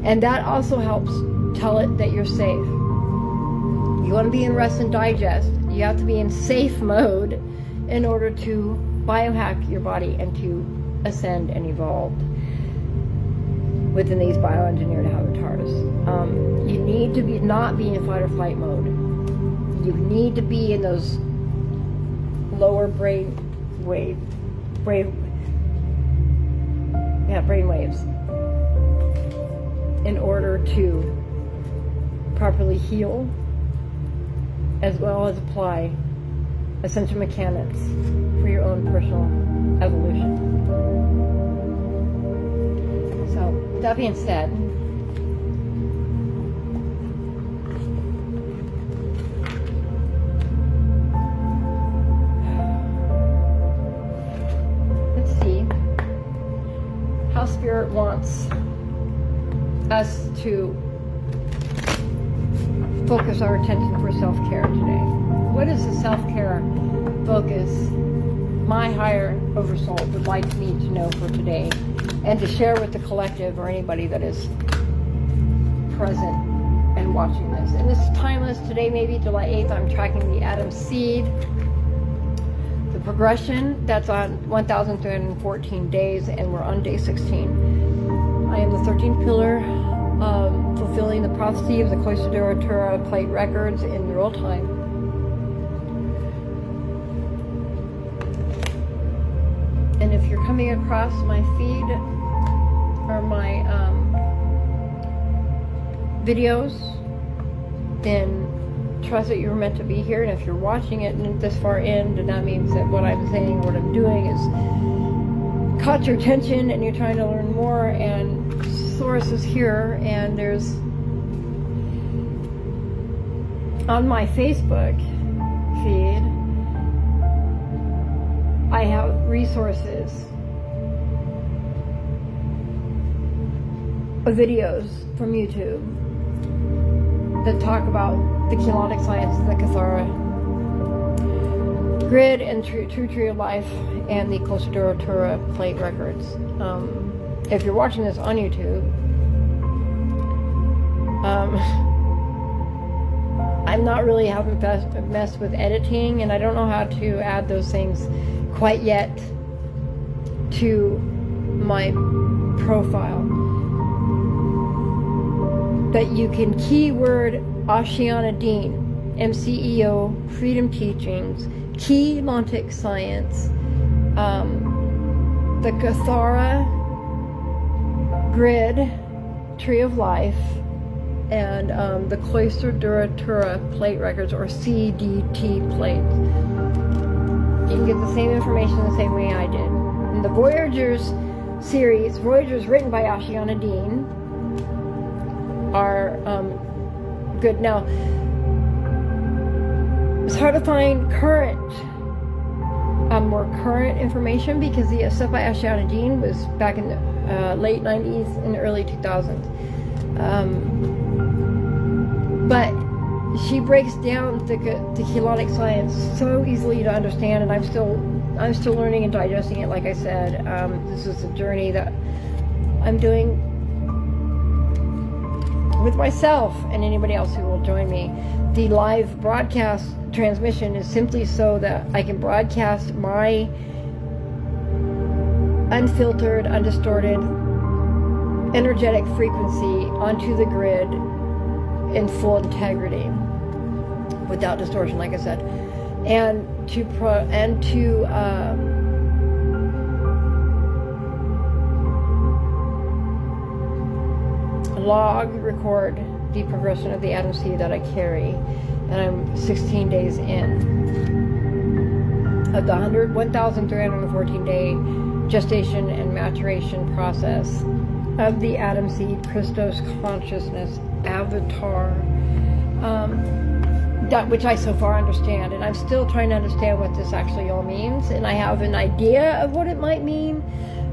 and that also helps tell it that you're safe. You want to be in rest and digest. You have to be in safe mode in order to biohack your body and to ascend and evolve within these bioengineered avatars. You need to not be in fight or flight mode. You need to be in those lower brain waves in order to properly heal, as well as apply essential mechanics for your own personal evolution. So, that being said, let's see how Spirit wants us to focus our attention for self-care today. What is the self-care focus my higher oversoul would like me to know for today, and to share with the collective or anybody that is present and watching this? And this is timeless. Today, maybe July 8th, I'm tracking the Atom Seed, the progression that's on 1,314 days, and we're on day 16. I am the 13th pillar, fulfilling the prophecy of the Cloister Duratura plate records in real time. And if you're coming across my feed or my videos, then trust that you were meant to be here. And if you're watching it this far in, then that means that what I'm saying, what I'm doing is caught your attention and you're trying to learn more, and Source is here, and there's on my Facebook feed, I have resources, videos from YouTube that talk about the Keylonic science, the Kathara grid and true tree of life, and the Closter Duratura plate records. If you're watching this on YouTube, I'm not really having messed with editing, and I don't know how to add those things quite yet to my profile. But you can keyword Ashiana Dean, MCEO, Freedom Teachings, Keylonic Science, the Kathara Grid, Tree of Life, and the Closter Duratura plate records, or CDT plates. You can get the same information the same way I did. In the Voyagers series, Voyagers written by Ashiana Dean, are good. Now, it's hard to find more current information, because the stuff by Ashiana Dean was back in the late 90s and early 2000s. But she breaks down the Keylonic science so easily to understand, and I'm still learning and digesting it. Like I said, this is a journey that I'm doing with myself and anybody else who will join me. The live broadcast transmission is simply so that I can broadcast my unfiltered, undistorted, energetic frequency onto the grid in full integrity, without distortion, like I said, and to log, record the progression of the atom seed that I carry, and I'm 16 days in of the 1,314 day gestation and maturation process of the atom seed Christos consciousness avatar, that which I so far understand, and I'm still trying to understand what this actually all means, and I have an idea of what it might mean.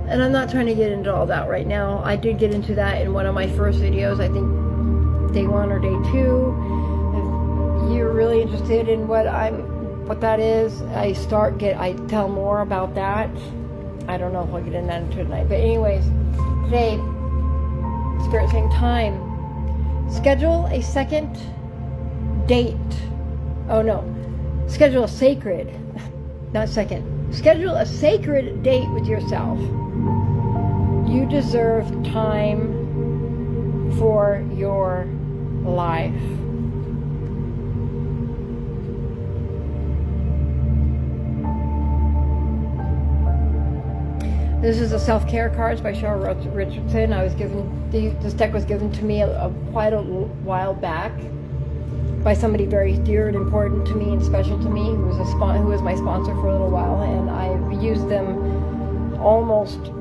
And I'm not trying to get into all that right now. I did get into that in one of my first videos, I think day 1 or day 2. If you're really interested in what that is, I tell more about that. I don't know if I'll get into that tonight. But anyways, today, Spirit saying time. Schedule a second date. Oh no. Schedule a sacred, not second. Schedule a sacred date with yourself. You deserve time for your life. This is the Self-Care Cards by Cheryl Richardson. This deck was given to me quite a while back by somebody very dear and important to me and special to me, who was my sponsor for a little while, and I've used them almost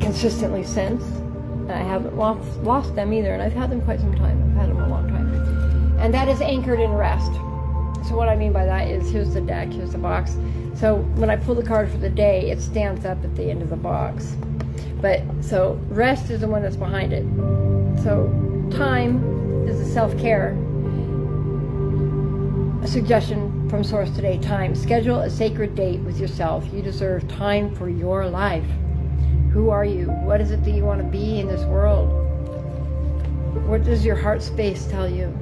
consistently since. And I haven't lost them either, and I've had them quite some time. I've had them a long time. And that is anchored in rest. So what I mean by that is, here's the deck, here's the box. So when I pull the card for the day, it stands up at the end of the box. So rest is the one that's behind it. So time is the self-care. A suggestion from Source today, time. Schedule a sacred date with yourself. You deserve time for your life. Who are you? What is it that you want to be in this world? What does your heart space tell you?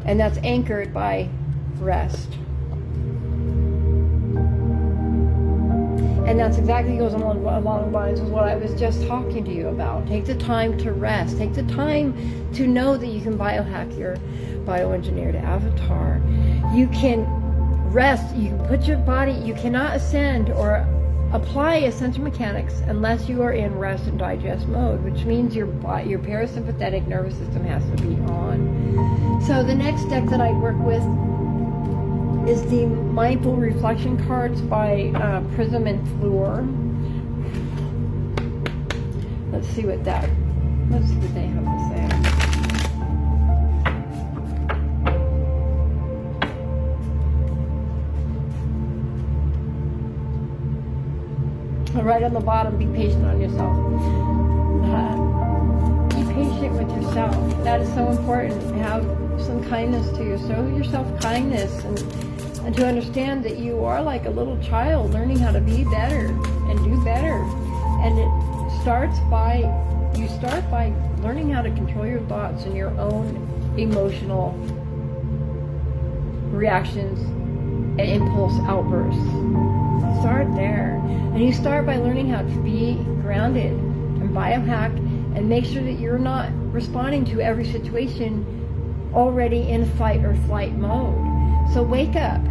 And that's anchored by rest. And that's exactly goes along the lines with what I was just talking to you about. Take the time to rest. Take the time to know that you can biohack your bioengineered avatar. You can rest. You can put your body, you cannot ascend or apply essential mechanics unless you are in rest and digest mode, which means your parasympathetic nervous system has to be on. So the next deck that I work with is the Mindful Reflection cards by Prism and Fluor. Let's see what they have to say. Right on the bottom, be patient on yourself. Be patient with yourself. That is so important. Have some kindness to yourself. Show yourself kindness and to understand that you are like a little child learning how to be better and do better. And it starts by, you start by learning how to control your thoughts and your own emotional reactions and impulse outbursts. Start there. And you start by learning how to be grounded and biohack and make sure that you're not responding to every situation already in fight or flight mode. So wake up,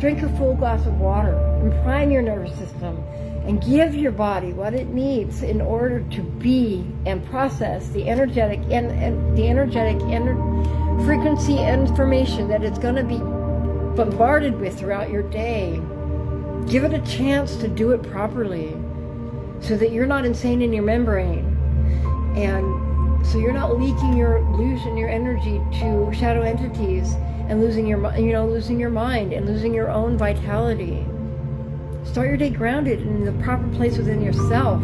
drink a full glass of water, and prime your nervous system, and give your body what it needs in order to be and process the energetic frequency information that it's going to be bombarded with throughout your day. Give it a chance to do it properly so that you're not insane in your membrane, and so you're not losing your energy to shadow entities and losing your mind and losing your own vitality. Start your day grounded in the proper place within yourself.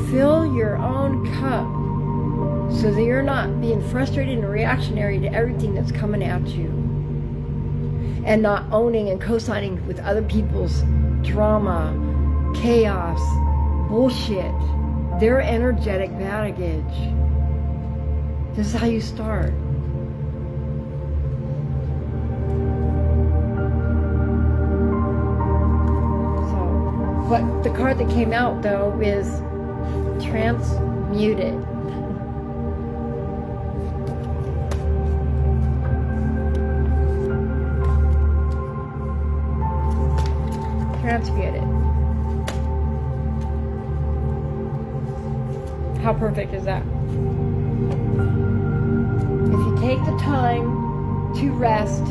Fill your own cup so that you're not being frustrated and reactionary to everything that's coming at you, and not owning and co-signing with other people's drama, chaos, bullshit, their energetic baggage. This is how you start. But the card that came out, though, is transmuted. Transmuted. How perfect is that? If you take the time to rest,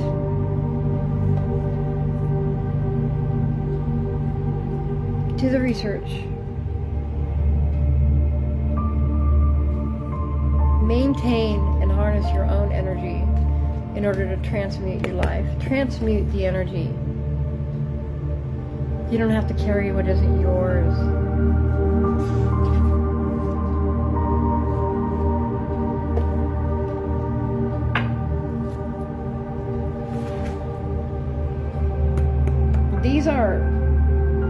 do the research, maintain and harness your own energy in order to transmute your life. Transmute the energy. You don't have to carry what isn't yours. These are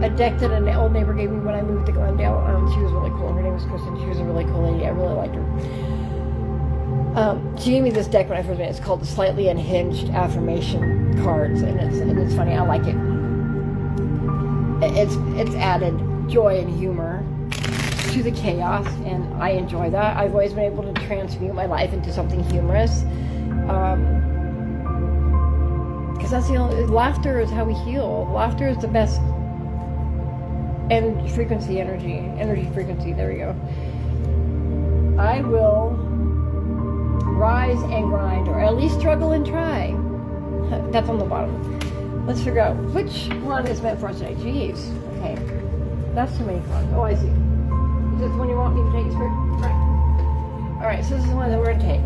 a deck that an old neighbor gave me when I moved to Glendale. She was really cool. Her name was Kristen. She was a really cool lady. I really liked her. She gave me this deck when I first met. It's called the Slightly Unhinged Affirmation Cards, and it's funny. I like it. It's added joy and humor to the chaos, and I enjoy that. I've always been able to transmute my life into something humorous. Because that's the only, laughter is how we heal. Laughter is the best energy frequency, there we go. I will rise and grind, or at least struggle and try. That's on the bottom. Let's figure out which one is meant for us today. Jeez. Okay. That's too many cards. Oh, I see. Is this the one you want me to take, Spirit? Right. Alright, so this is the one that we're going to take.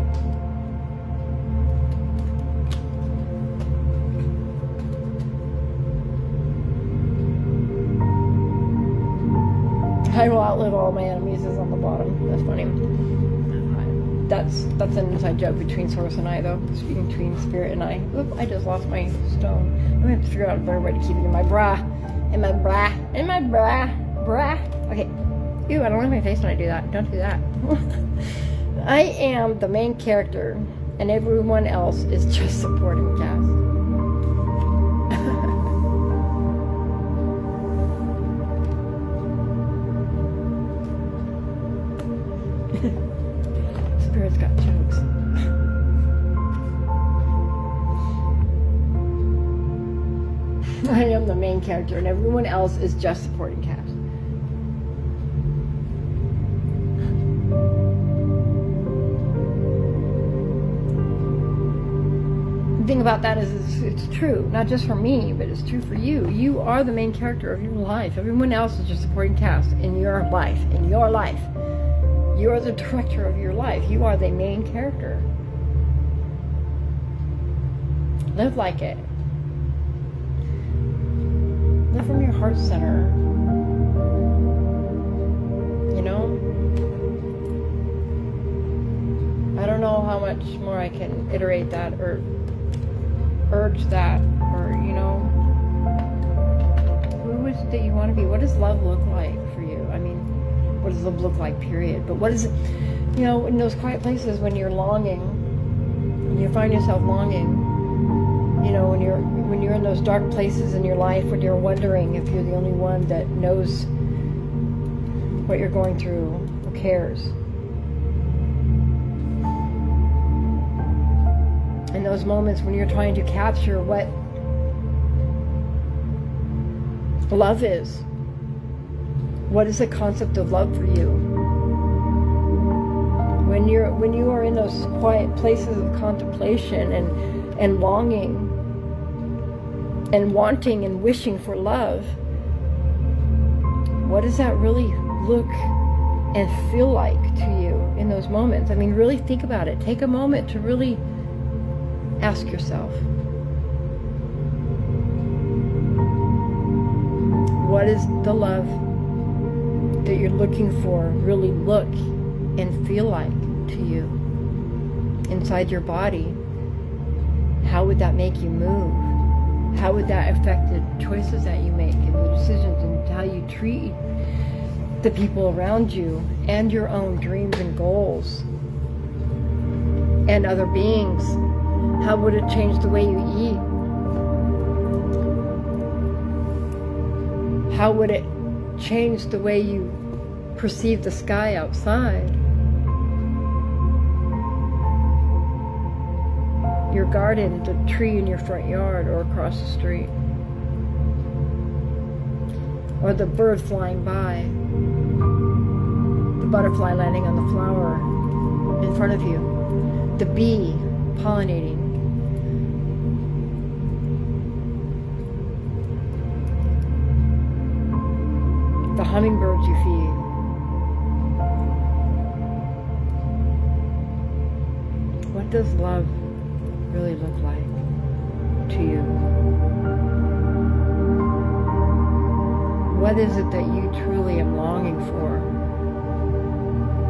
I will outlive all my enemies is on the bottom. That's funny. That's an inside joke between Source and I, though. Between Spirit and I. Oop, I just lost my stone. I'm going to have to figure out a better way to keep it in my bra. In my bra. Okay. Ew, I don't like my face when I do that. Don't do that. I am the main character, and everyone else is just supporting Cass. Spirit's got jokes. I am the main character, and everyone else is just supporting Cass. The thing about that is it's true, not just for me, but it's true for you. You are the main character of your life. Everyone else is just supporting Cass in your life. You are the director of your life. You are the main character. Live like it. Live from your heart center. how much more I can iterate that or urge that, or, you know, who is it that you want to be? What does love look like for you? I mean, what does love look like, period? But what is it, you know, in those quiet places when you're longing, when you find yourself longing, you know, when you're in those dark places in your life, when you're wondering if you're the only one that knows what you're going through, who cares? In those moments when you're trying to capture what love is, what is the concept of love for you? When you are in those quiet places of contemplation and longing and wanting and wishing for love, what does that really look and feel like to you in those moments? I mean, really think about it. Take a moment to really ask yourself, what is the love that you're looking for really look and feel like to you inside your body? How would that make you move? How would that affect the choices that you make and the decisions and how you treat the people around you and your own dreams and goals and other beings? How would it change the way you eat? How would it change the way you perceive the sky outside? Your garden, the tree in your front yard or across the street? Or the bird flying by? The butterfly landing on the flower in front of you? The bee pollinating? The hummingbirds you feed? What does love really look like to you? What is it that you truly are longing for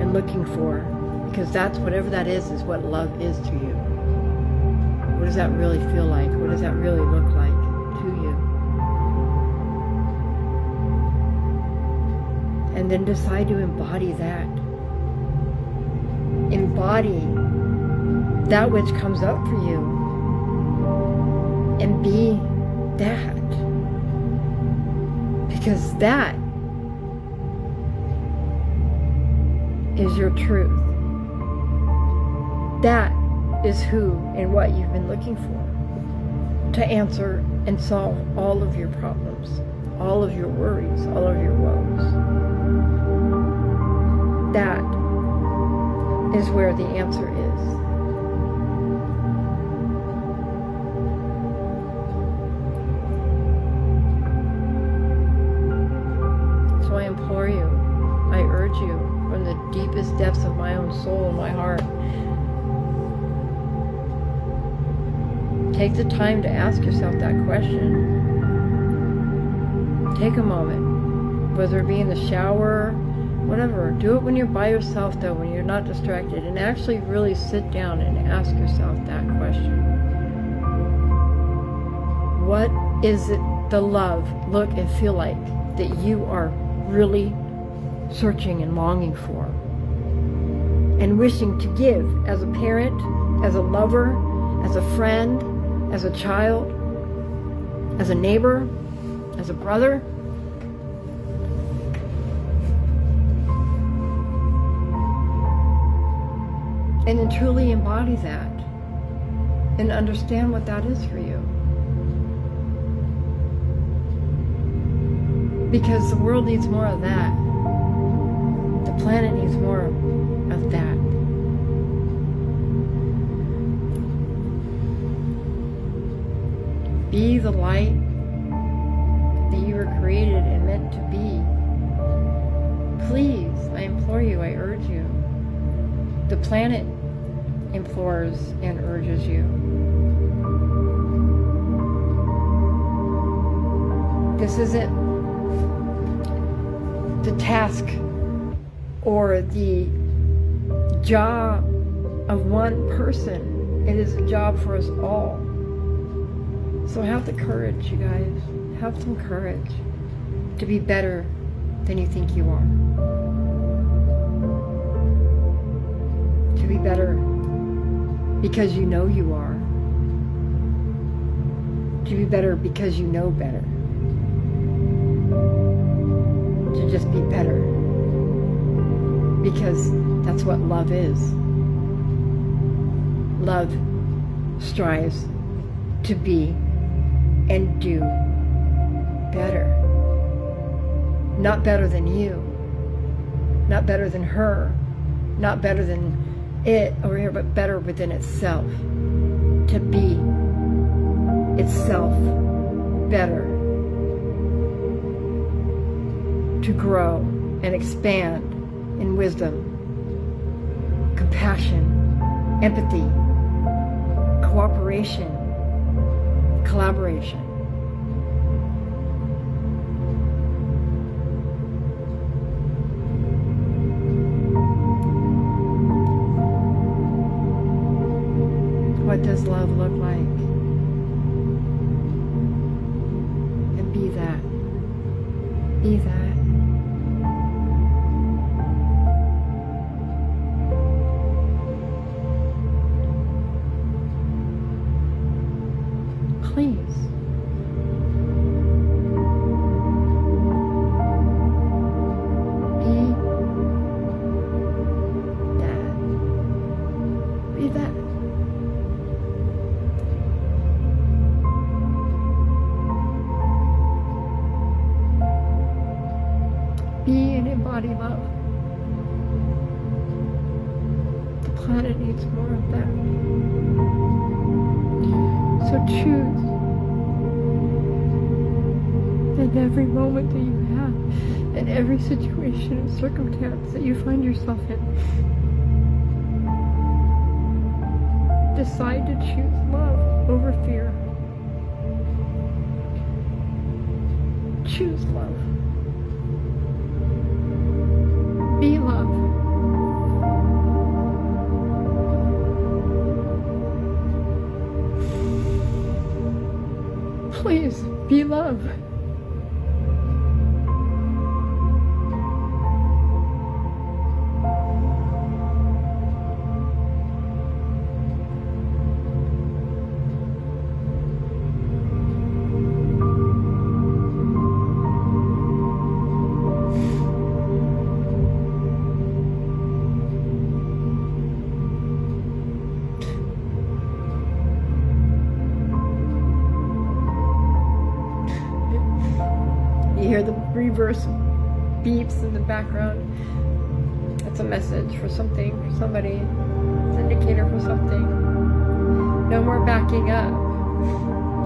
and looking for? Because that's, whatever that is what love is to you. What does that really feel like? What does that really look like to you? And then decide to embody that. Embody that which comes up for you. And be that. Because that is your truth. That is who and what you've been looking for to answer and solve all of your problems, all of your worries, all of your woes. That is where the answer is. So I implore you, I urge you from the deepest depths of my own soul and my heart, take the time to ask yourself that question. Take a moment, whether it be in the shower, whatever. Do it when you're by yourself, though, when you're not distracted, and actually really sit down and ask yourself that question. What is it, the love, look, and feel like that you are really searching and longing for and wishing to give as a parent, as a lover, as a friend, as a child, as a neighbor, as a brother? And then truly embody that and understand what that is for you. Because the world needs more of that. The planet needs more of that. Be the light that you were created and meant to be. Please, I implore you, I urge you. The planet implores and urges you. This isn't the task or the job of one person. It is a job for us all. So have the courage, you guys. Have some courage to be better than you think you are. To be better because you know you are. To be better because you know better. To just be better because that's what love is. Love strives to be and do better. Not better than you. Not better than her. Not better than it over here, but better within itself. To be itself better. To grow and expand in wisdom, compassion, empathy, cooperation, collaboration. What does love look like? And be that. Be that. Please. Be that. Be that. Be and embody love. The planet needs more of that. So choose in every moment that you have, in every situation and circumstance that you find yourself in. Decide to choose love over fear. Choose love. Be love. Please, be love. You hear the reverse beeps in the background. That's a message for something, for somebody. It's an indicator for something. No more backing up.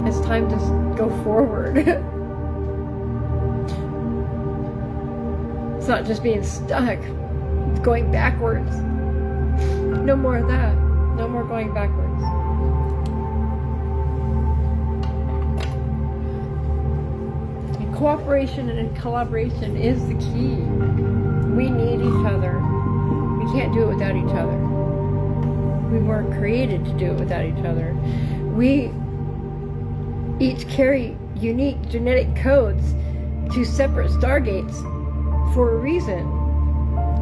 It's time to go forward. It's not just being stuck. It's going backwards. No more of that. No more going backwards. Cooperation and collaboration is the key. We need each other. We can't do it without each other. We weren't created to do it without each other. We each carry unique genetic codes to separate stargates for a reason.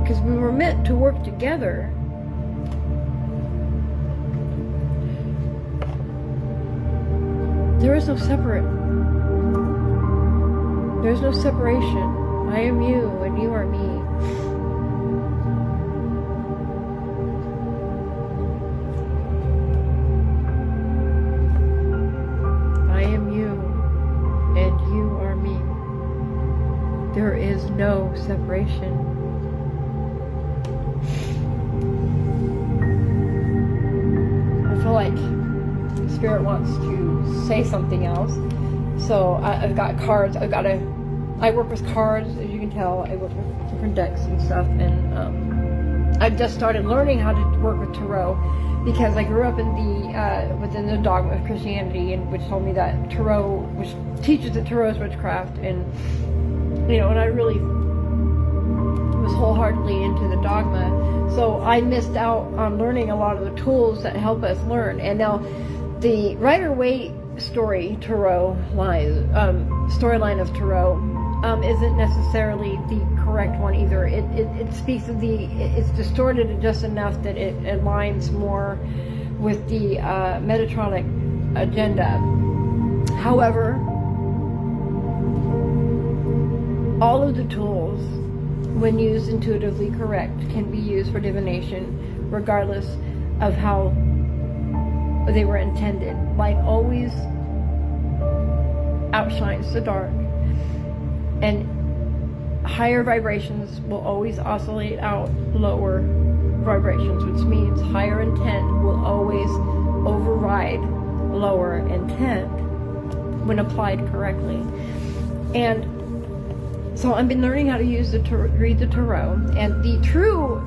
Because we were meant to work together. There is no separate. There's no separation. I am you and you are me. I am you and you are me. There is no separation. I feel like Spirit wants to say something else. So I've got cards. I work with cards, as you can tell. I work with different decks and stuff, and I've just started learning how to work with tarot because I grew up in the within the dogma of Christianity, and which told me that tarot, which teaches that tarot is witchcraft, and and I really was was wholeheartedly into the dogma. So I missed out on learning a lot of the tools that help us learn. And now the Rider-Waite storyline of Tarot isn't necessarily the correct one either. It speaks of it's distorted just enough that it aligns more with the Metatronic agenda. However, all of the tools, when used intuitively correct, can be used for divination, regardless of how they were intended. Light always outshines the dark, and higher vibrations will always oscillate out lower vibrations, which means higher intent will always override lower intent when applied correctly. And so I've been learning how to read the tarot, and the true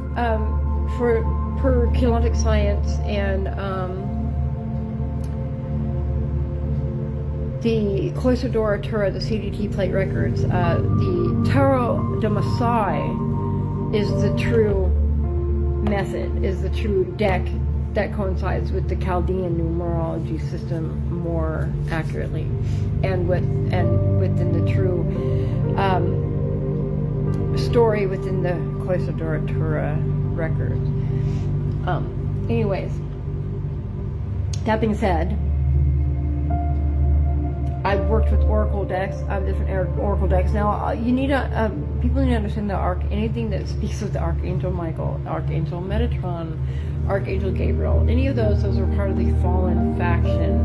per Keylontic Science and the Cloister d'Oratura, the CDT plate records, the Tarot de Marseille is the true method, is the true deck that coincides with the Chaldean numerology system more accurately, and within the true story within the Cloister d'Oratura records. Anyways, that being said, I've worked with oracle decks, different oracle decks. Now, you need people need to understand that anything that speaks of the Archangel Michael, Archangel Metatron, Archangel Gabriel, any of those are part of the fallen faction,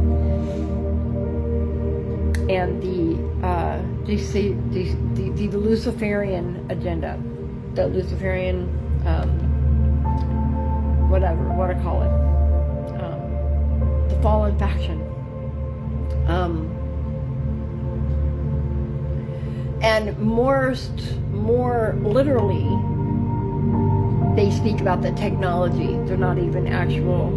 and the Luciferian agenda, the Luciferian, what I call it, the fallen faction. And more literally, they speak about the technology. They're not even actual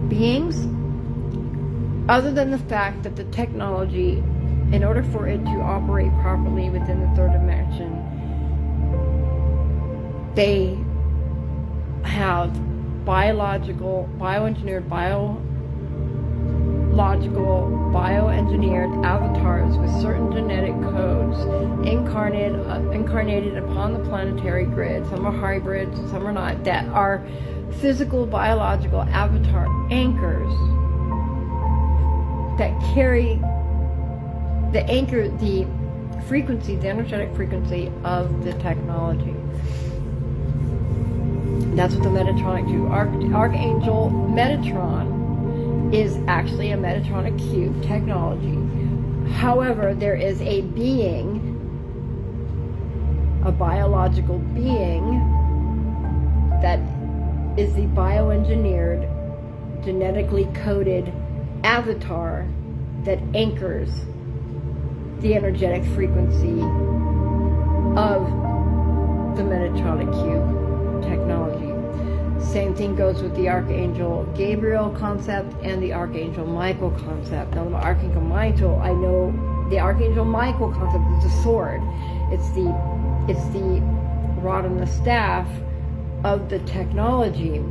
beings, other than the fact that the technology, in order for it to operate properly within the third dimension, they have bioengineered avatars with certain genetic codes incarnated upon the planetary grid. Some are hybrids, some are not, that are physical biological avatar anchors that carry the frequency, the energetic frequency of the technology. That's what the Metatronic do. Archangel Metatron is actually a Metatronic cube technology. However, there is a being, a biological being, that is the bioengineered, genetically coded avatar that anchors the energetic frequency of the Metatronic cube technology. Same thing goes with the Archangel Gabriel concept and the Archangel Michael concept. Now, the Archangel Michael, I know the Archangel Michael concept is the sword. It's the rod and the staff of the technology.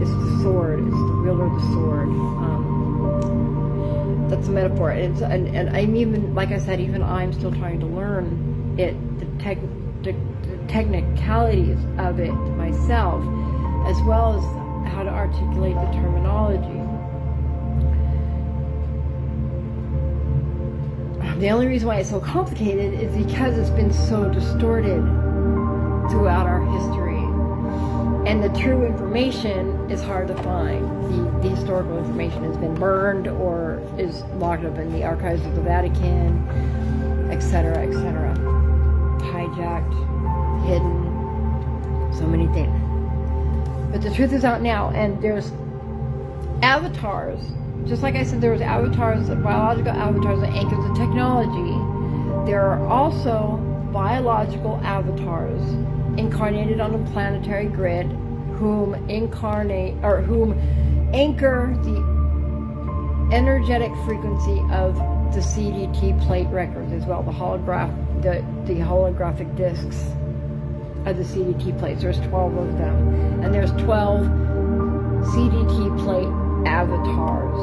It's the sword. It's the wielder of the sword. That's a metaphor. And I'm even, like I said, even I'm still trying to learn it. The technicalities of it myself, as well as how to articulate the terminology. The only reason why it's so complicated is because it's been so distorted throughout our history, and the true information is hard to find. The historical information has been burned or is locked up in the archives of the Vatican, etc., etc., hijacked, hidden, so many things. But the truth is out now, and there's avatars. Just like I said, there was avatars, biological avatars that anchor the technology. There are also biological avatars incarnated on the planetary grid, whom anchor energetic frequency of the CDT plate records as well, the holographic discs of the CDT plates. There's 12 of them, and there's 12 CDT plate avatars,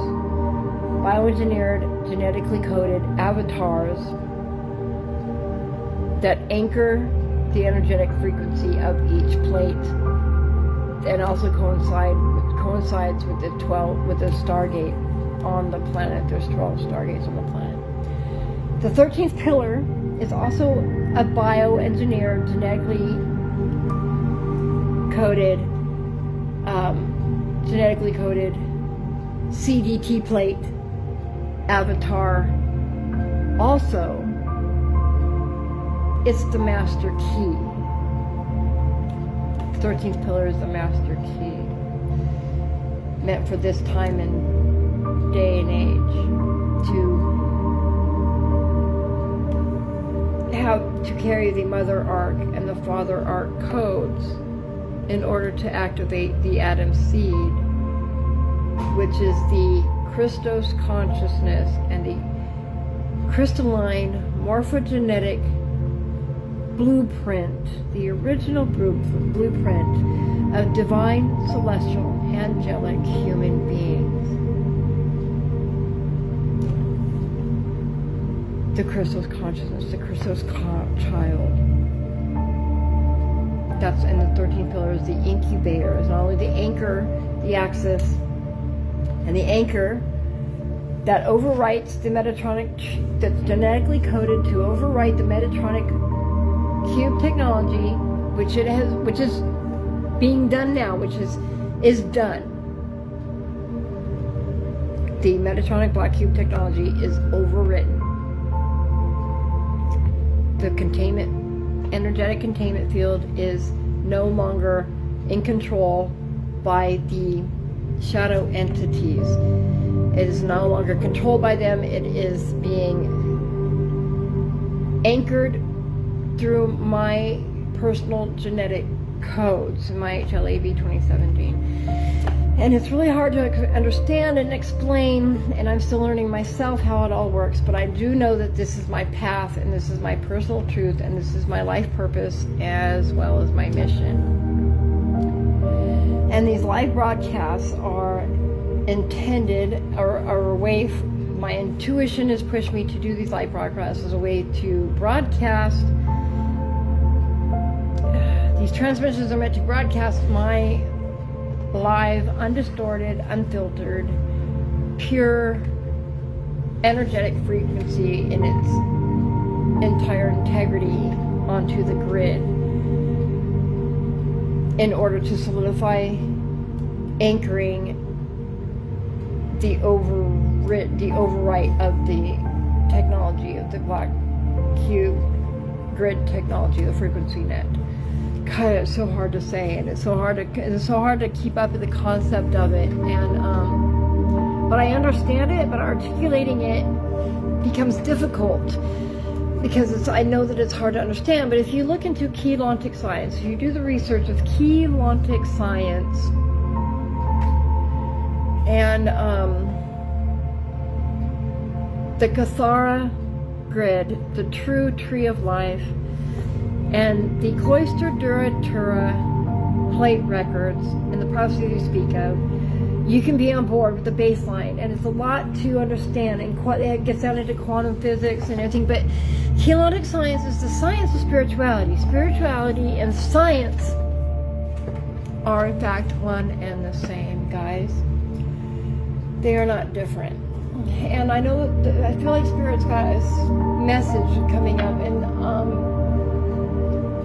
bioengineered, genetically coded avatars that anchor the energetic frequency of each plate, and also coincides with the Stargate on the planet. There's 12 Stargates on the planet. The 13th pillar is also a bioengineered, genetically coded CDT plate avatar. Also, it's the master key. 13th pillar is the master key, meant for this time and day and age, to carry the mother arc and the father arc codes in order to activate the Adam seed, which is the Christos consciousness and the crystalline morphogenetic blueprint, the original blueprint of divine, celestial, angelic human beings. The Christos consciousness, the Christos child. That's in the 13th pillar is the incubator. It's not only the anchor, the axis, and the anchor that overwrites the Metatronic, that's genetically coded to overwrite the Metatronic cube technology, which is being done now, which is done. The Metatronic black cube technology is overwritten. The energetic containment field is no longer in control by the shadow entities. It is no longer controlled by them. It is being anchored through my personal genetic codes, my HLAB 2017. And it's really hard to understand and explain, and I'm still learning myself how it all works, but I do know that this is my path, and this is my personal truth, and this is my life purpose, as well as my mission. And these live broadcasts are intended, or a way, my intuition has pushed me to do these live broadcasts as a way to broadcast. These transmissions are meant to broadcast my live, undistorted, unfiltered, pure, energetic frequency in its entire integrity onto the grid in order to solidify anchoring the overwrite of the technology of the black cube grid technology, the frequency net. God, it's so hard to say, and it's so hard to keep up with the concept of it. And but I understand it, but articulating it becomes difficult because I know that it's hard to understand. But if you look into Keylontic science, if you do the research of Keylontic science and the Cathara grid, the true tree of life, and the Cloister Duratura plate records and the prophecy you speak of, you can be on board with the baseline. And it's a lot to understand, and it gets down into quantum physics and everything. But Keylontic science is the science of spirituality. Spirituality and science are in fact one and the same, guys. They are not different. And I know that I feel like Spirit's got a message coming up, and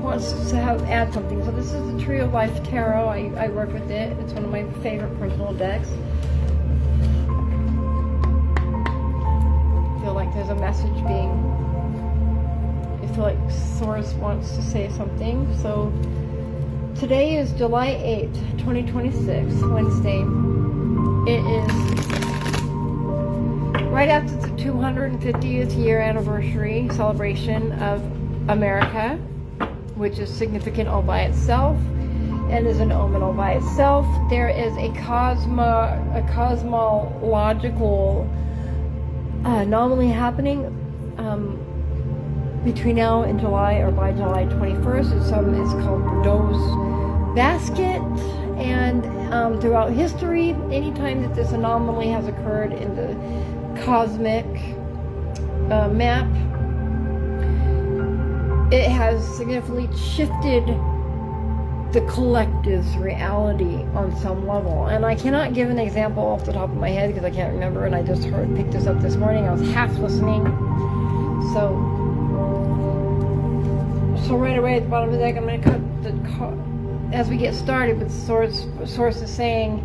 wants to add something. So this is the Tree of Life Tarot. I work with it. It's one of my favorite personal decks. I feel like there's a message I feel like Source wants to say something. So today is July 8th, 2026, Wednesday. It is right after the 250th year anniversary celebration of America, which is significant all by itself. and is an omen by itself. There is a cosmological anomaly happening between now and July, or by July 21st. It's called Bordeaux's basket. And throughout history, anytime that this anomaly has occurred in the cosmic map, it has significantly shifted the collective's reality on some level. And I cannot give an example off the top of my head because I can't remember, and I just picked this up this morning. I was half listening. So right away at the bottom of the deck, I'm going to cut the as we get started with source is saying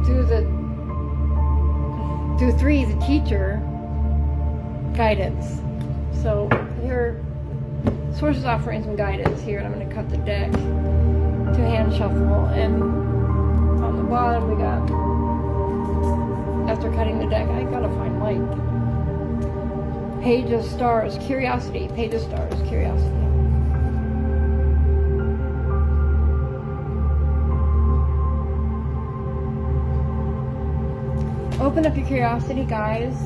through 3, the teacher guidance. So here, source is offering some guidance here, and I'm going to cut the deck to hand shuffle. And on the bottom we got, after cutting the deck, I gotta find light. Page of Stars, Curiosity. Page of Stars, Curiosity. Open up your curiosity, guys,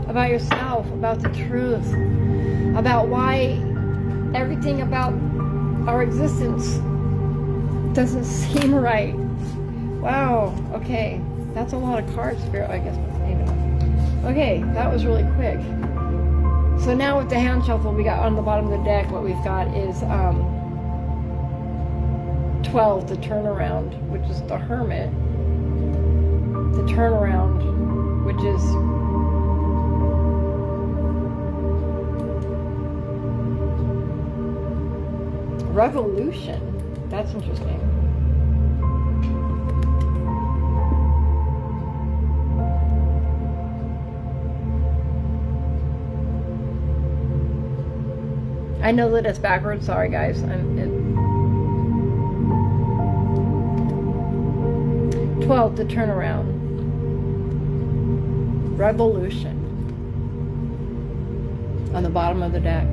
about yourself, about the truth, about why everything about our existence doesn't seem right. Wow, okay, that's a lot of cards, Spirit, I guess. Okay, that was really quick. So now with the hand shuffle, we got on the bottom of the deck, what we've got is 12, the turnaround, which is the Hermit. The turnaround, which is revolution. That's interesting. I know that it's backwards. Sorry, guys. 12, the turnaround. Revolution. On the bottom of the deck.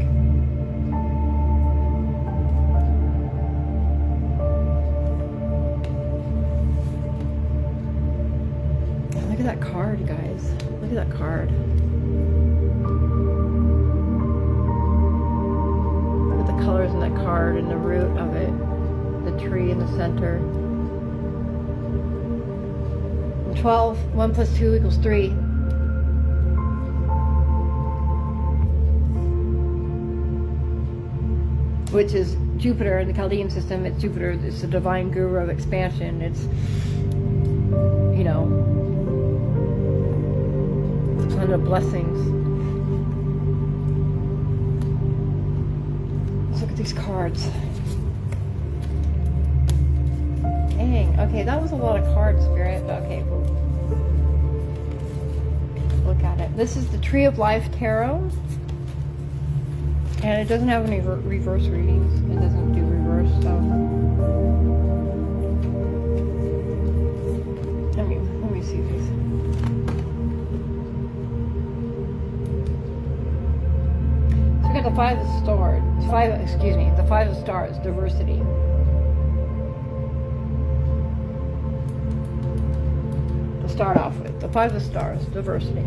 Look at that card, guys. Look at that card. Look at the colors in that card and the root of it. The tree in the center. 12, 1 plus 2 equals 3. Which is Jupiter in the Chaldean system. It's Jupiter. It's the divine guru of expansion. It's, you know, the planet of blessings. Let's look at these cards. Dang. Okay, that was a lot of cards, Spirit. Okay, we'll look at it. This is the Tree of Life Tarot. And it doesn't have any reverse readings. It doesn't do reverse, so. Let me see these. So we got the Five of Stars. The Five of Stars, diversity. To start off with, the Five of Stars, diversity.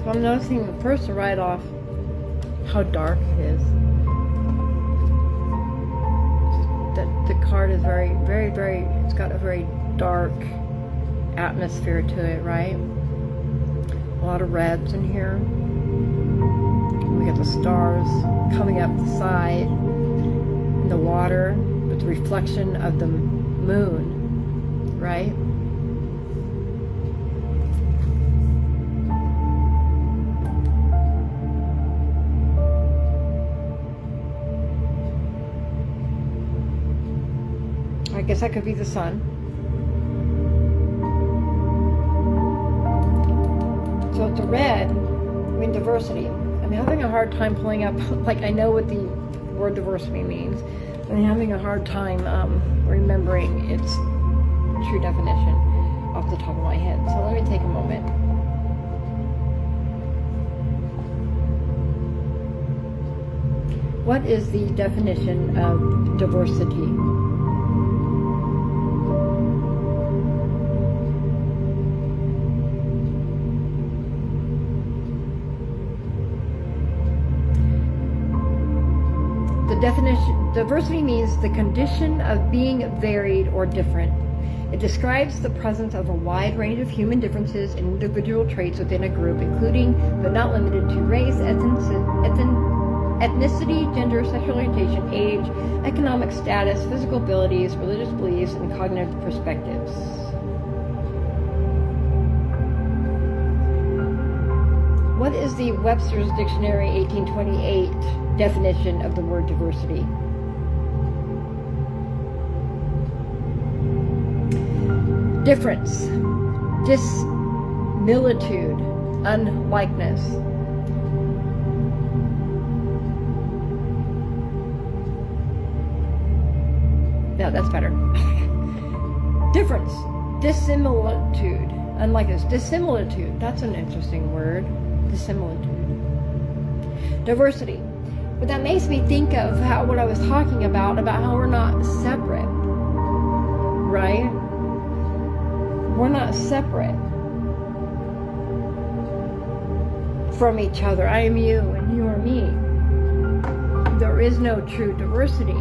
I'm noticing first to write off how dark it is. That the card is very, very, very, it's got a very dark atmosphere to it, right? A lot of reds in here. We got the stars coming up the side, and the water with the reflection of the moon, right? guess that could be the sun. So it's a red in diversity. I'm having a hard time pulling up, like I know what the word diversity means, but I'm having a hard time remembering its true definition off the top of my head. So let me take a moment. What is the definition of diversity? Definition: diversity means the condition of being varied or different. It describes the presence of a wide range of human differences and individual traits within a group, including but not limited to race, ethnicity, gender, sexual orientation, age, economic status, physical abilities, religious beliefs, and cognitive perspectives. What is the Webster's Dictionary 1828 definition of the word diversity? Difference, dissimilitude, unlikeness. No, that's better. Difference, dissimilitude, unlikeness. Dissimilitude, that's an interesting word. Dissimilitude. Diversity. But that makes me think of what I was talking about how we're not separate. Right? We're not separate from each other. I am you and you are me. There is no true diversity.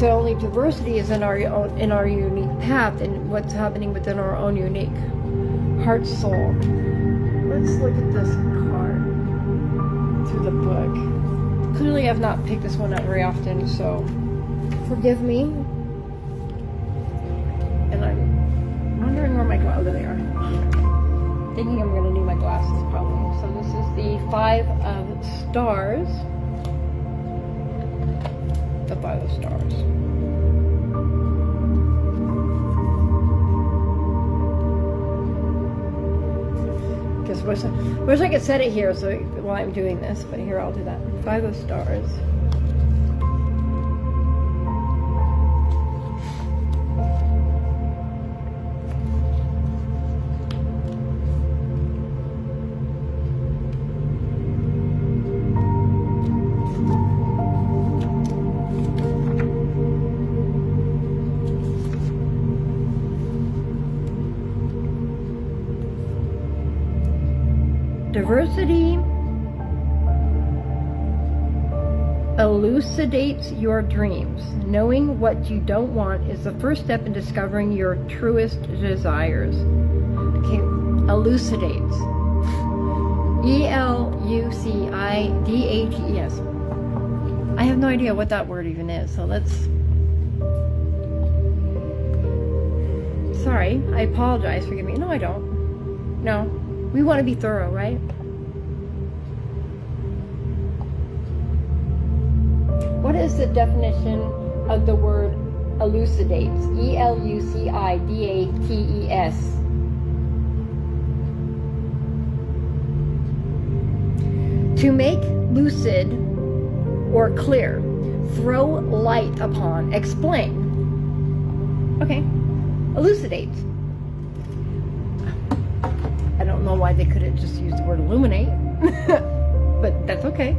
The only diversity is in our unique path and what's happening within our own unique heart soul. Let's look at this card through the book. Clearly I've not picked this one up very often, so forgive me. And I'm wondering where my glasses, oh, there they are. Thinking I'm going to need my glasses probably. So this is the 5 of Stars. The 5 of Stars. Wish I could set it here so while I'm doing this, but here I'll do that. 5 of Stars. Diversity elucidates your dreams. Knowing what you don't want is the first step in discovering your truest desires. Okay, elucidates. E-L-U-C-I-D-A-T-E-S. I have no idea what that word even is, so let's... Sorry, I apologize, forgive me. No, I don't. No. We want to be thorough, right? What is the definition of the word elucidates? E-L-U-C-I-D-A-T-E-S. To make lucid or clear, throw light upon, explain. Okay, elucidates. I don't know why they couldn't just use the word illuminate, but that's okay.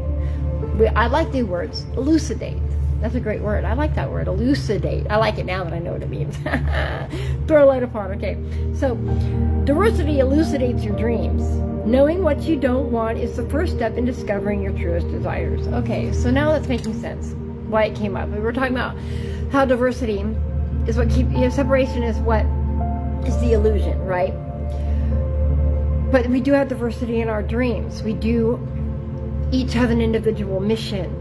I like new words. Elucidate. That's a great word. I like that word. Elucidate. I like it now that I know what it means. Throw light upon. Okay. So, diversity elucidates your dreams. Knowing what you don't want is the first step in discovering your truest desires. Okay. So now that's making sense. Why it came up. We were talking about how diversity is what separation is what is the illusion, right? But we do have diversity in our dreams. We do each have an individual mission.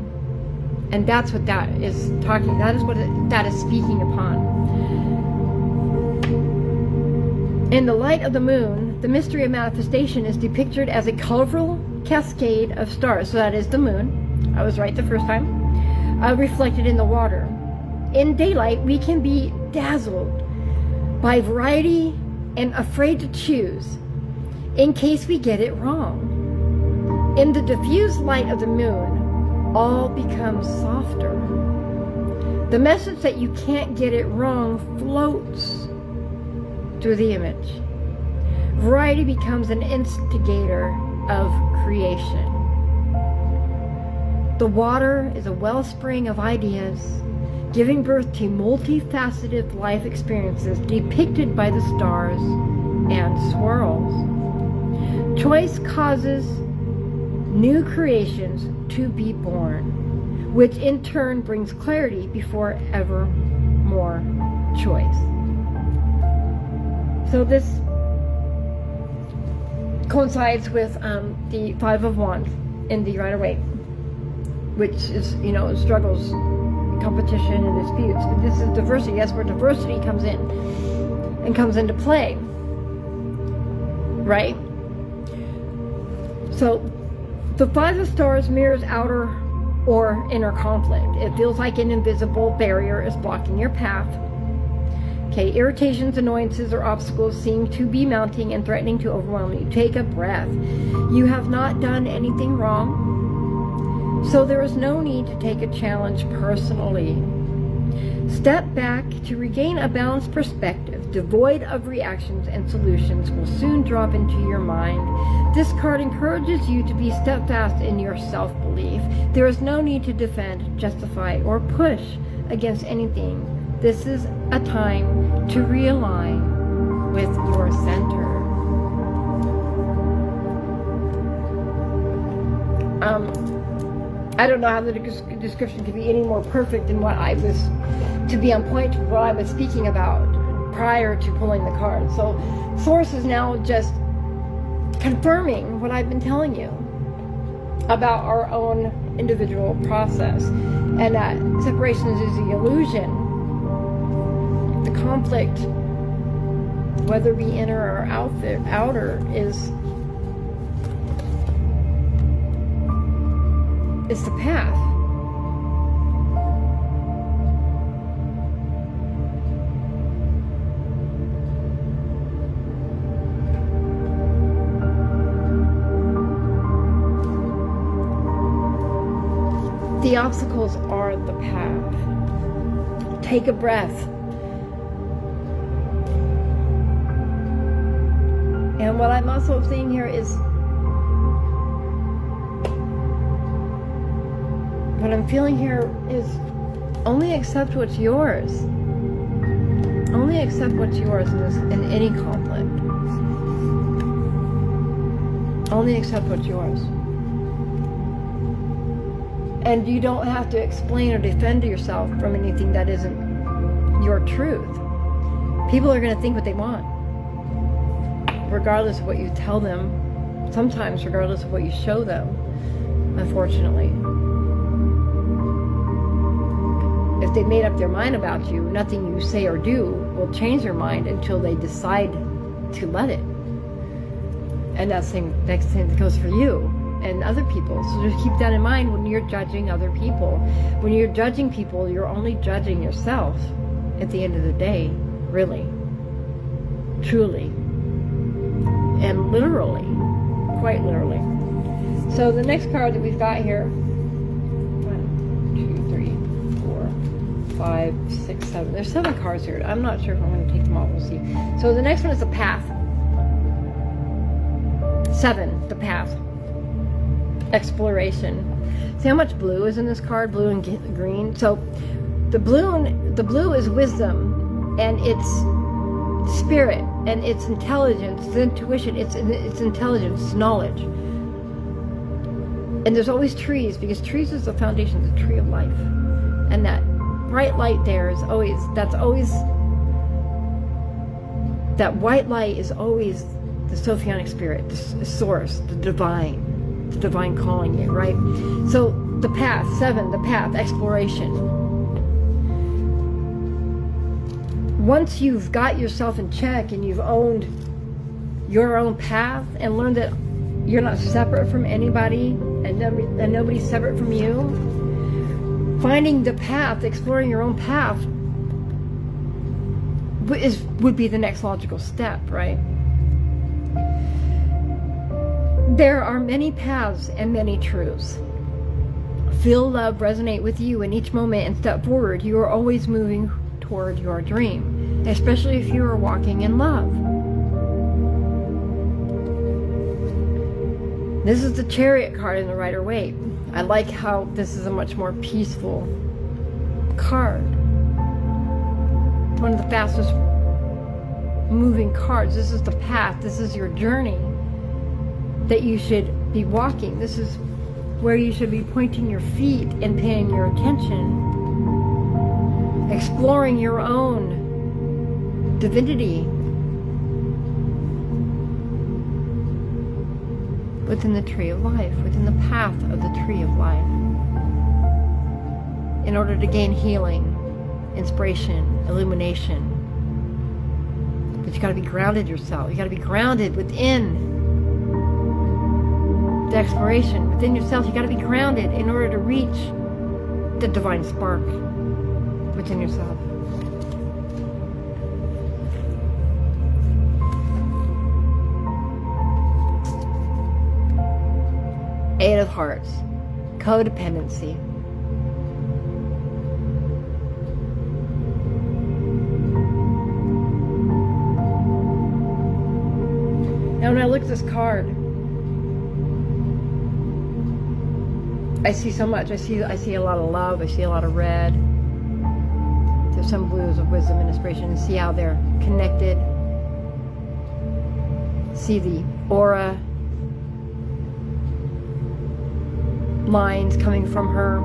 And that's what that is talking, that is what that is speaking upon. In the light of the moon, the mystery of manifestation is depicted as a colorful cascade of stars. So that is the moon. I was right the first time. Reflected in the water. in daylight, we can be dazzled by variety and afraid to choose in case we get it wrong. In the diffused light of the moon, all becomes softer. The message that you can't get it wrong floats through the image. Variety becomes an instigator of creation. The water is a wellspring of ideas, giving birth to multifaceted life experiences depicted by the stars and swirls. Choice causes new creations to be born, which in turn brings clarity before ever more choice. So this coincides with the Five of Wands in the Rider-Waite, which is, struggles, competition, and disputes. But this is diversity. That's where diversity comes in and comes into play, right? So the Five of Stars mirrors outer or inner conflict. It feels like an invisible barrier is blocking your path. Okay, irritations, annoyances, or obstacles seem to be mounting and threatening to overwhelm you. Take a breath. You have not done anything wrong, so there is no need to take a challenge personally. Step back to regain a balanced perspective, devoid of reactions, and solutions will soon drop into your mind. This card encourages you to be steadfast in your self-belief. There is no need to defend, justify, or push against anything. This is a time to realign with your center. I don't know how the description could be any more perfect than what I was, to be on point with what I was speaking about prior to pulling the card. So Source is now just confirming what I've been telling you about our own individual process, and that separation is the illusion. The conflict, whether it be inner or outer, is the path. The obstacles are the path. Take a breath. And what I'm also seeing here is, what I'm feeling here is, only accept what's yours. Only accept what's yours in any conflict. Only accept what's yours. And you don't have to explain or defend yourself from anything that isn't your truth. People are going to think what they want, regardless of what you tell them, sometimes regardless of what you show them, unfortunately. If they made up their mind about you, nothing you say or do will change their mind until they decide to let it. And that's the next thing that goes for you and other people. So just keep that in mind when you're judging other people. When you're judging people, you're only judging yourself at the end of the day, really, truly, and literally, quite literally. So the next card that we've got here, 1, 2, 3, 4, 5, 6, 7. There's 7 cards here. I'm not sure if I'm going to take them all. We'll see. So the next one is the path. 7, the path. Exploration. See how much blue is in this card? Blue and green. So the blue is wisdom, and it's spirit, and it's intelligence, it's intuition, it's intelligence, it's knowledge. And there's always trees, because trees is the foundation, the tree of life. And that bright light there is always, that white light is always the Sophionic spirit, the source, the divine calling you, right? So the path, 7, the path, exploration. Once you've got yourself in check and you've owned your own path and learned that you're not separate from anybody and nobody's separate from you, finding the path, exploring your own path would be the next logical step, right? There are many paths and many truths. Feel love resonate with you in each moment and step forward. You are always moving toward your dream, especially if you are walking in love. This is the Chariot card in the Rider-Waite. I like how this is a much more peaceful card. One of the fastest moving cards. This is the path. This is your journey that you should be walking. This is where you should be pointing your feet and paying your attention. Exploring your own divinity within the tree of life, within the path of the tree of life, in order to gain healing, inspiration, illumination. But you got to be grounded yourself. You got to be grounded within the exploration, within yourself. You got to be grounded in order to reach the divine spark within yourself. Eight of Hearts, codependency. Now when I look at this card, I see so much. I see a lot of love. I see a lot of red. There's some blues of wisdom and inspiration. And see how they're connected. See the aura lines coming from her.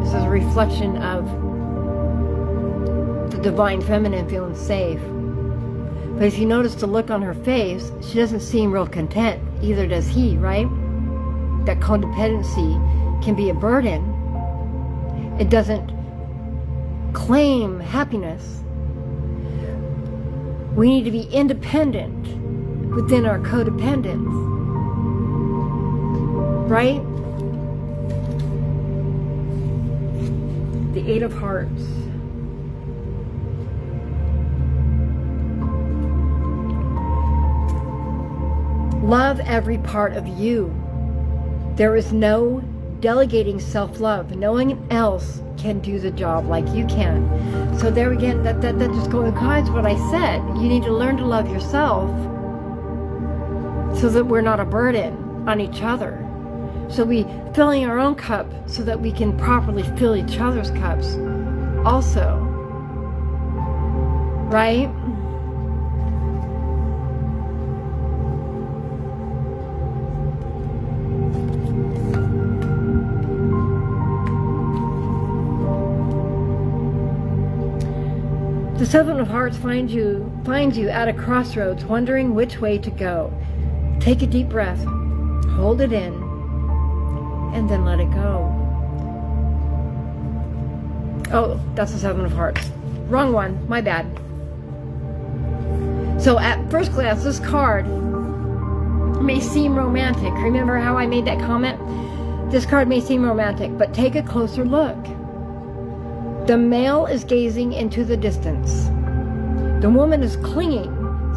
This is a reflection of the divine feminine feeling safe. But if you notice the look on her face, she doesn't seem real content. Either does he, right? That codependency can be a burden. It doesn't claim happiness. We need to be independent within our codependence. Right? The Eight of Hearts. Love every part of you. There is no delegating self-love. No one else can do the job like you can. So there again, that just coincides what I said. You need to learn to love yourself so that we're not a burden on each other. So we filling our own cup so that we can properly fill each other's cups also. Right? The Seven of Hearts finds you at a crossroads, wondering which way to go. Take a deep breath, hold it in, and then let it go. Oh, that's the Seven of Hearts. Wrong one, my bad. So at first glance, this card may seem romantic. Remember how I made that comment? This card may seem romantic, but take a closer look. The male is gazing into the distance. The woman is clinging,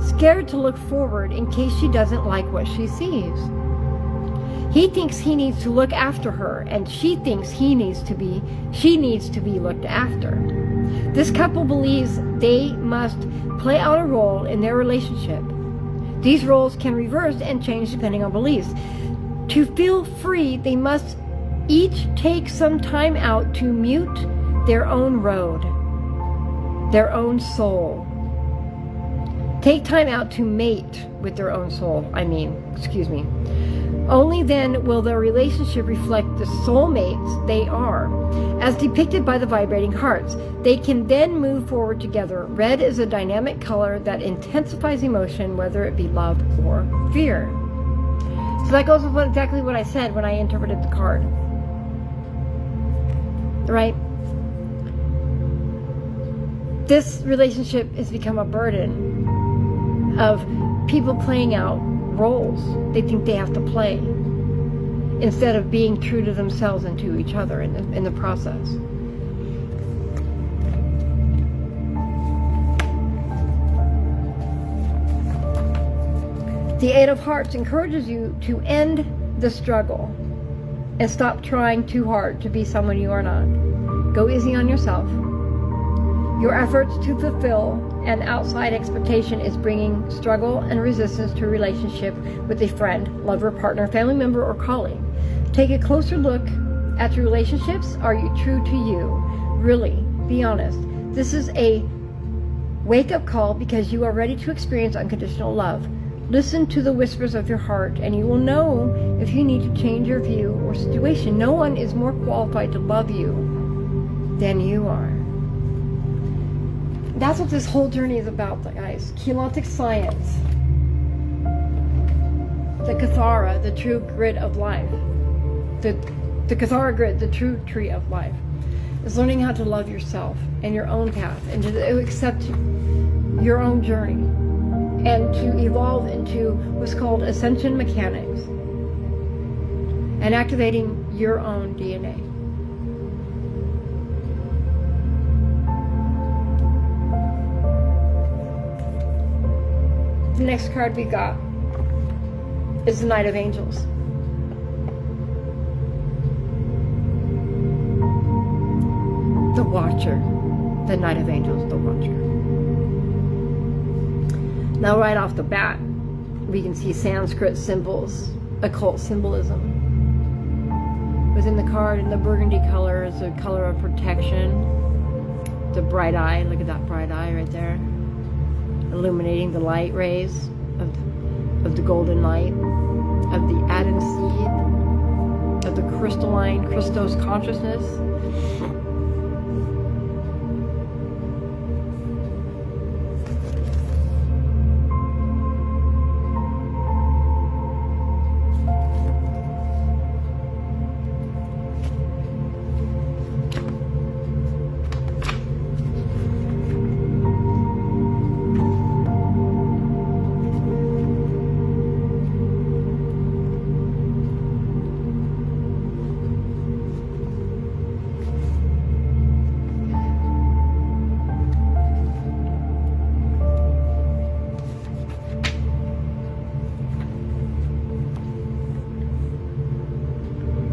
scared to look forward in case she doesn't like what she sees. He thinks he needs to look after her, and she thinks she needs to be looked after. This couple believes they must play out a role in their relationship. These roles can reverse and change depending on beliefs. To feel free, they must each take some time out to mute their own road, their own soul. Take time out to mate with their own soul, excuse me. Only then will their relationship reflect the soulmates they are, as depicted by the vibrating hearts. They can then move forward together. Red is a dynamic color that intensifies emotion, whether it be love or fear. So that goes with exactly what I said when I interpreted the card. Right? This relationship has become a burden of people playing out roles they think they have to play. instead of being true to themselves and to each other in the process. The Eight of Hearts encourages you to end the struggle and stop trying too hard to be someone you are not. Go easy on yourself. Your efforts to fulfill an outside expectation is bringing struggle and resistance to a relationship with a friend, lover, partner, family member, or colleague. Take a closer look at your relationships. Are you true to you? Really, be honest. This is a wake-up call because you are ready to experience unconditional love. Listen to the whispers of your heart, and you will know if you need to change your view or situation. No one is more qualified to love you than you are. That's what this whole journey is about, guys. Keylontic science. The Kathara, the true grid of life. The Kathara grid, the true tree of life, is learning how to love yourself and your own path, and to accept your own journey, and to evolve into what's called ascension mechanics, and activating your own DNA. The next card we got is the Knight of Angels. The Watcher. The Knight of Angels, the Watcher. Now right off the bat, we can see Sanskrit symbols, occult symbolism. Within the card, in the burgundy color, is a color of protection. The bright eye, look at that bright eye right there. Illuminating the light rays of the golden light, of the Adam seed, of the crystalline Christos consciousness.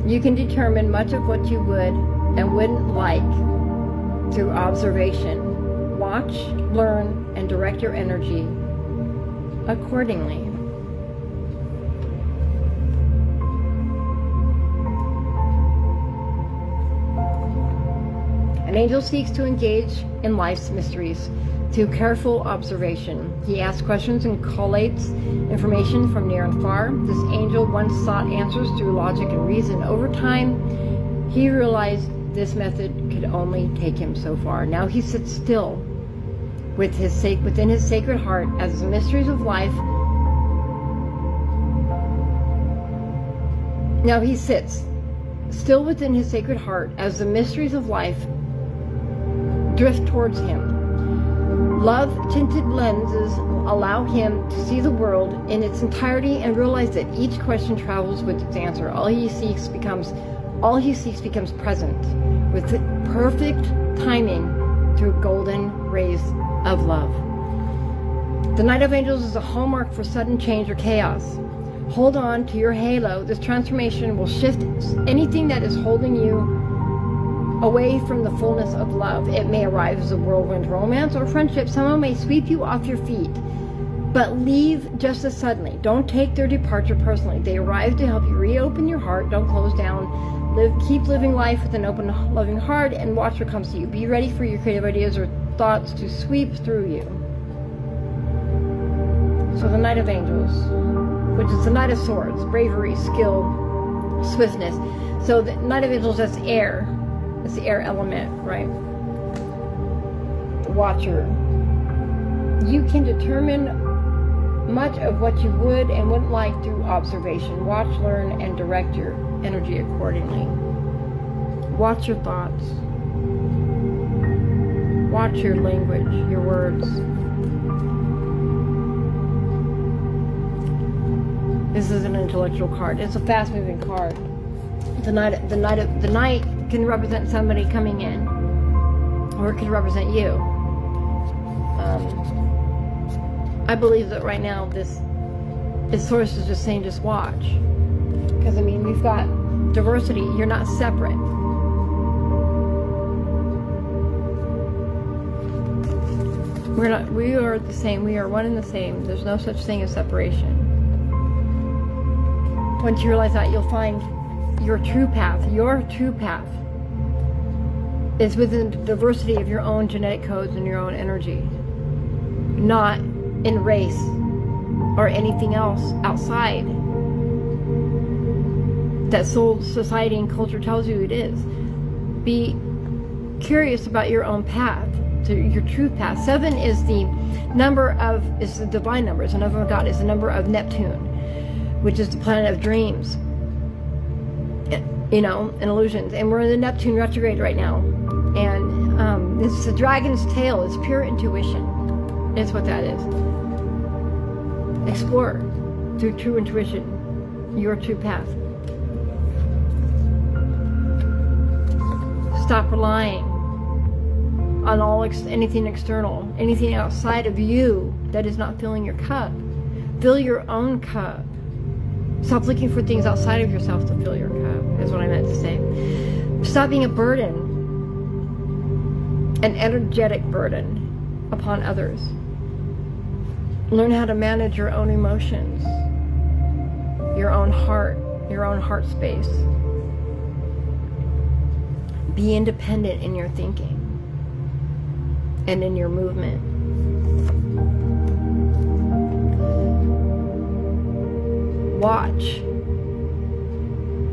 You can determine much of what you would and wouldn't like through observation. Watch, learn, and direct your energy accordingly. An angel seeks to engage in life's mysteries through careful observation. He asks questions and collates information from near and far. This angel once sought answers through logic and reason. Over time, he realized this method could only take him so far. Now he sits still within his sacred heart as the mysteries of life. Now he sits still within his sacred heart as the mysteries of life drift towards him. Love-tinted lenses allow him to see the world in its entirety and realize that each question travels with its answer. All he seeks becomes present with perfect timing through golden rays of love. The Knight of Angels is a hallmark for sudden change or chaos. Hold on to your halo. This transformation will shift anything that is holding you away from the fullness of love. It may arrive as a whirlwind romance or friendship. Someone may sweep you off your feet, but leave just as suddenly. Don't take their departure personally. They arrive to help you reopen your heart. Don't close down. Keep living life with an open, loving heart, and watch what comes to you. Be ready for your creative ideas or thoughts to sweep through you. So the Knight of Angels, which is the Knight of Swords, bravery, skill, swiftness. So the Knight of Angels, that's air. It's the air element, right? The Watcher. You can determine much of what you would and wouldn't like through observation. Watch, learn, and direct your energy accordingly. Watch your thoughts. Watch your language, your words. This is an intellectual card. It's a fast-moving card. The night can represent somebody coming in, or it could represent you. I believe that right now this source is just saying, just watch, because I mean, we've got diversity. You're not separate. We're not. We are the same. We are one and the same. There's no such thing as separation. Once you realize that, you'll find your true path. Your true path is within the diversity of your own genetic codes and your own energy, not in race or anything else outside that soul, society, and culture tells you it is. Be curious about your own path, to your true path. 7 is the divine number. It's the number of God. It's the number of Neptune, which is the planet of dreams, and illusions. And we're in the Neptune retrograde right now. And it's the dragon's tail. It's pure intuition. It's what that is. Explore through true intuition your true path. Stop relying on anything external, anything outside of you that is not filling your cup. Fill your own cup. Stop looking for things outside of yourself to fill your cup, is what I meant to say. Stop being a burden, an energetic burden upon others. Learn how to manage your own emotions, your own heart space. Be independent in your thinking and in your movement. Watch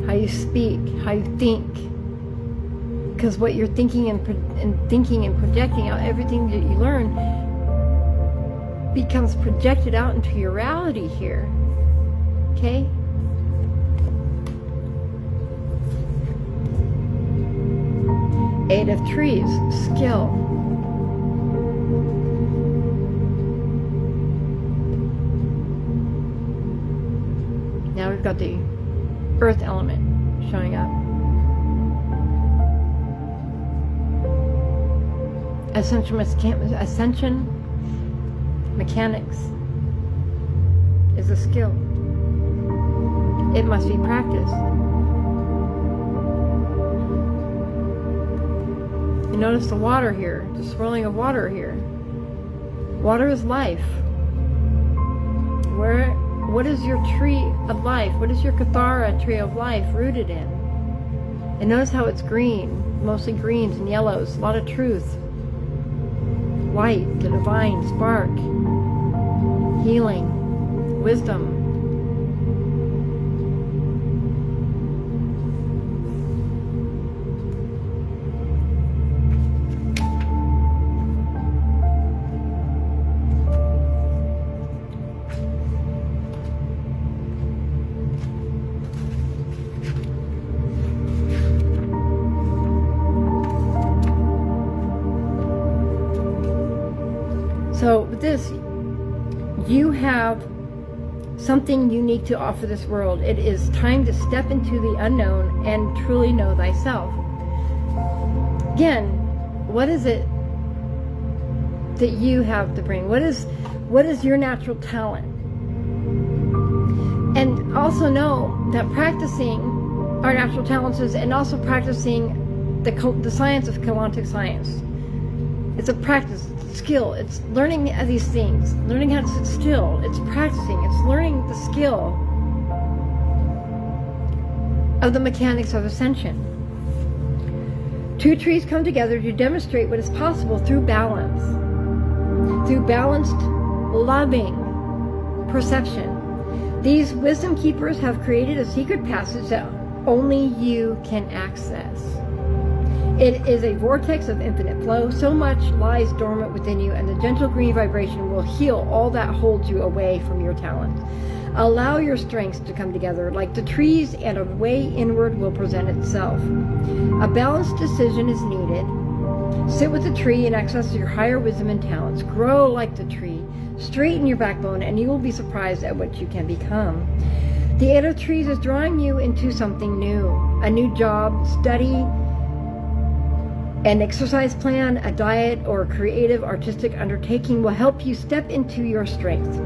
how you speak, how you think, because what you're thinking and projecting out, everything that you learn becomes projected out into your reality here. Okay? Eight of Trees, skill. Now we've got the earth element showing up. Ascension mechanics is a skill. It must be practiced. You notice the water here, the swirling of water here. Water is life. What is your tree of life? What is your Kathara tree of life rooted in? And notice how it's green, mostly greens and yellows, a lot of truth. Light, the divine spark, healing, wisdom. So with this, you have something unique to offer this world. It is time to step into the unknown and truly know thyself. Again, what is it that you have to bring? What is your natural talent? And also know that practicing our natural talents is, and also practicing the science of Keylontic science. It's a practice, it's a skill. It's learning these things, learning how to sit still. It's practicing. It's learning the skill of the mechanics of ascension. Two trees come together to demonstrate what is possible through balance, through balanced, loving perception. These wisdom keepers have created a secret passage that only you can access. It is a vortex of infinite flow. So much lies dormant within you, and the gentle green vibration will heal all that holds you away from your talent. Allow your strengths to come together like the trees, and a way inward will present itself. A balanced decision is needed. Sit with the tree and access your higher wisdom and talents. Grow like the tree. Straighten your backbone, and you will be surprised at what you can become. The Eight of Trees is drawing you into something new, a new job, study, an exercise plan, a diet, or a creative artistic undertaking will help you step into your strength.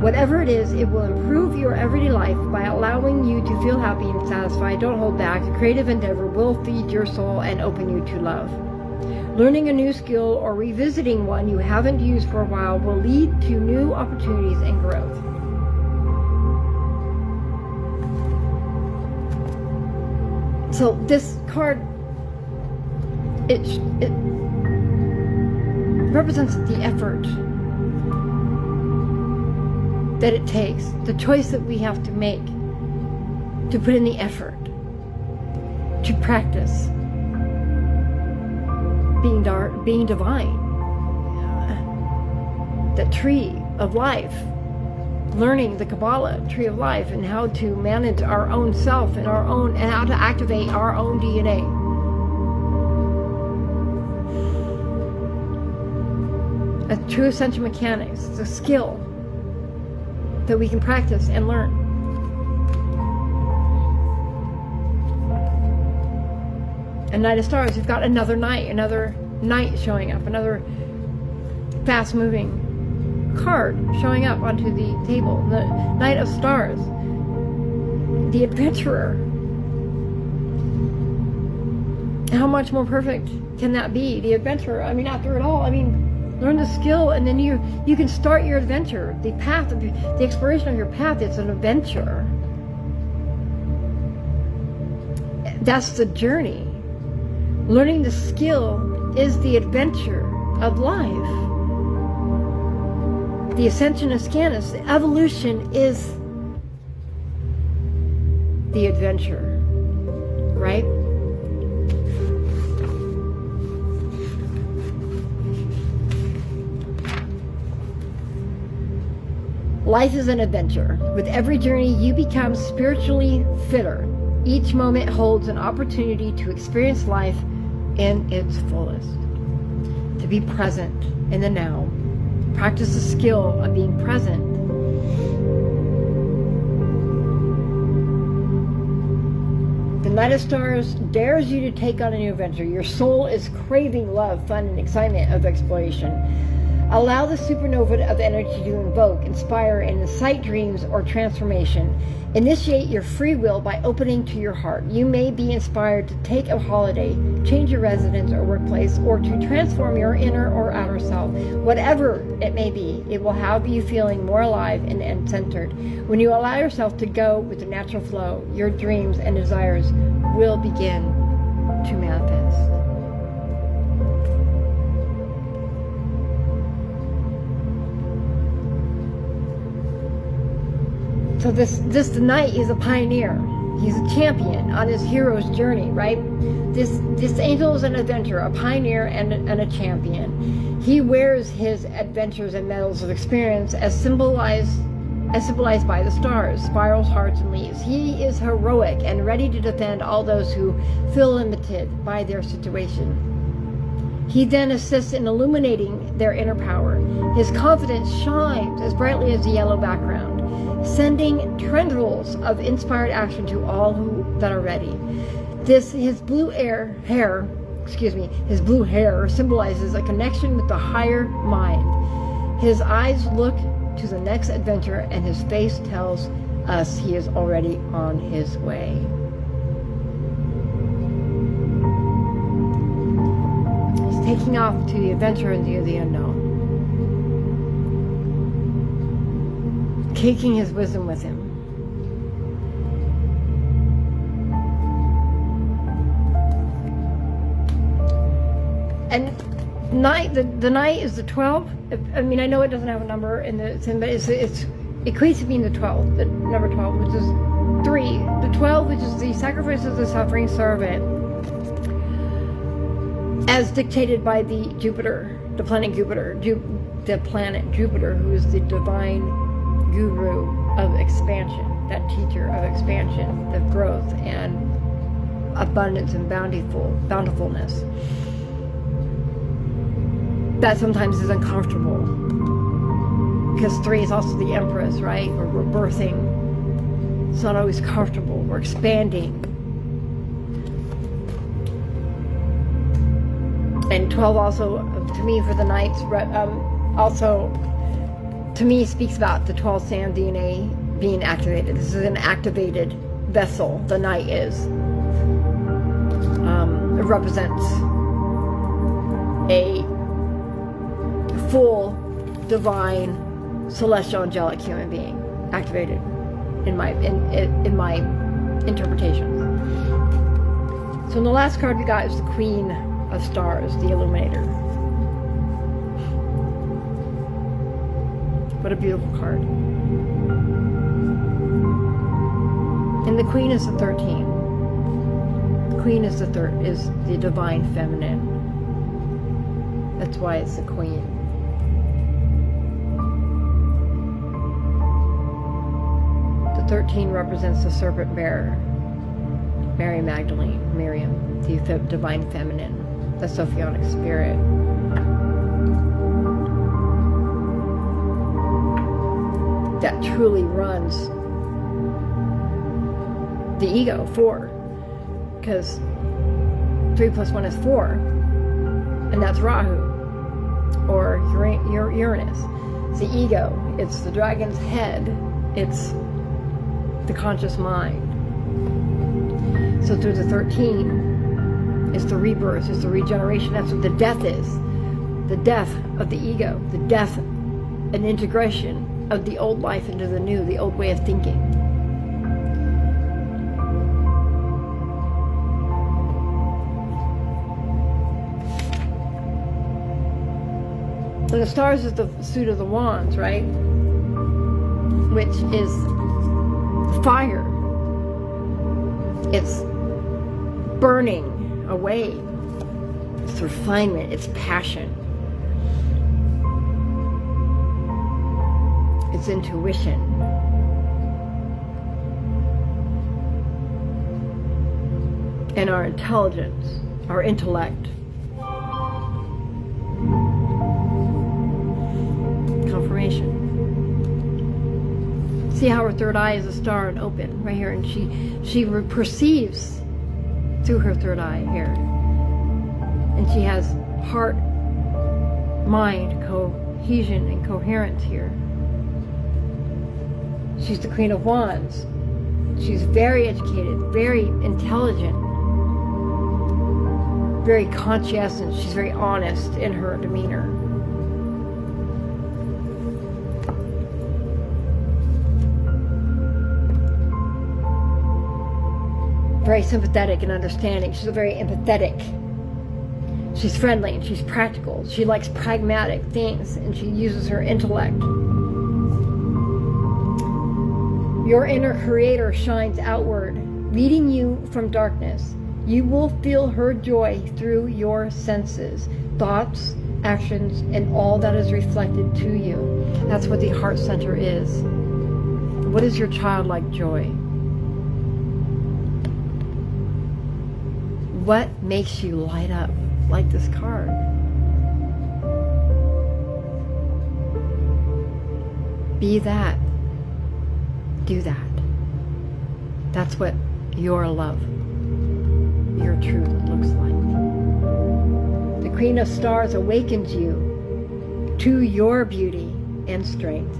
Whatever it is, it will improve your everyday life by allowing you to feel happy and satisfied. Don't hold back. A creative endeavor will feed your soul and open you to love. Learning a new skill or revisiting one you haven't used for a while will lead to new opportunities and growth. So this card, it represents the effort that it takes, the choice that we have to make to put in the effort to practice being divine, the tree of life, learning the Kabbalah tree of life and how to manage our own self and how to activate our own DNA. A true essential mechanics. It's a skill that we can practice and learn. And Knight of Stars, we've got another knight showing up, another fast-moving card showing up onto the table. The Knight of Stars, the adventurer. How much more perfect can that be? The adventurer. I mean, after it all, learn the skill, and then you can start your adventure. The path of the exploration of your path. It's an adventure. That's the journey. Learning the skill is the adventure of life. The ascension of Scanus, the evolution is the adventure, right? Life is an adventure. With every journey, you become spiritually fitter. Each moment holds an opportunity to experience life in its fullest. To be present in the now. Practice the skill of being present. The Knight of Stars dares you to take on a new adventure. Your soul is craving love, fun, and excitement of exploration. Allow the supernova of energy to invoke, inspire, and incite dreams or transformation. Initiate your free will by opening to your heart. You may be inspired to take a holiday, change your residence or workplace, or to transform your inner or outer self. Whatever it may be, it will have you feeling more alive and centered. When you allow yourself to go with the natural flow, your dreams and desires will begin to manifest. So this knight is a pioneer. He's a champion on his hero's journey, right? This angel is an adventurer, a pioneer, and a champion. He wears his adventures and medals of experience as symbolized by the stars, spirals, hearts, and leaves. He is heroic and ready to defend all those who feel limited by their situation. He then assists in illuminating their inner power. His confidence shines as brightly as the yellow background, sending tendrils of inspired action to all that are ready. His blue hair symbolizes a connection with the higher mind. His eyes look to the next adventure, and his face tells us he is already on his way. He's taking off to the adventure into the unknown, taking his wisdom with him. And the night is the 12. I mean, I know it doesn't have a number in the thing, but it equates to being the 12, the number 12, which is 3. The 12, which is the sacrifice of the suffering servant, as dictated by the planet Jupiter, who is the divine guru of expansion, that teacher of expansion, of growth and abundance and bountifulness. That sometimes is uncomfortable, because 3 is also the Empress, right? Or rebirthing It's not always comfortable. We're expanding. And 12 also, to me, for the Knights, also, to me, speaks about the 12 SAM DNA being activated. This is an activated vessel, the Knight is. It represents a full, divine, celestial, angelic human being, activated in my interpretation. So the last card we got is the Queen of Stars, the Illuminator. What a beautiful card. And the Queen is the 13. The Queen is the divine feminine. That's why it's the Queen. The 13 represents the serpent bearer, Mary Magdalene, Miriam, the divine feminine, the Sophionic spirit. That truly runs the ego, 4, because 3 plus 1 is 4, and that's Rahu, or Uranus. It's the ego, it's the dragon's head, it's the conscious mind. So through the 13, it's the rebirth, it's the regeneration. That's what the death is. The death of the ego, the death and integration of the old life into the new, the old way of thinking. And the stars is the suit of the wands, right? Which is fire. It's burning away. It's refinement. It's passion. It's intuition. And our intelligence, our intellect. Confirmation. See how her third eye is a star and open right here, and she perceives through her third eye here, and she has heart, mind, cohesion, and coherence here. She's the Queen of Wands. She's very educated, very intelligent, very conscientious. She's very honest in her demeanor. Very sympathetic and understanding. She's very empathetic. She's friendly and she's practical. She likes pragmatic things and she uses her intellect. Your inner creator shines outward, leading you from darkness. You will feel her joy through your senses, thoughts, actions, and all that is reflected to you. That's what the heart center is. What is your childlike joy? What makes you light up like this card? Be that. Do that. That's what your love, your truth looks like. The Queen of Stars awakens you to your beauty and strength.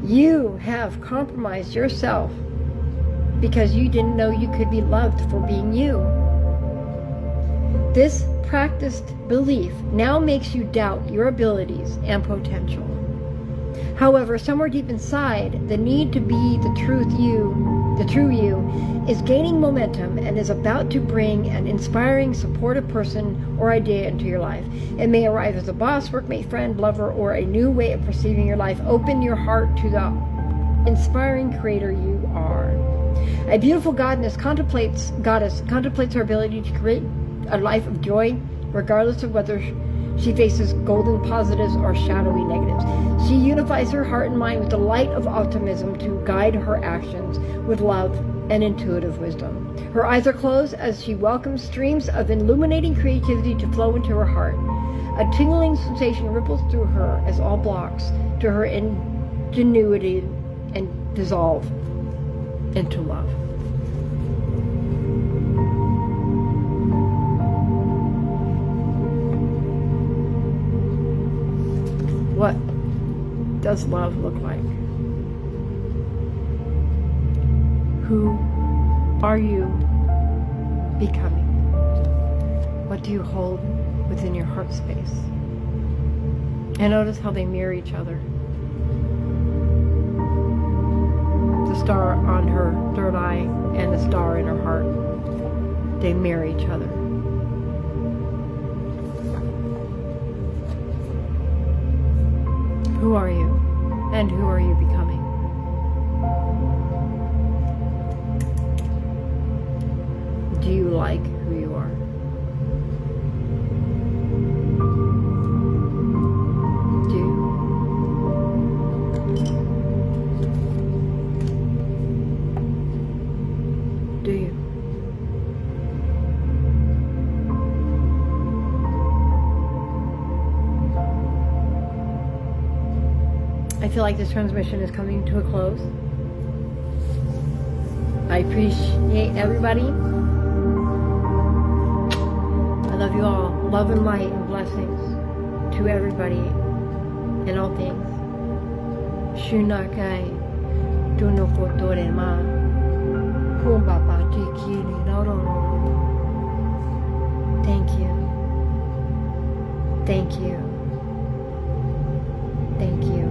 You have compromised yourself because you didn't know you could be loved for being you. This practiced belief now makes you doubt your abilities and potential. However, somewhere deep inside, the need to be the true you, is gaining momentum and is about to bring an inspiring, supportive person or idea into your life. It may arrive as a boss, workmate, friend, lover, or a new way of perceiving your life. Open your heart to the inspiring creator you are. A beautiful goddess contemplates her ability to create a life of joy, regardless of whether she faces golden positives or shadowy negatives. She unifies her heart and mind with the light of optimism to guide her actions with love and intuitive wisdom. Her eyes are closed as she welcomes streams of illuminating creativity to flow into her heart. A tingling sensation ripples through her as all blocks to her ingenuity and dissolve. into love. What does love look like? Who are you becoming? What do you hold within your heart space? And notice how they mirror each other. The star on her third eye and the star in her heart, they mirror each other. Who are you? And who are you becoming? Do you like who you are? Do you? Do you? I feel like this transmission is coming to a close. I appreciate everybody. I love you all. Love and light and blessings to everybody in all things. Shunakai Dunokotore ma Humbapa Tikini Noro. Thank you. Thank you. Thank you.